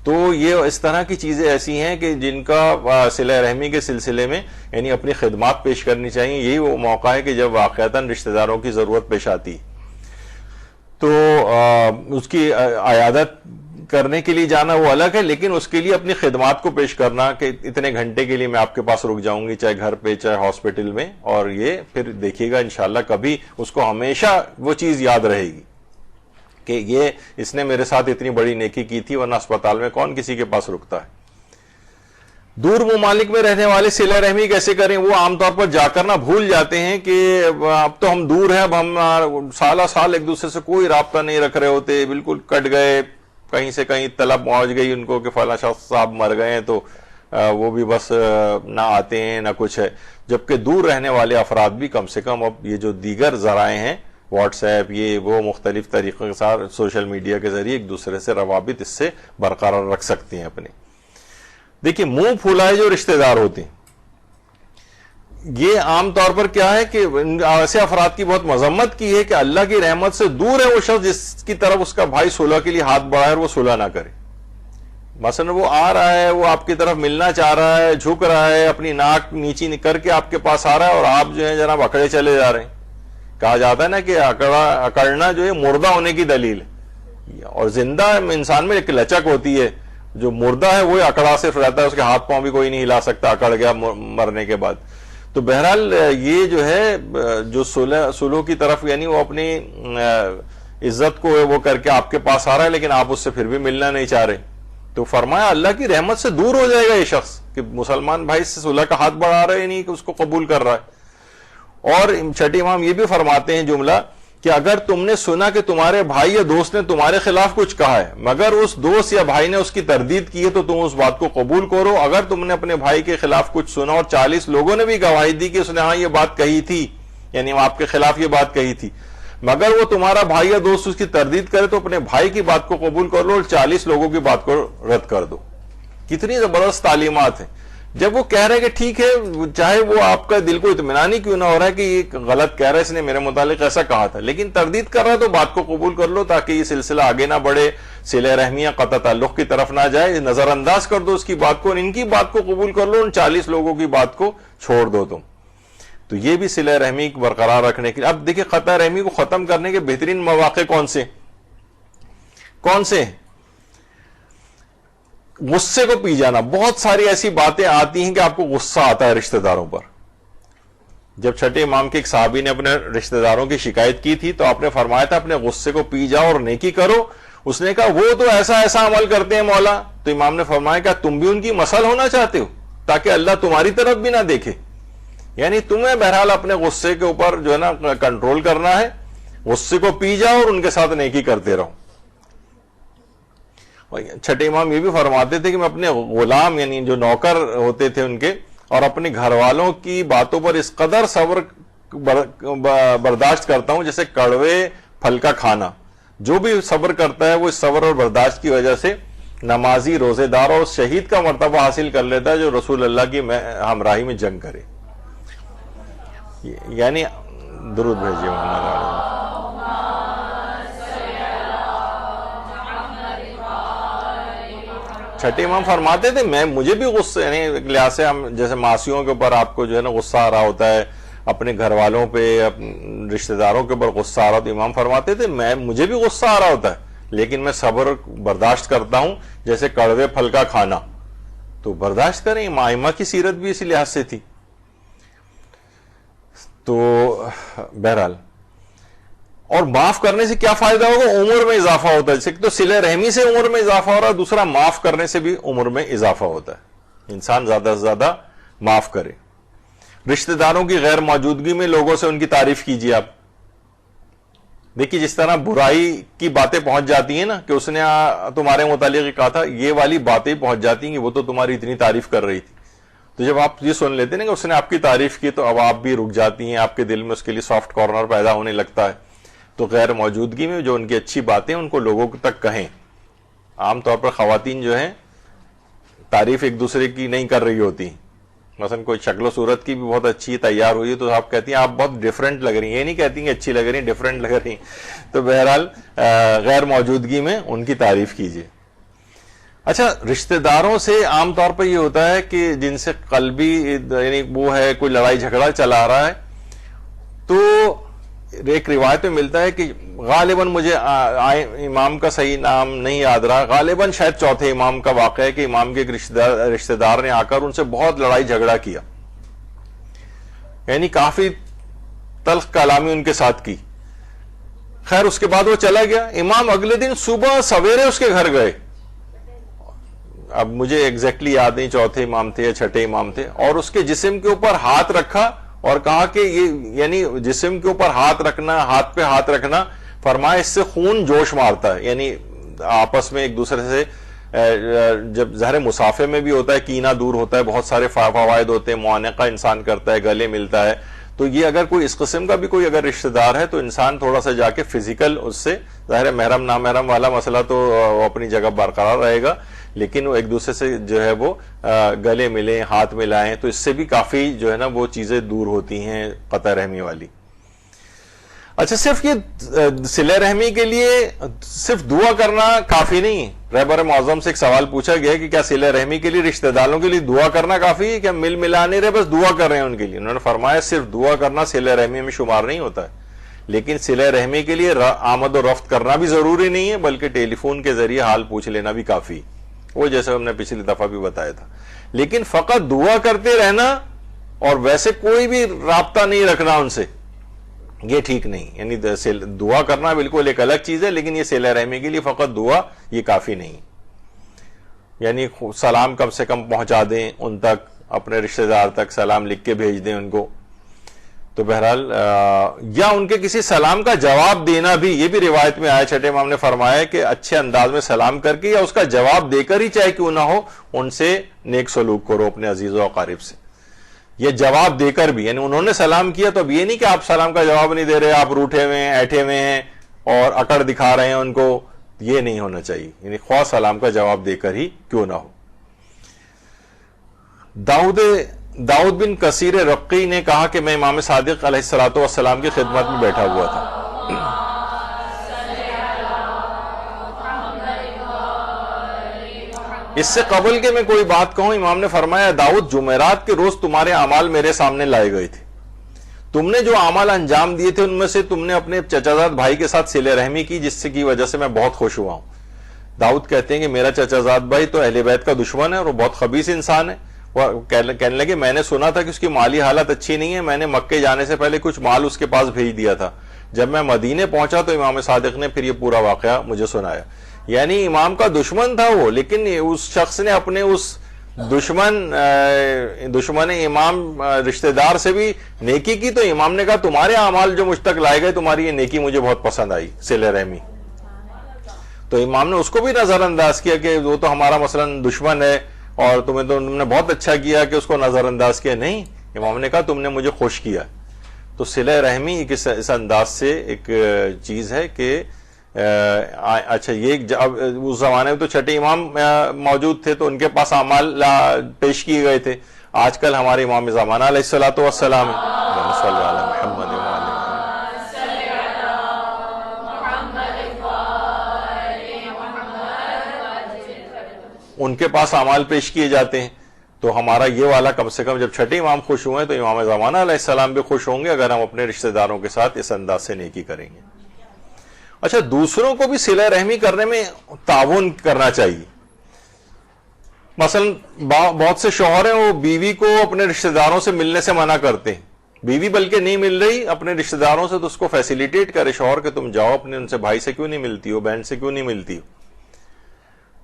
تو یہ اس طرح کی چیزیں ایسی ہیں کہ جن کا صلہ رحمی کے سلسلے میں یعنی اپنی خدمات پیش کرنی چاہیے. یہی وہ موقع ہے کہ جب واقعتاً رشتہ داروں کی ضرورت پیش آتی تو اس کی عیادت کرنے کے لیے جانا وہ الگ ہے، لیکن اس کے لیے اپنی خدمات کو پیش کرنا کہ اتنے گھنٹے کے لیے میں آپ کے پاس رک جاؤں گی، چاہے گھر پہ چاہے ہاسپٹل میں. اور یہ پھر دیکھیے گا انشاءاللہ کبھی اس کو ہمیشہ وہ چیز یاد رہے گی کہ یہ اس نے میرے ساتھ اتنی بڑی نیکی کی تھی، ورنہ اسپتال میں کون کسی کے پاس رکتا ہے. دور ممالک میں رہنے والے صلہ رحمی کیسے کریں؟ وہ عام طور پر جا کر نہ بھول جاتے ہیں کہ اب تو ہم دور ہیں، اب ہم سالہ سال ایک دوسرے سے کوئی رابطہ نہیں رکھ رہے ہوتے، بالکل کٹ گئے، کہیں سے کہیں طلب پہنچ گئی ان کو کہ فلاں شخص صاحب مر گئے ہیں تو وہ بھی بس نہ آتے ہیں نہ کچھ ہے. جبکہ دور رہنے والے افراد بھی کم سے کم اب یہ جو دیگر ذرائع ہیں، واٹس ایپ، یہ وہ مختلف طریقوں کے ساتھ سوشل میڈیا کے ذریعے ایک دوسرے سے روابط اس سے برقرار رکھ سکتے ہیں اپنے. دیکھیں، منہ پھولائے جو رشتہ دار ہوتے ہیں، یہ عام طور پر کیا ہے کہ ایسے افراد کی بہت مذمت کی ہے کہ اللہ کی رحمت سے دور ہے وہ شخص جس کی طرف اس کا بھائی صلح کے لیے ہاتھ بڑھائے اور وہ صلح نہ کرے. مثلا وہ آ رہا ہے، وہ آپ کی طرف ملنا چاہ رہا ہے، جھک رہا ہے، اپنی ناک نیچی کر کے آپ کے پاس آ رہا ہے اور آپ جو ہے جناب اکڑے چلے جا رہے ہیں. کہا جاتا ہے نا کہ اکڑنا جو ہے مردہ ہونے کی دلیل ہے، اور زندہ انسان میں ایک لچک ہوتی ہے. جو مردہ ہے وہی اکڑا صرف رہتا ہے، اس کے ہاتھ پاؤں بھی کوئی نہیں ہلا سکتا اکڑ گیا مرنے کے بعد. تو بہرحال یہ جو ہے جو صلح کی طرف، یعنی وہ اپنی عزت کو وہ کر کے آپ کے پاس آ رہا ہے لیکن آپ اس سے پھر بھی ملنا نہیں چاہ رہے، تو فرمایا اللہ کی رحمت سے دور ہو جائے گا یہ شخص کہ مسلمان بھائی سے صلح کا ہاتھ بڑھا رہے نہیں کہ اس کو قبول کر رہا ہے. اور چھٹے امام یہ بھی فرماتے ہیں جملہ کہ اگر تم نے سنا کہ تمہارے بھائی یا دوست نے تمہارے خلاف کچھ کہا ہے مگر اس دوست یا بھائی نے اس کی تردید کی ہے تو تم اس بات کو قبول کرو. اگر تم نے اپنے بھائی کے خلاف کچھ سنا اور 40 لوگوں نے بھی گواہی دی کہ اس نے ہاں یہ بات کہی تھی، یعنی آپ کے خلاف یہ بات کہی تھی، مگر وہ تمہارا بھائی یا دوست اس کی تردید کرے تو اپنے بھائی کی بات کو قبول کر لو اور 40 لوگوں کی بات کو رد کر دو. کتنی زبردست تعلیمات ہیں. جب وہ کہہ رہے کہ ٹھیک ہے، چاہے وہ آپ کا دل کو اطمینان ہی کیوں نہ ہو رہا ہے کہ یہ غلط کہہ رہا ہے، اس نے میرے متعلق ایسا کہا تھا، لیکن تردید کر رہا ہے تو بات کو قبول کر لو تاکہ یہ سلسلہ آگے نہ بڑھے، صلہ رحمیہ قطع تعلق کی طرف نہ جائے. نظر انداز کر دو اس کی بات کو اور ان کی بات کو قبول کر لو، ان 40 لوگوں کی بات کو چھوڑ دو تم. تو یہ بھی صلہ رحمی برقرار رکھنے کے لیے. اب دیکھیں، قطع رحمی کو ختم کرنے کے بہترین مواقع کون سے؟ غصے کو پی جانا. بہت ساری ایسی باتیں آتی ہیں کہ آپ کو غصہ آتا ہے رشتہ داروں پر. جب چھٹے امام کے ایک صحابی نے اپنے رشتہ داروں کی شکایت کی تھی تو آپ نے فرمایا تھا اپنے غصے کو پی جاؤ اور نیکی کرو. اس نے کہا وہ تو ایسا عمل کرتے ہیں مولا. تو امام نے فرمایا کہ تم بھی ان کی مثل ہونا چاہتے ہو تاکہ اللہ تمہاری طرف بھی نہ دیکھے. یعنی تمہیں بہرحال اپنے غصے کے اوپر جو ہے نا کنٹرول کرنا ہے، غصے کو پی جاؤ اور ان کے ساتھ نیکی کرتے رہو. چھٹے امام یہ بھی فرماتے تھے کہ میں اپنے غلام، یعنی جو نوکر ہوتے تھے ان کے، اور اپنے گھر والوں کی باتوں پر اس قدر صبر برداشت کرتا ہوں جیسے کڑوے پھل کا کھانا. جو بھی صبر کرتا ہے وہ اس صبر اور برداشت کی وجہ سے نمازی، روزے دار اور شہید کا مرتبہ حاصل کر لیتا ہے جو رسول اللہ کی ہمراہی میں جنگ کرے. یعنی درود بھیجیے محمد علیہ. چھٹے امام فرماتے تھے مجھے بھی غصہ، یعنی لحاظ سے ہم جیسے معصیوں کے اوپر آپ کو جو ہے نا غصہ آ رہا ہوتا ہے، اپنے گھر والوں پہ، رشتہ داروں کے اوپر غصہ آ رہا ہوتا ہے، امام فرماتے تھے مجھے بھی غصہ آ رہا ہوتا ہے لیکن میں صبر برداشت کرتا ہوں جیسے کڑوے پھل کا کھانا. تو برداشت کریں. ائمہ کی سیرت بھی اسی لحاظ سے تھی. تو بہرحال، اور معاف کرنے سے کیا فائدہ ہوگا؟ عمر میں اضافہ ہوتا ہے. جیسے تو صلہ رحمی سے عمر میں اضافہ ہو رہا ہے، دوسرا معاف کرنے سے بھی عمر میں اضافہ ہوتا ہے. انسان زیادہ سے زیادہ معاف کرے. رشتہ داروں کی غیر موجودگی میں لوگوں سے ان کی تعریف کیجیے. آپ دیکھیے جس طرح برائی کی باتیں پہنچ جاتی ہیں نا کہ اس نے تمہارے متعلق کہا تھا، یہ والی باتیں پہنچ جاتی ہیں کہ وہ تو تمہاری اتنی تعریف کر رہی تھی. تو جب آپ یہ سن لیتے ہیں نا کہ اس نے آپ کی تعریف کی تو اب آپ بھی رک جاتی ہیں، آپ کے دل میں اس کے لیے سافٹ کارنر پیدا ہونے لگتا ہے. تو غیر موجودگی میں جو ان کی اچھی باتیں ان کو لوگوں تک کہیں. عام طور پر خواتین جو ہیں تعریف ایک دوسرے کی نہیں کر رہی ہوتی. مثلا کوئی شکل و صورت کی بھی بہت اچھی تیار ہوئی ہے تو آپ کہتی ہیں آپ بہت ڈیفرنٹ لگ رہی ہیں، یہ نہیں کہتی ہیں اچھی لگ رہی ہیں، ڈیفرنٹ لگ رہی ہیں. تو بہرحال غیر موجودگی میں ان کی تعریف کیجیے. اچھا، رشتہ داروں سے عام طور پر یہ ہوتا ہے کہ جن سے قلبی یعنی وہ ہے کوئی لڑائی جھگڑا چلا آ رہا ہے، تو ایک روایت میں ملتا ہے کہ غالباً مجھے امام کا صحیح نام نہیں یاد رہا، غالباً شاید چوتھے امام کا واقعہ ہے کہ امام کے ایک رشتہ دار نے آ کر ان سے بہت لڑائی جھگڑا کیا، یعنی کافی تلخ کلامی ان کے ساتھ کی. خیر اس کے بعد وہ چلا گیا. امام اگلے دن صبح سویرے اس کے گھر گئے. اب مجھے ایگزیکٹلی یاد نہیں چوتھے امام تھے یا چھٹے امام تھے, اور اس کے جسم کے اوپر ہاتھ رکھا اور کہا کہ یہ یعنی جسم کے اوپر ہاتھ رکھنا, ہاتھ پہ ہاتھ رکھنا, فرمایا اس سے خون جوش مارتا ہے. یعنی آپس میں ایک دوسرے سے جب ظاہر مسافے میں بھی ہوتا ہے, کینہ دور ہوتا ہے, بہت سارے فوائد ہوتے ہیں, معانقہ انسان کرتا ہے, گلے ملتا ہے. تو یہ اگر کوئی اس قسم کا بھی کوئی اگر رشتہ دار ہے تو انسان تھوڑا سا جا کے فزیکل اس سے, ظاہر محرم نامحرم والا مسئلہ تو اپنی جگہ برقرار رہے گا, لیکن وہ ایک دوسرے سے جو ہے وہ گلے ملیں, ہاتھ ملائیں, تو اس سے بھی کافی جو ہے نا وہ چیزیں دور ہوتی ہیں قطع رحمی والی. اچھا, صرف یہ صلہ رحمی کے لیے صرف دعا کرنا کافی نہیں. رہبر معظم سے ایک سوال پوچھا گیا کہ کیا صلہ رحمی کے لیے رشتہ داروں کے لیے دعا کرنا کافی ہے, کیا مل ملا نہیں رہے بس دعا کر رہے ہیں ان کے لیے؟ انہوں نے فرمایا صرف دعا کرنا صلہ رحمی میں شمار نہیں ہوتا ہے, لیکن صلہ رحمی کے لیے آمد و رفت کرنا بھی ضروری نہیں ہے, بلکہ ٹیلی فون کے ذریعے حال پوچھ لینا بھی کافی, وہ جیسے ہم نے پچھلی دفعہ بھی بتایا تھا. لیکن فقط دعا کرتے رہنا اور ویسے کوئی بھی رابطہ نہیں رکھنا ان سے, یہ ٹھیک نہیں. یعنی دعا کرنا بالکل ایک الگ چیز ہے, لیکن یہ صلہ رحمی کے لیے فقط دعا یہ کافی نہیں. یعنی سلام کم سے کم پہنچا دیں ان تک, اپنے رشتہ دار تک سلام لکھ کے بھیج دیں ان کو. تو بہرحال یا ان کے کسی سلام کا جواب دینا بھی, یہ بھی روایت میں آیا, چھٹے امام نے فرمایا کہ اچھے انداز میں سلام کر کے یا اس کا جواب دے کر ہی چاہے کیوں نہ ہو ان سے نیک سلوک کرو اپنے عزیز و اقارب سے, یہ جواب دے کر بھی. یعنی انہوں نے سلام کیا تو اب یہ نہیں کہ آپ سلام کا جواب نہیں دے رہے, آپ روٹھے ہوئے ہیں, ایٹھے ہوئے ہیں اور اکڑ دکھا رہے ہیں ان کو, یہ نہیں ہونا چاہیے. یعنی خواہ سلام کا جواب دے کر ہی کیوں نہ ہو. داؤد بن کثیر رقی نے کہا کہ میں امام صادق علیہ الصلوۃ والسلام کی خدمت میں بیٹھا ہوا تھا. اس سے قبل کہ میں کوئی بات کہوں, امام نے فرمایا داؤد جمعرات کے روز تمہارے اعمال میرے سامنے لائے گئے تھے, تم نے جو اعمال انجام دیے تھے ان میں سے تم نے اپنے چچا زاد بھائی کے ساتھ صلہ رحمی کی, جس سے کی وجہ سے میں بہت خوش ہوا ہوں. داؤد کہتے ہیں کہ میرا چچا زاد بھائی تو اہل بیت کا دشمن ہے اور وہ بہت خبیث انسان ہے. وہ کہنے لگے میں نے سنا تھا کہ اس کی مالی حالت اچھی نہیں ہے, میں نے مکے جانے سے پہلے کچھ مال اس کے پاس بھیج دیا تھا. جب میں مدینے پہنچا تو امام صادق نے پھر یہ پورا واقعہ مجھے سنایا. یعنی امام کا دشمن تھا وہ, لیکن اس شخص نے اپنے اس دشمن امام رشتہ دار سے بھی نیکی کی, تو امام نے کہا تمہارے اعمال جو مجھ تک لائے گئے, تمہاری یہ نیکی مجھے بہت پسند آئی, صلہ رحمی. تو امام نے اس کو بھی نظر انداز کیا کہ وہ تو ہمارا مثلا دشمن ہے اور تم نے بہت اچھا کیا کہ اس کو نظر انداز کیا. نہیں, امام نے کہا تم نے مجھے خوش کیا. تو صلہ رحمی اس انداز سے ایک چیز ہے کہ اچھا یہ اس زمانے میں تو چھٹے امام موجود تھے تو ان کے پاس اعمال پیش کیے گئے تھے. آج کل ہمارے امام زمانہ علیہ الصلوۃ والسلام ان کے پاس اعمال پیش کیے جاتے ہیں. تو ہمارا یہ والا کم سے کم جب چھٹے امام خوش ہوئے تو امام زمانہ علیہ السلام بھی خوش ہوں گے اگر ہم اپنے رشتہ داروں کے ساتھ اس انداز سے نیکی کریں گے. اچھا, دوسروں کو بھی صلہ رحمی کرنے میں تعاون کرنا چاہیے. مثلا بہت سے شوہر ہیں وہ بیوی کو اپنے رشتہ داروں سے ملنے سے منع کرتے ہیں, بیوی بلکہ نہیں مل رہی اپنے رشتہ داروں سے تو اس کو فیسیلیٹیٹ کرے شوہر کہ تم جاؤ اپنے ان سے بھائی سے کیوں نہیں ملتی ہو, بہن سے کیوں نہیں ملتی ہو.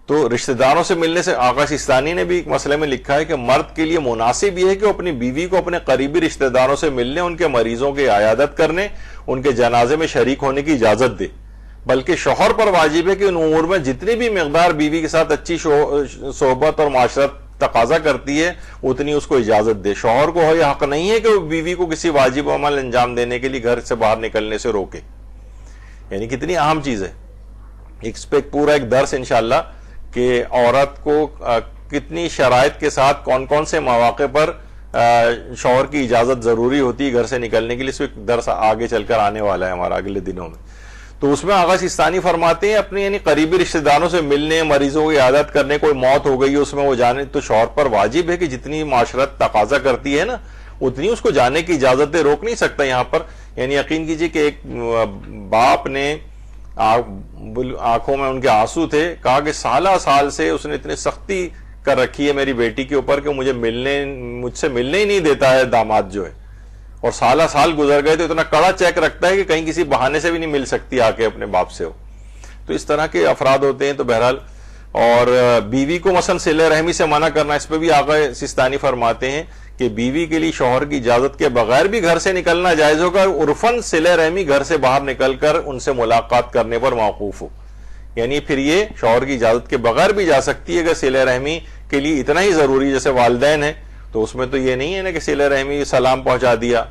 تو رشتہ داروں سے ملنے سے آقا سیستانی نے بھی ایک مسئلے میں لکھا ہے کہ مرد کے لیے مناسب یہ ہے کہ اپنی بیوی کو اپنے قریبی رشتہ داروں سے ملنے, ان کے مریضوں کی عیادت کرنے, ان کے جنازے میں شریک ہونے کی اجازت دے. بلکہ شوہر پر واجب ہے کہ ان امور میں جتنی بھی مقدار بیوی کے ساتھ اچھی صحبت اور معاشرت تقاضا کرتی ہے اتنی اس کو اجازت دے. شوہر کو یہ حق نہیں ہے کہ وہ بیوی کو کسی واجب عمل انجام دینے کے لیے گھر سے باہر نکلنے سے روکے. یعنی کتنی اہم چیز ہے, اس پہ پورا ایک درس انشاءاللہ کہ عورت کو کتنی شرائط کے ساتھ کون کون سے مواقع پر شوہر کی اجازت ضروری ہوتی ہے گھر سے نکلنے کے لیے, اس پہ درس آگے چل کر آنے والا ہے ہمارا اگلے دنوں میں. تو اس میں آغا سیستانی فرماتے ہیں اپنے یعنی قریبی رشتہ داروں سے ملنے, مریضوں کی عیادت کرنے, کوئی موت ہو گئی اس میں وہ جانے, تو شوہر پر واجب ہے کہ جتنی معاشرت تقاضا کرتی ہے نا اتنی اس کو جانے کی اجازت دے, روک نہیں سکتا یہاں پر. یعنی یقین کیجئے کہ ایک باپ نے آنکھوں میں ان کے آنسو تھے, کہا کہ سالہ سال سے اس نے اتنی سختی کر رکھی ہے میری بیٹی کے اوپر کہ مجھ سے ملنے ہی نہیں دیتا ہے داماد جو ہے, اور سالہ سال گزر گئے تو اتنا کڑا چیک رکھتا ہے کہ کہیں کسی بہانے سے بھی نہیں مل سکتی آ کے اپنے باپ سے ہو. تو اس طرح کے افراد ہوتے ہیں. تو بہرحال اور بیوی کو مثلا صلہ رحمی سے منع کرنا، اس پہ بھی آقا سستانی فرماتے ہیں کہ بیوی کے لیے شوہر کی اجازت کے بغیر بھی گھر سے نکلنا جائز ہوگا، عرفاً صلہ رحمی گھر سے باہر نکل کر ان سے ملاقات کرنے پر موقوف ہو. یعنی پھر یہ شوہر کی اجازت کے بغیر بھی جا سکتی ہے. اگر صلہ رحمی کے لیے اتنا ہی ضروری جیسے والدین ہیں تو اس میں تو یہ نہیں ہے نا کہ صلہ رحمی سلام پہنچا دیا،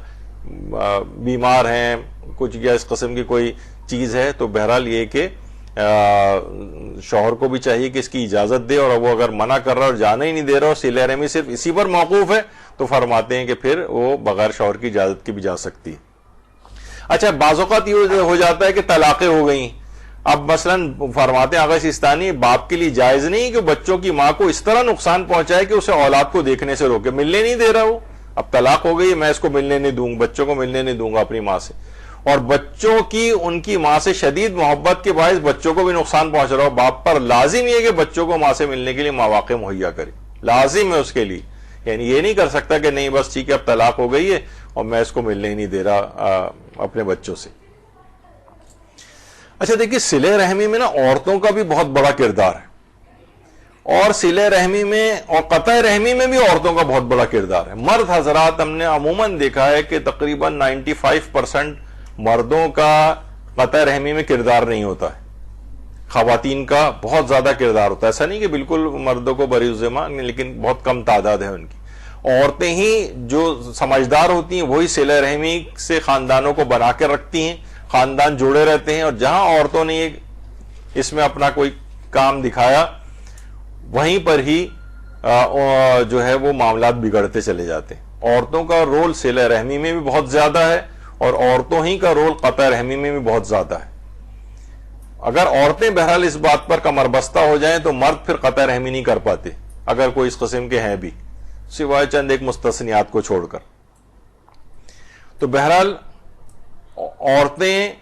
بیمار ہیں کچھ یا اس قسم کی کوئی چیز ہے، تو بہرحال یہ کہ شوہر کو بھی چاہیے کہ اس کی اجازت دے، اور وہ اگر منع کر رہا اور جانے ہی نہیں دے رہا اور صلہ رحمی صرف اسی پر موقوف ہے تو فرماتے ہیں کہ پھر وہ بغیر شوہر کی اجازت کی بھی جا سکتی. اچھا، بعض اوقات یہ ہو جاتا ہے کہ طلاقیں ہو گئیں. اب مثلاً فرماتے ہیں آغا سستانی باپ کے لیے جائز نہیں کہ بچوں کی ماں کو اس طرح نقصان پہنچائے کہ اسے اولاد کو دیکھنے سے روکے، ملنے نہیں دے رہا وہ، اب طلاق ہو گئی، میں اس کو ملنے نہیں دوں گا، بچوں کو ملنے نہیں دوں گا اپنی ماں سے، اور بچوں کی ان کی ماں سے شدید محبت کے باعث بچوں کو بھی نقصان پہنچ رہا ہو. باپ پر لازم یہ کہ بچوں کو ماں سے ملنے کے لیے مواقع مہیا کرے، لازم ہے اس کے لیے. یعنی یہ نہیں کر سکتا کہ نہیں بس ٹھیک ہے اب طلاق ہو گئی ہے اور میں اس کو ملنے ہی نہیں دے رہا اپنے بچوں سے. اچھا دیکھیے، صلہ رحمی میں نا عورتوں کا بھی بہت بڑا کردار ہے، اور صلہ رحمی میں اور قطع رحمی میں بھی عورتوں کا بہت بڑا کردار ہے. مرد حضرات ہم نے عموماً دیکھا ہے کہ تقریباً 95% مردوں کا قطع رحمی میں کردار نہیں ہوتا ہے، خواتین کا بہت زیادہ کردار ہوتا ہے. ایسا نہیں کہ بالکل مردوں کو بری ذمہ، لیکن بہت کم تعداد ہے ان کی. عورتیں ہی جو سمجھدار ہوتی ہیں وہی صلہ رحمی سے خاندانوں کو بنا کے رکھتی ہیں، خاندان جڑے رہتے ہیں، اور جہاں عورتوں نے اس میں اپنا کوئی کام دکھایا وہیں پر ہی جو ہے وہ معاملات بگڑتے چلے جاتے ہیں. عورتوں کا رول صلہ رحمی میں بھی بہت زیادہ ہے، اور عورتوں ہی کا رول قطع رحمی میں بھی بہت زیادہ ہے. اگر عورتیں بہرحال اس بات پر کمر بستہ ہو جائیں تو مرد پھر قطع رحمی نہیں کر پاتے، اگر کوئی اس قسم کے ہیں بھی، سوائے چند ایک مستثنیات کو چھوڑ کر. تو بہرحال عورتیں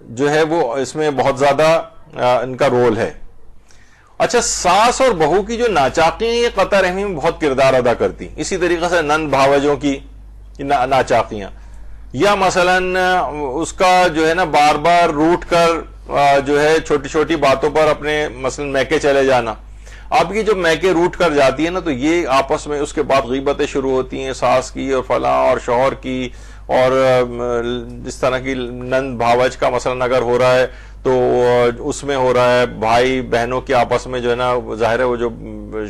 جو ہے وہ اس میں بہت زیادہ ان کا رول ہے. اچھا، ساس اور بہو کی جو ناچاقیاں یہ قطع رحمی میں بہت کردار ادا کرتی. اسی طریقے سے نند بھاوجوں کی ناچاقیاں، یا مثلا اس کا جو ہے نا بار بار روٹ کر جو ہے چھوٹی چھوٹی باتوں پر اپنے مثلا میکے چلے جانا. آپ کی جو میکے روٹ کر جاتی ہے نا تو یہ آپس میں اس کے بعد غیبتیں شروع ہوتی ہیں، ساس کی اور فلاں اور شوہر کی، اور اس طرح کی نند بھاوج کا مثلا اگر ہو رہا ہے تو اس میں ہو رہا ہے، بھائی بہنوں کے آپس میں جو ہے نا ظاہر ہے وہ جو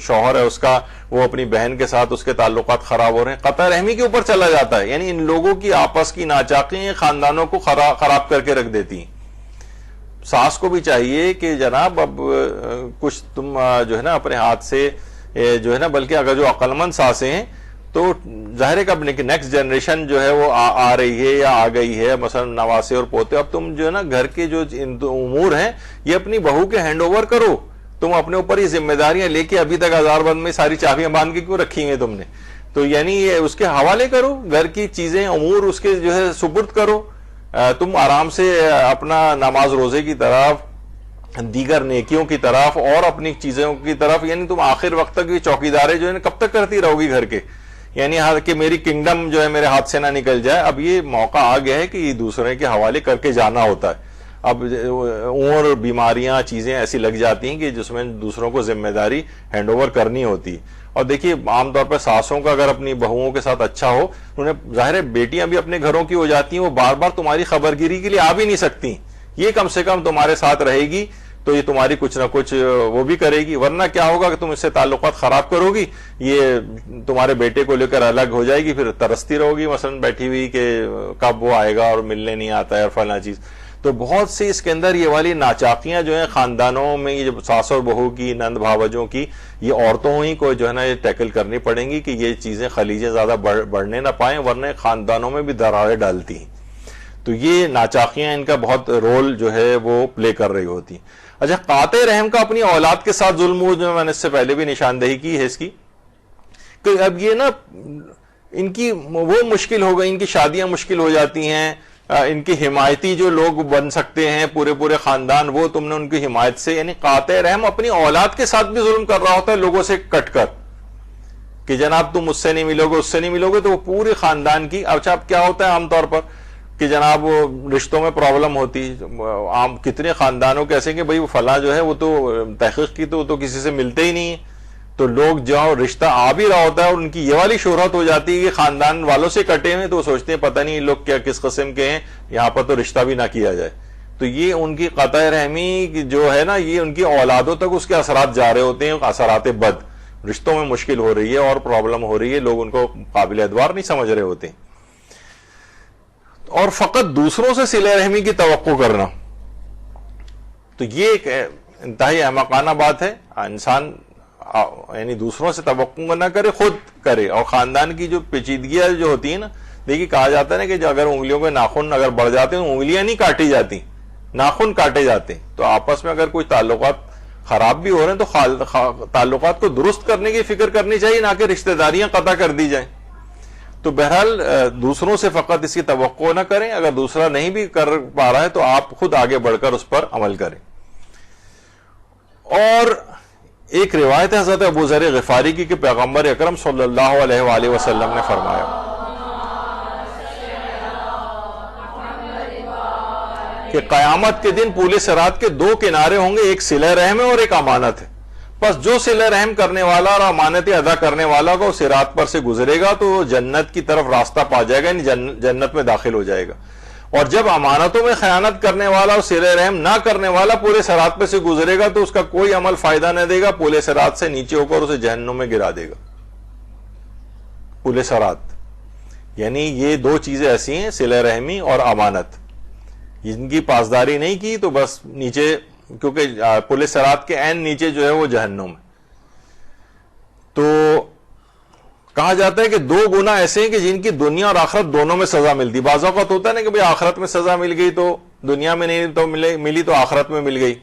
شوہر ہے اس کا وہ اپنی بہن کے ساتھ اس کے تعلقات خراب ہو رہے ہیں، قطع رحمی کے اوپر چلا جاتا ہے. یعنی ان لوگوں کی آپس کی ناچاقیاں خاندانوں کو خراب کر کے رکھ دیتی ہیں. ساس کو بھی چاہیے کہ جناب اب کچھ تم جو ہے نا اپنے ہاتھ سے جو ہے نا، بلکہ اگر جو عقل مند ساسیں ہیں تو ظاہر ہے کہ اب نیکسٹ جنریشن جو ہے وہ آ رہی ہے یا آ گئی ہے، مثلا نواسے اور پوتے، اب تم جو ہے نا گھر کے جو امور ہیں یہ اپنی بہو کے ہینڈ اوور کرو. تم اپنے اوپر یہ ذمہ داریاں لے کے ابھی تک ہزار بند میں ساری چابیاں باندھ کے کیوں رکھی ہیں تم نے؟ تو یعنی یہ اس کے حوالے کرو، گھر کی چیزیں امور اس کے جو ہے سپرد کرو. تم آرام سے اپنا نماز روزے کی طرف، دیگر نیکیوں کی طرف اور اپنی چیزوں کی طرف، یعنی تم آخر وقت تک یہ چوکیداریں جو ہے کب تک کرتی رہو گی گھر کے؟ یعنی کہ میری کنگڈم جو ہے میرے ہاتھ سے نہ نکل جائے. اب یہ موقع آ گیا ہے کہ یہ دوسرے کے حوالے کر کے جانا ہوتا ہے. اب اور بیماریاں چیزیں ایسی لگ جاتی ہیں کہ جس میں دوسروں کو ذمہ داری ہینڈ اوور کرنی ہوتی. اور دیکھیے عام طور پر ساسوں کا اگر اپنی بہوؤں کے ساتھ اچھا ہو، انہیں ظاہر ہے بیٹیاں بھی اپنے گھروں کی ہو جاتی ہیں، وہ بار بار تمہاری خبرگیری کے لیے آ بھی نہیں سکتی. یہ کم سے کم تمہارے ساتھ رہے گی تو یہ تمہاری کچھ نہ کچھ وہ بھی کرے گی. ورنہ کیا ہوگا کہ تم اس سے تعلقات خراب کرو گی، یہ تمہارے بیٹے کو لے کر الگ ہو جائے گی، پھر ترستی رہو گی مثلا بیٹھی ہوئی کہ کب وہ آئے گا اور ملنے نہیں آتا ہے اور فلاں چیز. تو بہت سی اس کے اندر یہ والی ناچاقیاں جو ہیں خاندانوں میں، یہ ساس اور بہو کی، نند بھاوجوں کی، یہ عورتوں ہی کو جو ہے نا یہ ٹیکل کرنی پڑیں گی کہ یہ چیزیں خلیجیں زیادہ بڑھنے نہ پائیں، ورنہ خاندانوں میں بھی دراڑیں ڈالتی ہیں. تو یہ ناچاقیاں ان کا بہت رول جو ہے وہ پلے کر رہی ہوتی. اچھا، قاطع رحم کا اپنی اولاد کے ساتھ ظلم، جو میں نے اس سے پہلے بھی نشاندہی کی ہے اس کی، کہ اب یہ نا ان کی وہ مشکل ہو گئی، ان کی شادیاں مشکل ہو جاتی ہیں. ان کی حمایتی جو لوگ بن سکتے ہیں پورے خاندان، وہ تم نے ان کی حمایت سے، یعنی قاطع رحم اپنی اولاد کے ساتھ بھی ظلم کر رہا ہوتا ہے لوگوں سے کٹ کر کہ جناب تم اس سے نہیں ملو گے، اس سے نہیں ملو گے، تو وہ پورے خاندان کی. اچھا اب کیا ہوتا ہے عام طور پر کہ جناب رشتوں میں پرابلم ہوتی. عام کتنے خاندانوں کے ایسے کہ بھئی وہ فلاں جو ہے وہ تو تحقیق کی تو کسی سے ملتے ہی نہیں, تو لوگ جو رشتہ آ بھی رہا ہوتا ہے اور ان کی یہ والی شہرت ہو جاتی ہے کہ خاندان والوں سے کٹے ہوئے, تو وہ سوچتے ہیں پتہ نہیں لوگ کیا کس قسم کے ہیں, یہاں پر تو رشتہ بھی نہ کیا جائے. تو یہ ان کی قطع رحمی جو ہے نا, یہ ان کی اولادوں تک اس کے اثرات جا رہے ہوتے ہیں, اثرات بد. رشتوں میں مشکل ہو رہی ہے اور پرابلم ہو رہی ہے, لوگ ان کو قابل اعتبار نہیں سمجھ رہے ہوتے. اور فقط دوسروں سے صلہ رحمی کی توقع کرنا, تو یہ ایک انتہائی احمقانہ بات ہے. انسان یعنی دوسروں سے توقع نہ کرے, خود کرے. اور خاندان کی جو پیچیدگیاں جو ہوتی ہیں نا, دیکھیے کہا جاتا ہے نا کہ جو اگر انگلیوں کے ناخن اگر بڑھ جاتے ہیں, انگلیاں نہیں کاٹی جاتی, ناخن کاٹے جاتے ہیں. تو آپس میں اگر کوئی تعلقات خراب بھی ہو رہے ہیں تو تعلقات کو درست کرنے کی فکر کرنی چاہیے, نہ کہ رشتہ داریاں قطع کر دی جائیں. تو بہرحال دوسروں سے فقط اس کی توقع نہ کریں, اگر دوسرا نہیں بھی کر پا رہا ہے تو آپ خود آگے بڑھ کر اس پر عمل کریں. اور ایک روایت ہے حضرت ابو ذر غفاری کی کہ پیغمبر اکرم صلی اللہ علیہ وآلہ وسلم نے فرمایا کہ قیامت کے دن پول صراط کے دو کنارے ہوں گے, ایک صلہ رحم ہے اور ایک امانت ہے. بس جو صلہ رحم کرنے والا اور امانت ادا کرنے والا کو صراط پر سے گزرے گا تو جنت کی طرف راستہ پا جائے گا, یعنی جنت میں داخل ہو جائے گا. اور جب امانتوں میں خیانت کرنے والا اور صلہ رحم نہ کرنے والا پورے صراط پہ سے گزرے گا تو اس کا کوئی عمل فائدہ نہ دے گا, پورے صراط سے نیچے ہو کر اسے جہنم میں گرا دے گا. پورے صراط یعنی یہ دو چیزیں ایسی ہیں, صلہ رحمی اور امانت, جن کی پاسداری نہیں کی تو بس نیچے, کیونکہ پورے صراط کے عین نیچے جو ہے وہ جہنم ہے. تو کہا جاتا ہے کہ دو گناہ ایسے ہیں کہ جن کی دنیا اور آخرت دونوں میں سزا ملتی. بعض اوقات ہوتا ہے نا کہ بھئی آخرت میں سزا مل گئی تو دنیا میں نہیں تو ملی تو آخرت میں مل گئی,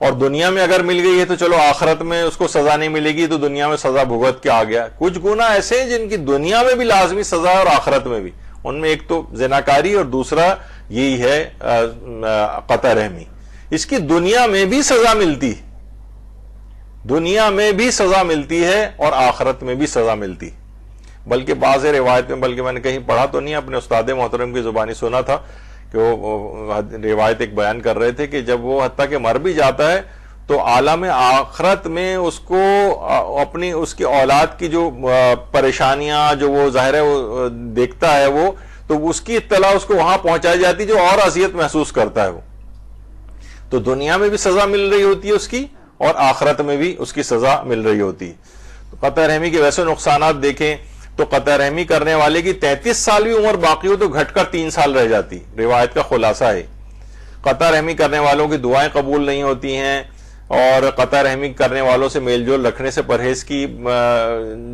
اور دنیا میں اگر مل گئی ہے تو چلو آخرت میں اس کو سزا نہیں ملے گی تو دنیا میں سزا بھگت کے آ گیا. کچھ گناہ ایسے ہیں جن کی دنیا میں بھی لازمی سزا ہے اور آخرت میں بھی. ان میں ایک تو زناکاری اور دوسرا یہی ہے قطع رحمی. اس کی دنیا میں بھی سزا ملتی, دنیا میں بھی سزا ملتی ہے اور آخرت میں بھی سزا ملتی. بلکہ بعض روایت میں, بلکہ میں نے کہیں پڑھا تو نہیں, اپنے استاد محترم کی زبانی سنا تھا کہ وہ روایت ایک بیان کر رہے تھے کہ جب وہ حتیٰ کہ مر بھی جاتا ہے تو عالم آخرت میں اس کو اپنی اس کی اولاد کی جو پریشانیاں جو وہ ظاہر ہے وہ دیکھتا ہے, وہ تو اس کی اطلاع اس کو وہاں پہنچائی جاتی جو اور اذیت محسوس کرتا ہے وہ. تو دنیا میں بھی سزا مل رہی ہوتی ہے اس کی اور آخرت میں بھی اس کی سزا مل رہی ہوتی. تو قطع رحمی کے ویسے نقصانات دیکھیں تو قطع رحمی کرنے والے کی 33 سال بھی عمر باقی ہو تو گھٹ کر 3 سال رہ جاتی. روایت کا خلاصہ ہے قطع رحمی کرنے والوں کی دعائیں قبول نہیں ہوتی ہیں, اور قطع رحمی کرنے والوں سے میل جول رکھنے سے پرہیز کی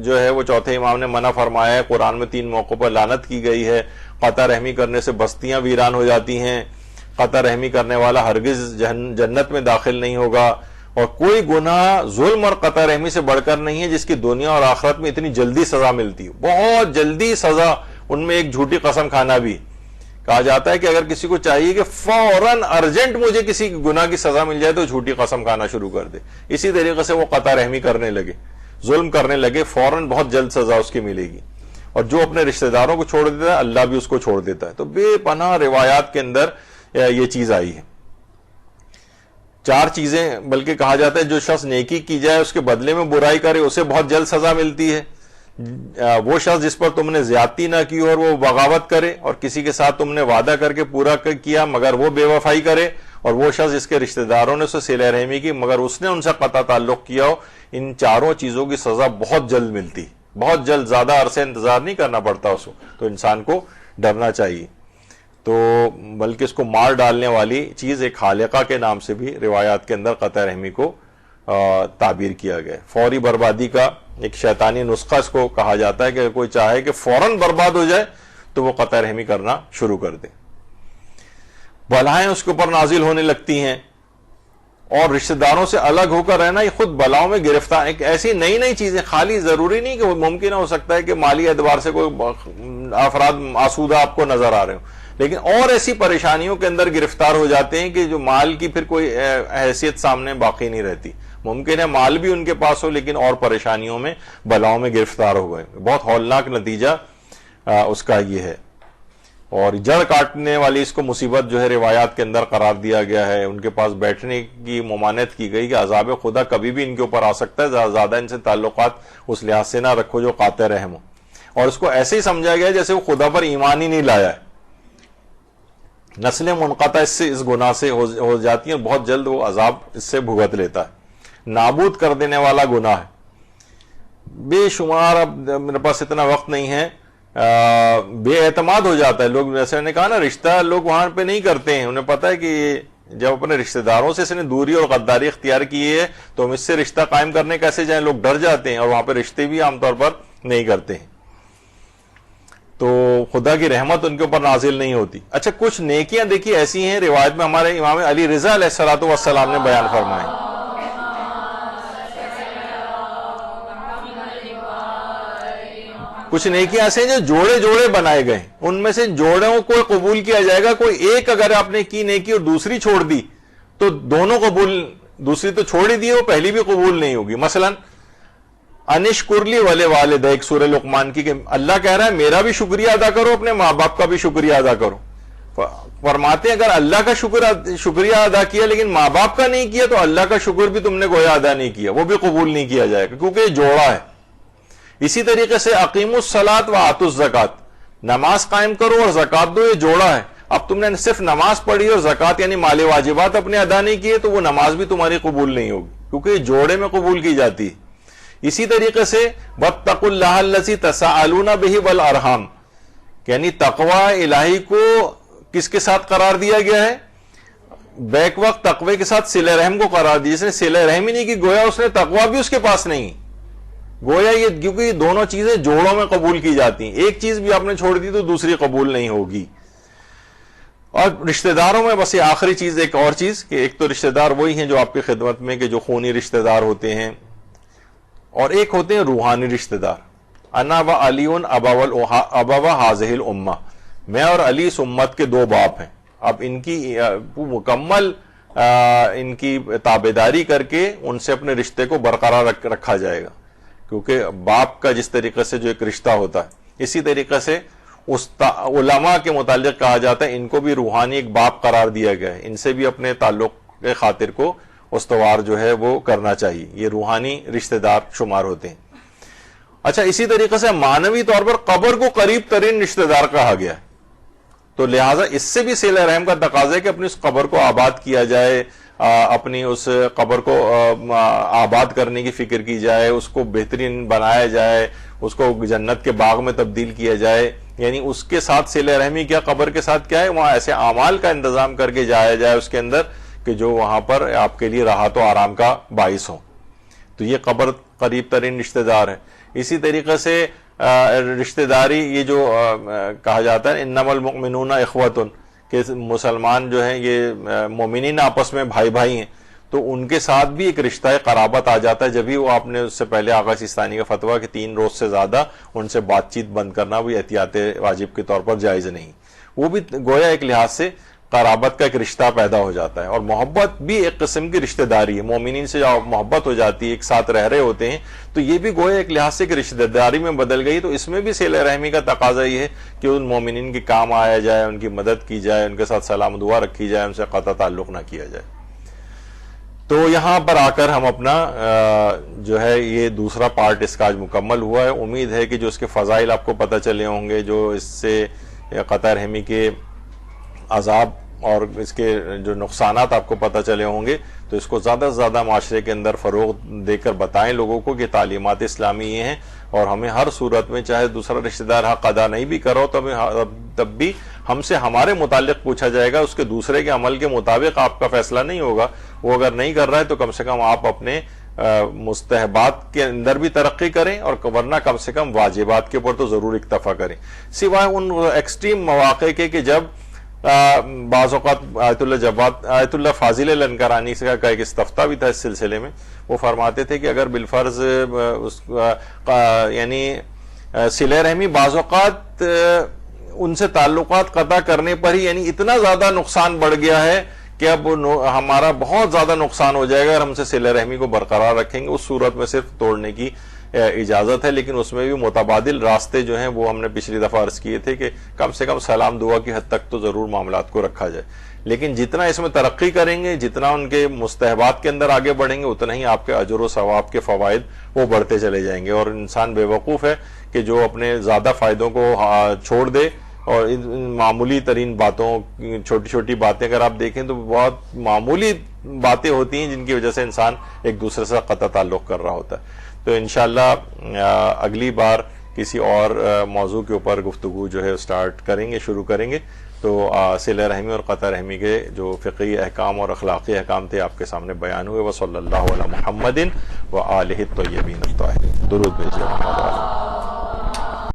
جو ہے وہ چوتھے امام نے منع فرمایا ہے. قرآن میں 3 موقعوں پر لعنت کی گئی ہے. قطع رحمی کرنے سے بستیاں ویران ہو جاتی ہیں. قطع رحمی کرنے والا ہرگز جنت میں داخل نہیں ہوگا. اور کوئی گناہ ظلم اور قطع رحمی سے بڑھ کر نہیں ہے جس کی دنیا اور آخرت میں اتنی جلدی سزا ملتی ہے, بہت جلدی سزا. ان میں ایک جھوٹی قسم کھانا بھی. کہا جاتا ہے کہ اگر کسی کو چاہیے کہ فوراً ارجنٹ مجھے کسی گناہ کی سزا مل جائے تو جھوٹی قسم کھانا شروع کر دے. اسی طریقے سے وہ قطع رحمی کرنے لگے, ظلم کرنے لگے, فوراً بہت جلد سزا اس کی ملے گی. اور جو اپنے رشتہ داروں کو چھوڑ دیتا ہے اللہ بھی اس کو چھوڑ دیتا ہے. تو بے پناہ روایات کے اندر یہ چیز آئی ہے. 4 چیزیں, بلکہ کہا جاتا ہے جو شخص نیکی کی جائے اس کے بدلے میں برائی کرے اسے بہت جلد سزا ملتی ہے. وہ شخص جس پر تم نے زیادتی نہ کی اور وہ بغاوت کرے, اور کسی کے ساتھ تم نے وعدہ کر کے پورا کیا مگر وہ بے وفائی کرے, اور وہ شخص جس کے رشتہ داروں نے اسے صلہ رحمی کی مگر اس نے ان سے قطع تعلق کیا ہو. ان 4 چیزوں کی سزا بہت جلد ملتی, بہت جلد, زیادہ عرصے انتظار نہیں کرنا پڑتا اس کو. تو انسان کو ڈرنا چاہیے. تو بلکہ اس کو مار ڈالنے والی چیز ایک خالقہ کے نام سے بھی روایات کے اندر قطع رحمی کو تعبیر کیا گیا. فوری بربادی کا ایک شیطانی نسخہ اس کو کہا جاتا ہے کہ کوئی چاہے کہ فوراً برباد ہو جائے تو وہ قطع رحمی کرنا شروع کر دے. بلائیں اس کے اوپر نازل ہونے لگتی ہیں, اور رشتہ داروں سے الگ ہو کر رہنا یہ خود بلاؤں میں گرفتار. ایک ایسی نئی چیزیں, خالی ضروری نہیں کہ وہ ممکن ہو سکتا ہے کہ مالی اعتبار سے کوئی افراد آسودہ آپ کو نظر آ رہے ہوں, لیکن اور ایسی پریشانیوں کے اندر گرفتار ہو جاتے ہیں کہ جو مال کی پھر کوئی حیثیت سامنے باقی نہیں رہتی. ممکن ہے مال بھی ان کے پاس ہو لیکن اور پریشانیوں میں بلاؤں میں گرفتار ہو گئے. بہت ہولناک نتیجہ اس کا یہ ہے. اور جڑ کاٹنے والی اس کو مصیبت جو ہے روایات کے اندر قرار دیا گیا ہے. ان کے پاس بیٹھنے کی ممانعت کی گئی کہ عذاب خدا کبھی بھی ان کے اوپر آ سکتا ہے, زیادہ ان سے تعلقات اس لحاظ سے نہ رکھو جو قاطع رحم ہو. اور اس کو ایسے ہی سمجھا گیا جیسے وہ خدا پر ایمان ہی نہیں لایا ہے. نسلیں منقطع اس گناہ سے ہو جاتی ہیں, بہت جلد وہ عذاب اس سے بھگت لیتا ہے. نابود کر دینے والا گناہ ہے بے شمار. اب میرے پاس اتنا وقت نہیں ہے. بے اعتماد ہو جاتا ہے لوگ, جیسے میں نے کہا نا, رشتہ لوگ وہاں پہ نہیں کرتے ہیں. انہیں پتا ہے کہ جب اپنے رشتہ داروں سے اس نے دوری اور غداری اختیار کی ہے تو ہم اس سے رشتہ قائم کرنے کیسے جائیں. لوگ ڈر جاتے ہیں اور وہاں پہ رشتے بھی عام طور پر نہیں کرتے ہیں. تو خدا کی رحمت ان کے اوپر نازل نہیں ہوتی. اچھا, کچھ نیکیاں دیکھیے ایسی ہیں روایت میں ہمارے امام علی رضا علیہ الصلوۃ والسلام نے بیان فرمائے. کچھ نیکیاں ایسے ہیں جو جوڑے جوڑے بنائے گئے, ان میں سے جوڑوں کو قبول کیا جائے گا. کوئی ایک اگر آپ نے کی نیکی اور دوسری چھوڑ دی تو دونوں قبول, دوسری تو چھوڑ ہی دی, وہ پہلی بھی قبول نہیں ہوگی. مثلا انشکرلی والے والد, ایک سورہ لقمان کی, کہ اللہ کہہ رہا ہے میرا بھی شکریہ ادا کرو, اپنے ماں باپ کا بھی شکریہ ادا کرو. فرماتے ہیں اگر اللہ کا شکریہ ادا کیا لیکن ماں باپ کا نہیں کیا تو اللہ کا شکر بھی تم نے گویا ادا نہیں کیا, وہ بھی قبول نہیں کیا جائے گا کیونکہ یہ جوڑا ہے. اسی طریقے سے اقیموا الصلاۃ وآتوا الزکات, نماز قائم کرو اور زکات دو, یہ جوڑا ہے. اب تم نے صرف نماز پڑھی اور زکات یعنی مال واجبات اپنے ادا نہیں کیے تو وہ نماز بھی تمہاری قبول نہیں ہوگی کیونکہ یہ جوڑے میں قبول کی جاتی ہے. اسی طریقے سے واتقوا اللہ الذی تساءلون بہ والارحام, یعنی تقوی الہی کو کس کے ساتھ قرار دیا گیا ہے؟ بیک وقت تقوی کے ساتھ صلہ رحم کو قرار دیا. جس نے صلہ رحم ہی نہیں کی گویا اس نے تقوی بھی اس کے پاس نہیں, گویا یہ, کیونکہ یہ دونوں چیزیں جوڑوں میں قبول کی جاتی ہیں. ایک چیز بھی آپ نے چھوڑ دی تو دوسری قبول نہیں ہوگی. اور رشتہ داروں میں بس یہ آخری چیز, ایک اور چیز, کہ ایک تو رشتہ دار وہی ہیں جو آپ کی خدمت میں کہ جو خونی رشتہ دار ہوتے ہیں, اور ایک ہوتے ہیں روحانی رشتہ دار. انا و علی ابوا ہذہ الامہ, میں اور علی اس امت کے دو باپ ہیں. اب ان کی مکمل ان کی تابعداری کر کے ان سے اپنے رشتے کو برقرار رکھا جائے گا, کیونکہ باپ کا جس طریقے سے جو ایک رشتہ ہوتا ہے, اسی طریقے سے علماء کے متعلق کہا جاتا ہے ان کو بھی روحانی ایک باپ قرار دیا گیا ہے. ان سے بھی اپنے تعلق کے خاطر کو استوار جو ہے وہ کرنا چاہیے. یہ روحانی رشتہ دار شمار ہوتے ہیں. اچھا, اسی طریقے سے معنوی طور پر قبر کو قریب ترین رشتہ دار کہا گیا ہے, تو لہٰذا اس سے بھی صلہ رحم کا تقاضا ہے کہ اپنی اس قبر کو آباد کیا جائے, اپنی اس قبر کو آباد کرنے کی فکر کی جائے, اس کو بہترین بنایا جائے, اس کو جنت کے باغ میں تبدیل کیا جائے. یعنی اس کے ساتھ صلہ رحمی کیا, قبر کے ساتھ کیا ہے, وہاں ایسے اعمال کا انتظام کر کے جایا جائے اس کے اندر کہ جو وہاں پر آپ کے لیے راحت و آرام کا باعث ہو. تو یہ قبر قریب ترین رشتہ دار ہے. اسی طریقے سے رشتہ داری یہ جو کہا جاتا ہے انما المؤمنون اخوۃ, کہ مسلمان جو ہیں یہ مومنین آپس میں بھائی بھائی ہیں, تو ان کے ساتھ بھی ایک رشتہ قرابت آ جاتا ہے. جبھی وہ آپ نے اس سے پہلے آغا سیستانی کا فتویٰ کہ 3 روز سے زیادہ ان سے بات چیت بند کرنا بھی احتیاط واجب کے طور پر جائز نہیں, وہ بھی گویا ایک لحاظ سے قرابت کا ایک رشتہ پیدا ہو جاتا ہے. اور محبت بھی ایک قسم کی رشتہ داری ہے, مومنین سے جب محبت ہو جاتی ہے, ایک ساتھ رہ رہے ہوتے ہیں, تو یہ بھی گویا ایک لحاظ سے ایک رشتہ داری میں بدل گئی. تو اس میں بھی صلہ رحمی کا تقاضا یہ ہے کہ ان مومنین کے کام آیا جائے, ان کی مدد کی جائے, ان کے ساتھ سلام دعا رکھی جائے, ان سے قطع تعلق نہ کیا جائے. تو یہاں پر آ کر ہم اپنا جو ہے یہ دوسرا پارٹ اس کا آج مکمل ہوا ہے. امید ہے کہ جو اس کے فضائل آپ کو پتہ چلے ہوں گے, جو اس سے قطع رحمی کے عذاب اور اس کے جو نقصانات آپ کو پتہ چلے ہوں گے, تو اس کو زیادہ سے زیادہ معاشرے کے اندر فروغ دے کر بتائیں لوگوں کو کہ تعلیمات اسلامی یہ ہیں, اور ہمیں ہر صورت میں چاہے دوسرا رشتہ دار حق ادا نہیں بھی کرو تو تب بھی ہم سے ہمارے متعلق پوچھا جائے گا. اس کے دوسرے کے عمل کے مطابق آپ کا فیصلہ نہیں ہوگا. وہ اگر نہیں کر رہا ہے تو کم سے کم آپ اپنے مستحبات کے اندر بھی ترقی کریں, اور ورنہ کم سے کم واجبات کے اوپر تو ضرور اکتفا کریں, سوائے ان ایکسٹریم مواقع کے کہ جب بعض اوقات آیت اللہ فاضل لنکرانی سے کا ایک استفتاء بھی تھا اس سلسلے میں. وہ فرماتے تھے کہ اگر بالفرض یعنی صلہ رحمی بعض اوقات ان سے تعلقات قطع کرنے پر ہی یعنی اتنا زیادہ نقصان بڑھ گیا ہے کہ اب ہمارا بہت زیادہ نقصان ہو جائے گا اگر ہم سے صلہ رحمی کو برقرار رکھیں گے, اس صورت میں صرف توڑنے کی اجازت ہے، لیکن اس میں بھی متبادل راستے جو ہیں وہ ہم نے پچھلی دفعہ عرض کیے تھے کہ کم سے کم سلام دعا کی حد تک تو ضرور معاملات کو رکھا جائے، لیکن جتنا اس میں ترقی کریں گے، جتنا ان کے مستحبات کے اندر آگے بڑھیں گے، اتنا ہی آپ کے اجر و ثواب کے فوائد وہ بڑھتے چلے جائیں گے. اور انسان بے وقوف ہے کہ جو اپنے زیادہ فائدوں کو چھوڑ دے اور ان معمولی ترین باتوں، چھوٹی چھوٹی باتیں اگر آپ دیکھیں تو بہت معمولی باتیں ہوتی ہیں جن کی وجہ سے انسان ایک دوسرے سے قطع تعلق کر رہا ہوتا ہے. تو انشاءاللہ اگلی بار کسی اور موضوع کے اوپر گفتگو جو ہے سٹارٹ کریں گے، شروع کریں گے. تو صلہ رحمی اور قطع رحمی کے جو فقہی احکام اور اخلاقی احکام تھے آپ کے سامنے بیان ہوئے. وصلی اللہ علی محمد وآلہ الطیبین الطاہرین. درود بھیجیے.